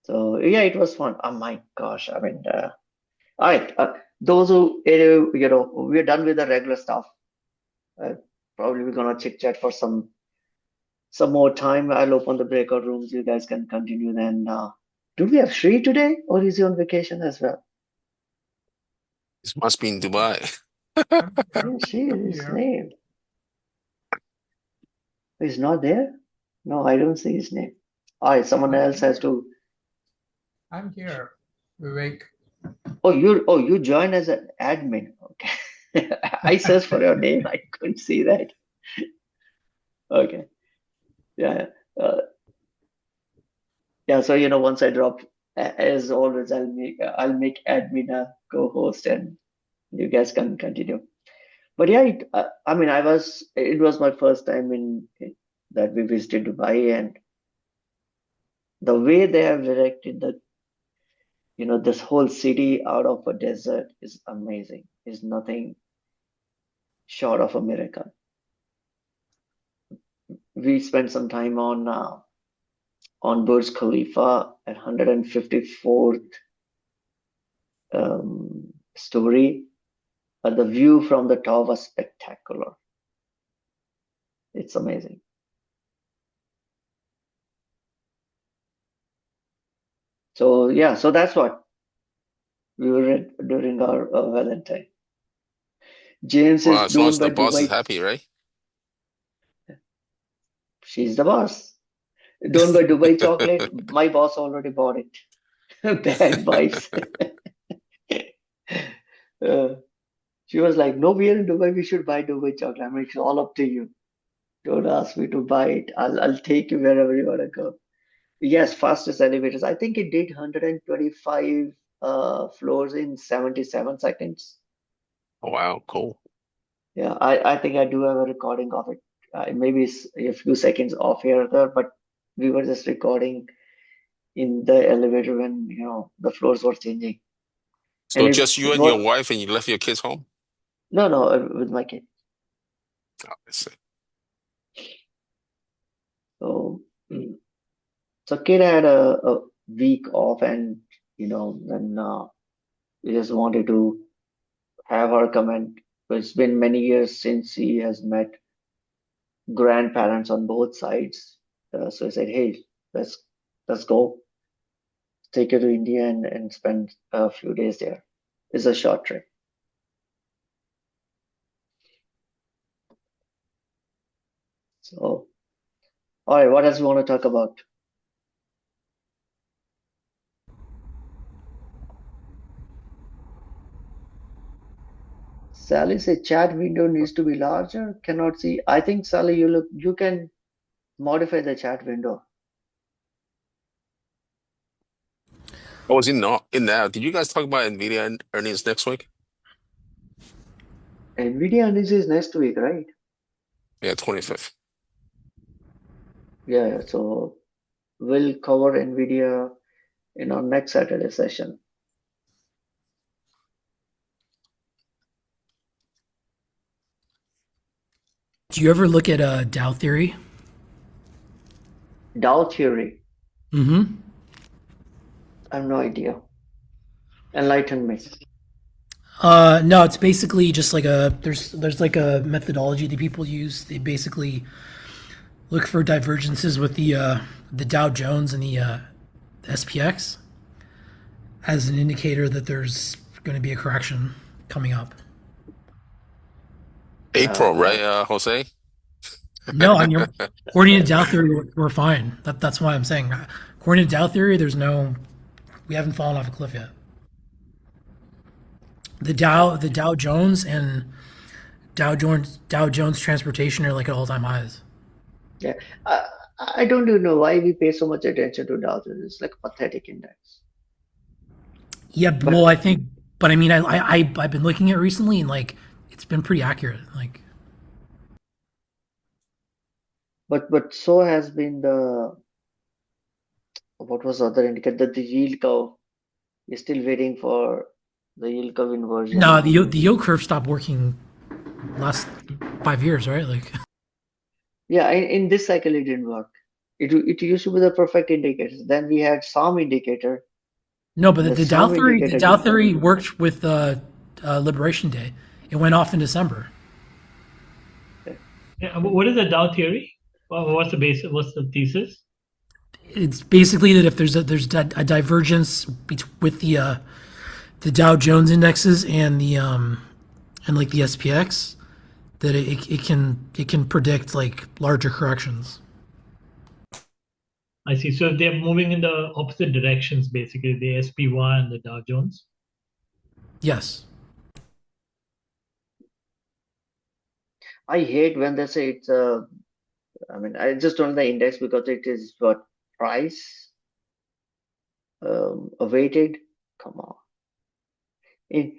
So yeah, it was fun. Oh my gosh, I mean, all right, those who we're done with the regular stuff. Probably we're gonna chit chat for some more time. I'll open the breakout rooms. You guys can continue then. Do we have Shri today, or is he on vacation as well? This must be in Dubai. I didn't see his name. He's not there? No, I don't see his name. All right, someone else has to. I'm here, Vivek. Oh, you joined as an admin. Okay. I searched for your name. I couldn't see that. Okay. Yeah. Yeah. So once I drop, as always, I'll make admin a co-host, and you guys can continue. But yeah, I mean, it was my first time that we visited Dubai, and the way they have directed this whole city out of a desert is amazing. Is nothing short of a miracle. We spent some time on Burj Khalifa at 154th story. But the view from the top was spectacular. It's amazing. So yeah, so that's what we were at during our Valentine. James Well, is as long don't as the buy boss is Dubai. happy, right? She's the boss. Don't buy Dubai chocolate. My boss already bought it. Bad vibes. uh, she was like, "No, we are in Dubai. We should buy Dubai chocolate." I mean, it's all up to you. Don't ask me to buy it. I'll take you wherever you wanna go. Yes, fastest elevators. I think it did 125 floors in 77 seconds. Oh, wow, cool. Yeah, I think I do have a recording of it. Maybe it's a few seconds off here or there, but we were just recording in the elevator when the floors were changing, and So just you it and your was wife, and you left your kids home? no with my kid. Oh, I see. So so kid had a week off, and then we just wanted to have her come and it's been many years since he has met grandparents on both sides. So I said, hey, let's go. Take her to India and spend a few days there. It's a short trip. So, all right, what else we want to talk about? Sally said chat window needs to be larger. Cannot see. I think Sally, you can modify the chat window. I was in that. Did you guys talk about NVIDIA earnings next week? NVIDIA earnings is next week, right? Yeah, 25th. Yeah, so we'll cover NVIDIA in our next Saturday session. Do you ever look at Dow theory? Dow theory. Mm-hmm. I have no idea. Enlighten me. No, it's basically just like there's like a methodology that people use. They basically look for divergences with the Dow Jones and the SPX as an indicator that there's going to be a correction coming up. April, Uh, right, Jose? No, I mean, according to Dow theory, we're fine. That's why I'm saying. According to Dow theory, we haven't fallen off a cliff yet. The Dow Jones and Dow Jones Transportation are like at all time highs. yeah, I don't even know why we pay so much attention to Dow Jones. It's like a pathetic index. Yeah, well, But but I mean, I've been looking at it recently and like it's been pretty accurate. Like, but so has been the what was the other indicator? The yield curve is still waiting for the yield curve inversion. no, the yield curve stopped working last 5 years, right? Like, Yeah, in this cycle it didn't work. It used to be the perfect indicator. Then we had some indicator, no, and but the some The indicator Dow didn't work. theory worked with Liberation Day. It went off in December. Yeah, what is the Dow theory? What's the basis? What's the thesis? It's basically that if there's a divergence with the Dow Jones indexes and like the SPX, that it can predict like larger corrections. I see. So if they're moving in the opposite directions, basically the SPY and the Dow Jones. Yes. I hate when they say it's a. I mean, I just don't like the index because it is what price awaited. Come on. In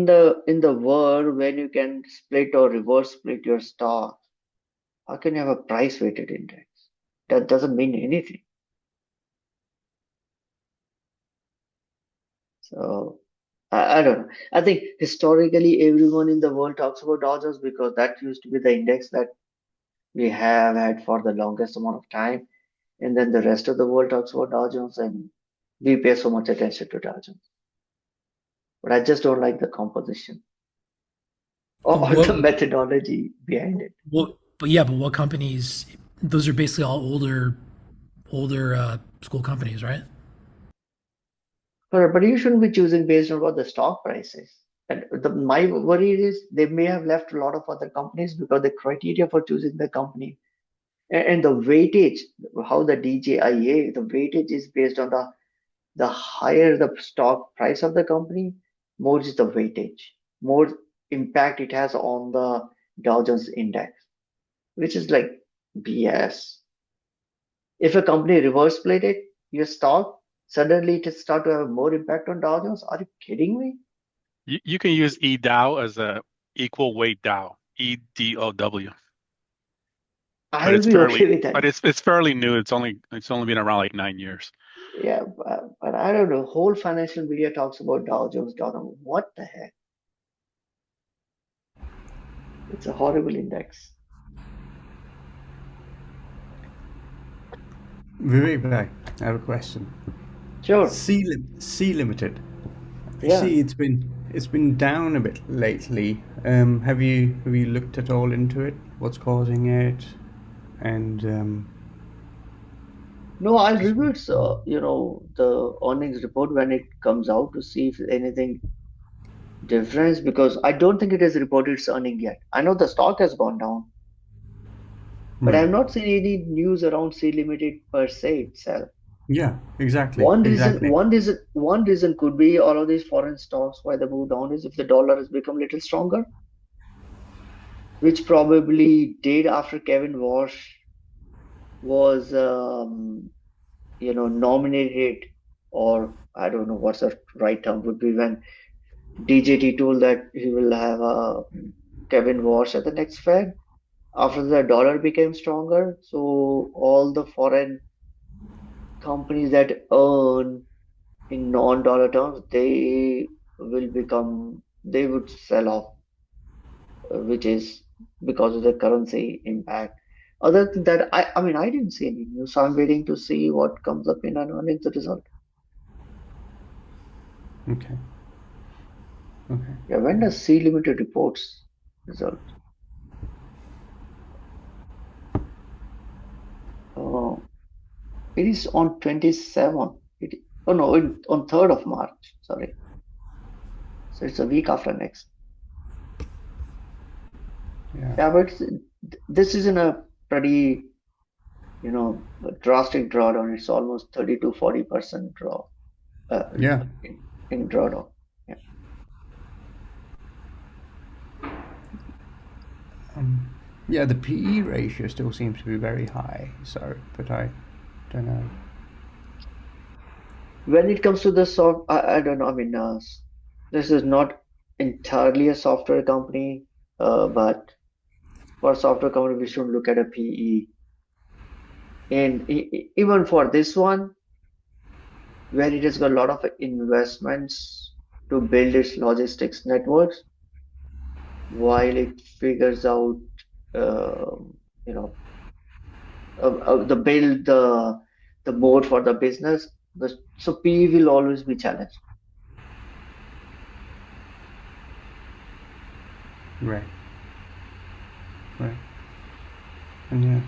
the world when you can split or reverse split your stock, how can you have a price weighted index? That doesn't mean anything. So I don't know. I think historically everyone in the world talks about Dow Jones because that used to be the index that we have had for the longest amount of time. And then the rest of the world talks about Dow Jones and we pay so much attention to Dow Jones. But I just don't like the composition. or What, the methodology behind it. but yeah, but what companies? Those are basically all older school companies, right? But you shouldn't be choosing based on what the stock price is. And my worry is they may have left a lot of other companies because the criteria for choosing the company and the weightage, how the DJIA, the weightage is based on the higher the stock price of the company, more is the weightage, more impact it has on the Dow Jones index, which is like BS. If a company reverse plated your stock, suddenly it start to have more impact on Dow Jones. Are you kidding me? You can use eDow as a equal weight Dow, EDOW, but I'll be okay with that. it's fairly new. It's only been around like 9 years. Yeah, but I don't know. Whole financial media talks about Dow Jones, Dow Jones. What the heck? It's a horrible index. Vivek bhai, I have a question. Sure. C Limited. I Yeah. see it's been down a bit lately. Have you looked at all into it? What's causing it? And No, I'll just review its, the earnings report when it comes out to see if anything difference because I don't think it has reported its earning yet. I know the stock has gone down, but right. I've not seen any news around C Limited per se itself. Yeah, exactly, One reason, exactly. one reason, one reason could be all of these foreign stocks why they move down is if the dollar has become a little stronger, which probably did after Kevin Walsh was, nominated, or I don't know what's the right term would be when DJT told that he will have Kevin Walsh at the next Fed. After the dollar became stronger, so all the foreign companies that earn in non-dollar terms, they would sell off, which is because of the currency impact. Other than that, I mean, I didn't see any news, so I'm waiting to see what comes up in an earnings result. Okay. Okay. Yeah, when does C Limited reports result? Oh, it is on 27. Oh no, on 3rd of March. Sorry. So it's a week after next. Yeah. Yeah, but this is in a pretty, drastic drawdown. It's almost 30 to 40% draw Yeah. in drawdown. Yeah. Yeah, the PE ratio still seems to be very high. So, but I don't know. When it comes to the I don't know. I mean, this is not entirely a software company, but for a software company, we should look at a PE. And even for this one, where it has got a lot of investments to build its logistics networks, while it figures out, you know, the build the mode for the business. So PE will always be challenged. Right. Right. And yeah.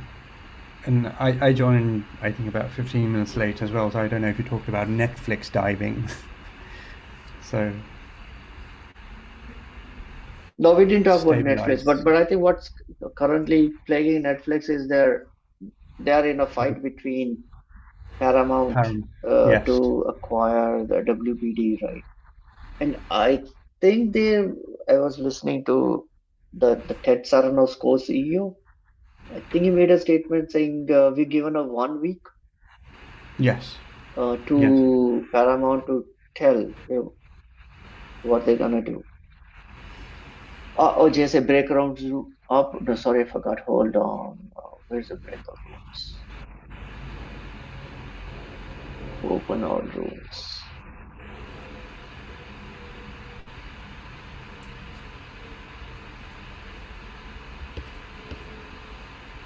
And I joined, I think, about 15 minutes late as well, so I don't know if you talked about Netflix diving. So No, we didn't talk about Netflix, stabilized. but I think what's currently plaguing Netflix is they're in a fight between Paramount Yes. to acquire the WBD, right? And I think I was listening to the Ted Sarandos co-CEO. I think he made a statement saying we're given a 1 week Yes. Yes. to Paramount to tell what they're gonna do. Oh, just a breakout room up. No, sorry, I forgot. Hold on. Where's the breakout rooms? Open all rooms.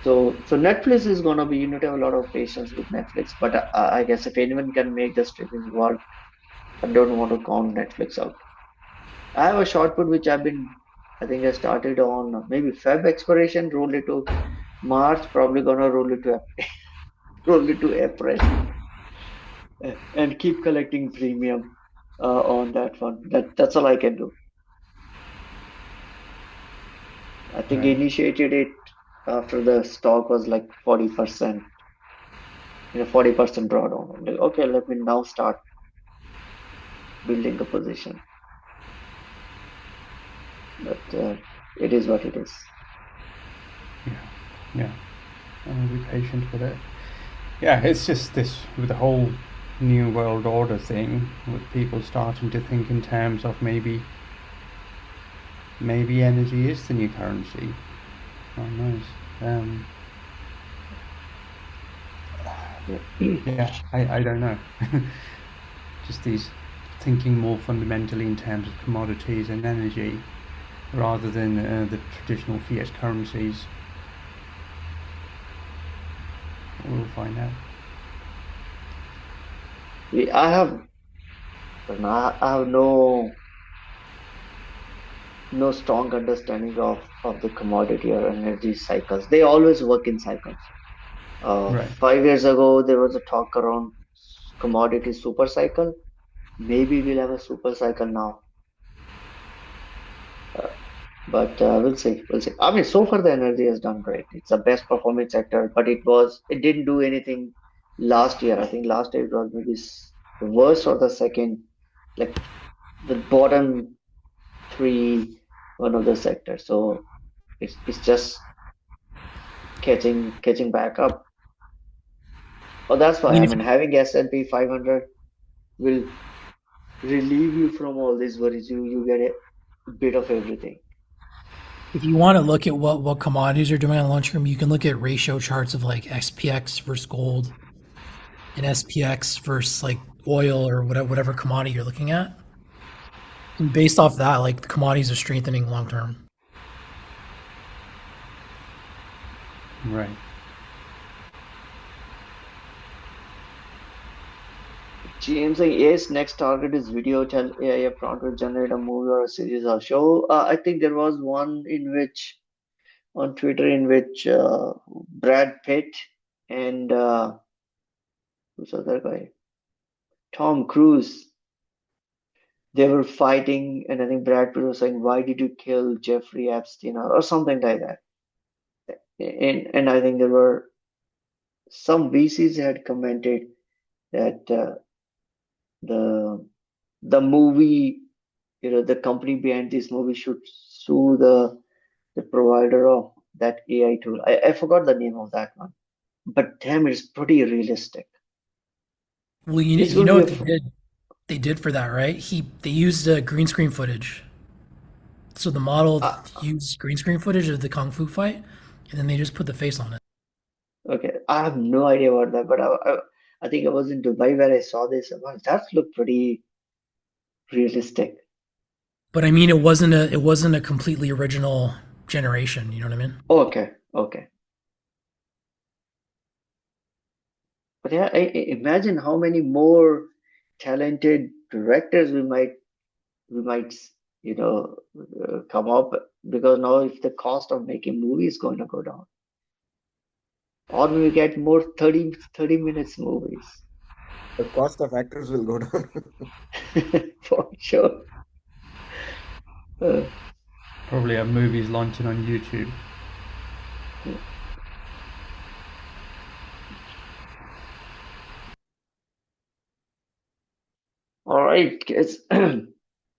So Netflix is gonna be, you need to have a lot of patience with Netflix. But I guess if anyone can make the streaming work, I don't want to count Netflix out. I have a short put which I've been I think I started on maybe Feb expiration, rolled it to March, probably gonna roll it to roll it to April, and keep collecting premium on that one. That's all I can do. I think I Right. initiated it after the stock was like 40%, 40% drawdown. I'm like, okay, let me now start building a position. But it is what it is. Yeah. I'll be patient with it. Yeah, it's just this with the whole new world order thing, with people starting to think in terms of maybe energy is the new currency. God knows. Yeah, I don't know. Just these thinking more fundamentally in terms of commodities and energy rather than the traditional fiat currencies. We'll find out. I have no strong understanding of the commodity or energy cycles. They always work in cycles. Right. 5 years ago, there was a talk around commodity super cycle. Maybe we'll have a super cycle now. But we'll see. We'll see. I mean, so far the energy has done great. It's the best performing sector, but it didn't do anything last year. I think last year it was maybe the worst or the second, like the bottom three, one of the sectors. So it's just catching back up. Oh, that's I why. mean, I if mean, having S&P 500 will relieve you from all these worries. You get a bit of everything. if you want to look at what commodities are doing on Lunchroom, you can look at ratio charts of like SPX versus gold and SPX versus like oil or whatever commodity you're looking at. And based off that, like the commodities are strengthening long term. Right. James saying, yes, next target is video. Tell AI a prompt will generate a movie or a series or show. I think there was one in which on Twitter in which Brad Pitt and who's the other guy? Tom Cruise. They were fighting, and I think Brad Pitt was saying, "Why did you kill Jeffrey Epstein?" or something like that. And I think there were some VCs had commented that the the movie, the company behind this movie should sue the provider of that AI tool. I forgot the name of that one, but damn, it's pretty realistic. Well, It's you going know to what be a they did for that, right? They used green screen footage. So the model uh, used green screen footage of the kung fu fight, and then they just put the face on it. okay. I have no idea about that, but I think I was in Dubai where I saw this. Well, that looked pretty realistic. But I mean, it wasn't a completely original generation. You know what I mean? Okay, okay. But yeah, imagine how many more talented directors we might come up, because now if the cost of making movies is going to go down, or we get more 30 minutes movies. The cost of actors will go down. For sure. Uh, Probably have movies launching on YouTube. all right, guys.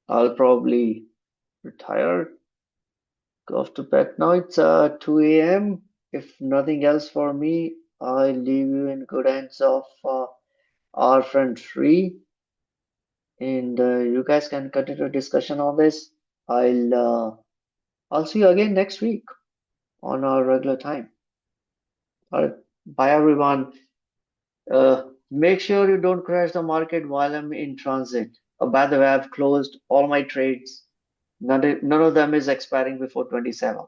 I'll probably retire, go off to bed now. It's 2 a.m. If nothing else for me, I leave you in good hands of our friend Sri, and you guys can continue discussion on this. I'll see you again next week on our regular time. All right, bye everyone. Make sure you don't crash the market while I'm in transit. By the way, I've closed all my trades. None of them is expiring before 27.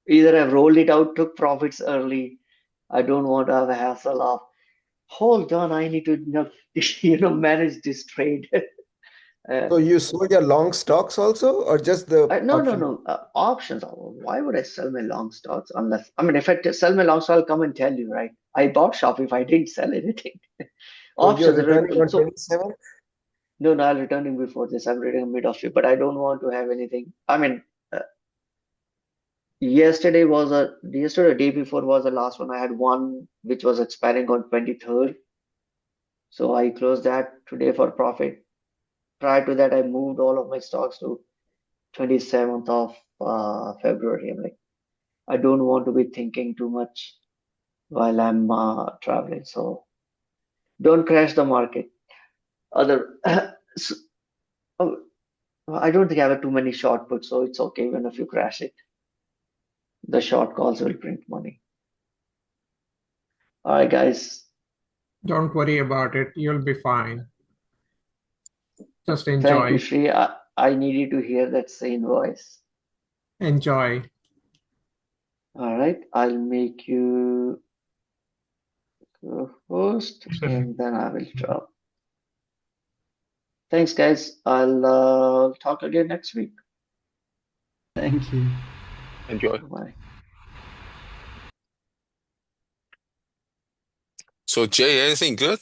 Either I've rolled it out, took profits early. I don't want to have a hassle of, hold on, I need to manage this trade. So you sold your long stocks also, or just the No, option? options. Why would I sell my long stocks unless, I mean, if I sell my long stocks, I'll come and tell you, right? I bought shop if I didn't sell anything. So you're Options, right? returning on So 27th? no, I'll returning before this. I'm returning mid of it, but I don't want to have anything. I mean, yesterday, day before was the last one. I had one which was expiring on 23rd, so I closed that today for profit. Prior to that, I moved all of my stocks to 27th of February. I'm like, I don't want to be thinking too much while I'm traveling. So don't crash the market. Other, so, oh, I don't think I have too many short puts, so it's okay even if you crash it. The short calls will print money. All right, guys. Don't worry about it. You'll be fine. Just Thank you, enjoy. Shri. I needed to hear that same voice. Enjoy. All right, I'll make you go first, and then I will drop. Thanks, guys. I'll talk again next week. Thank you. Enjoy. Bye. So Jay, anything good?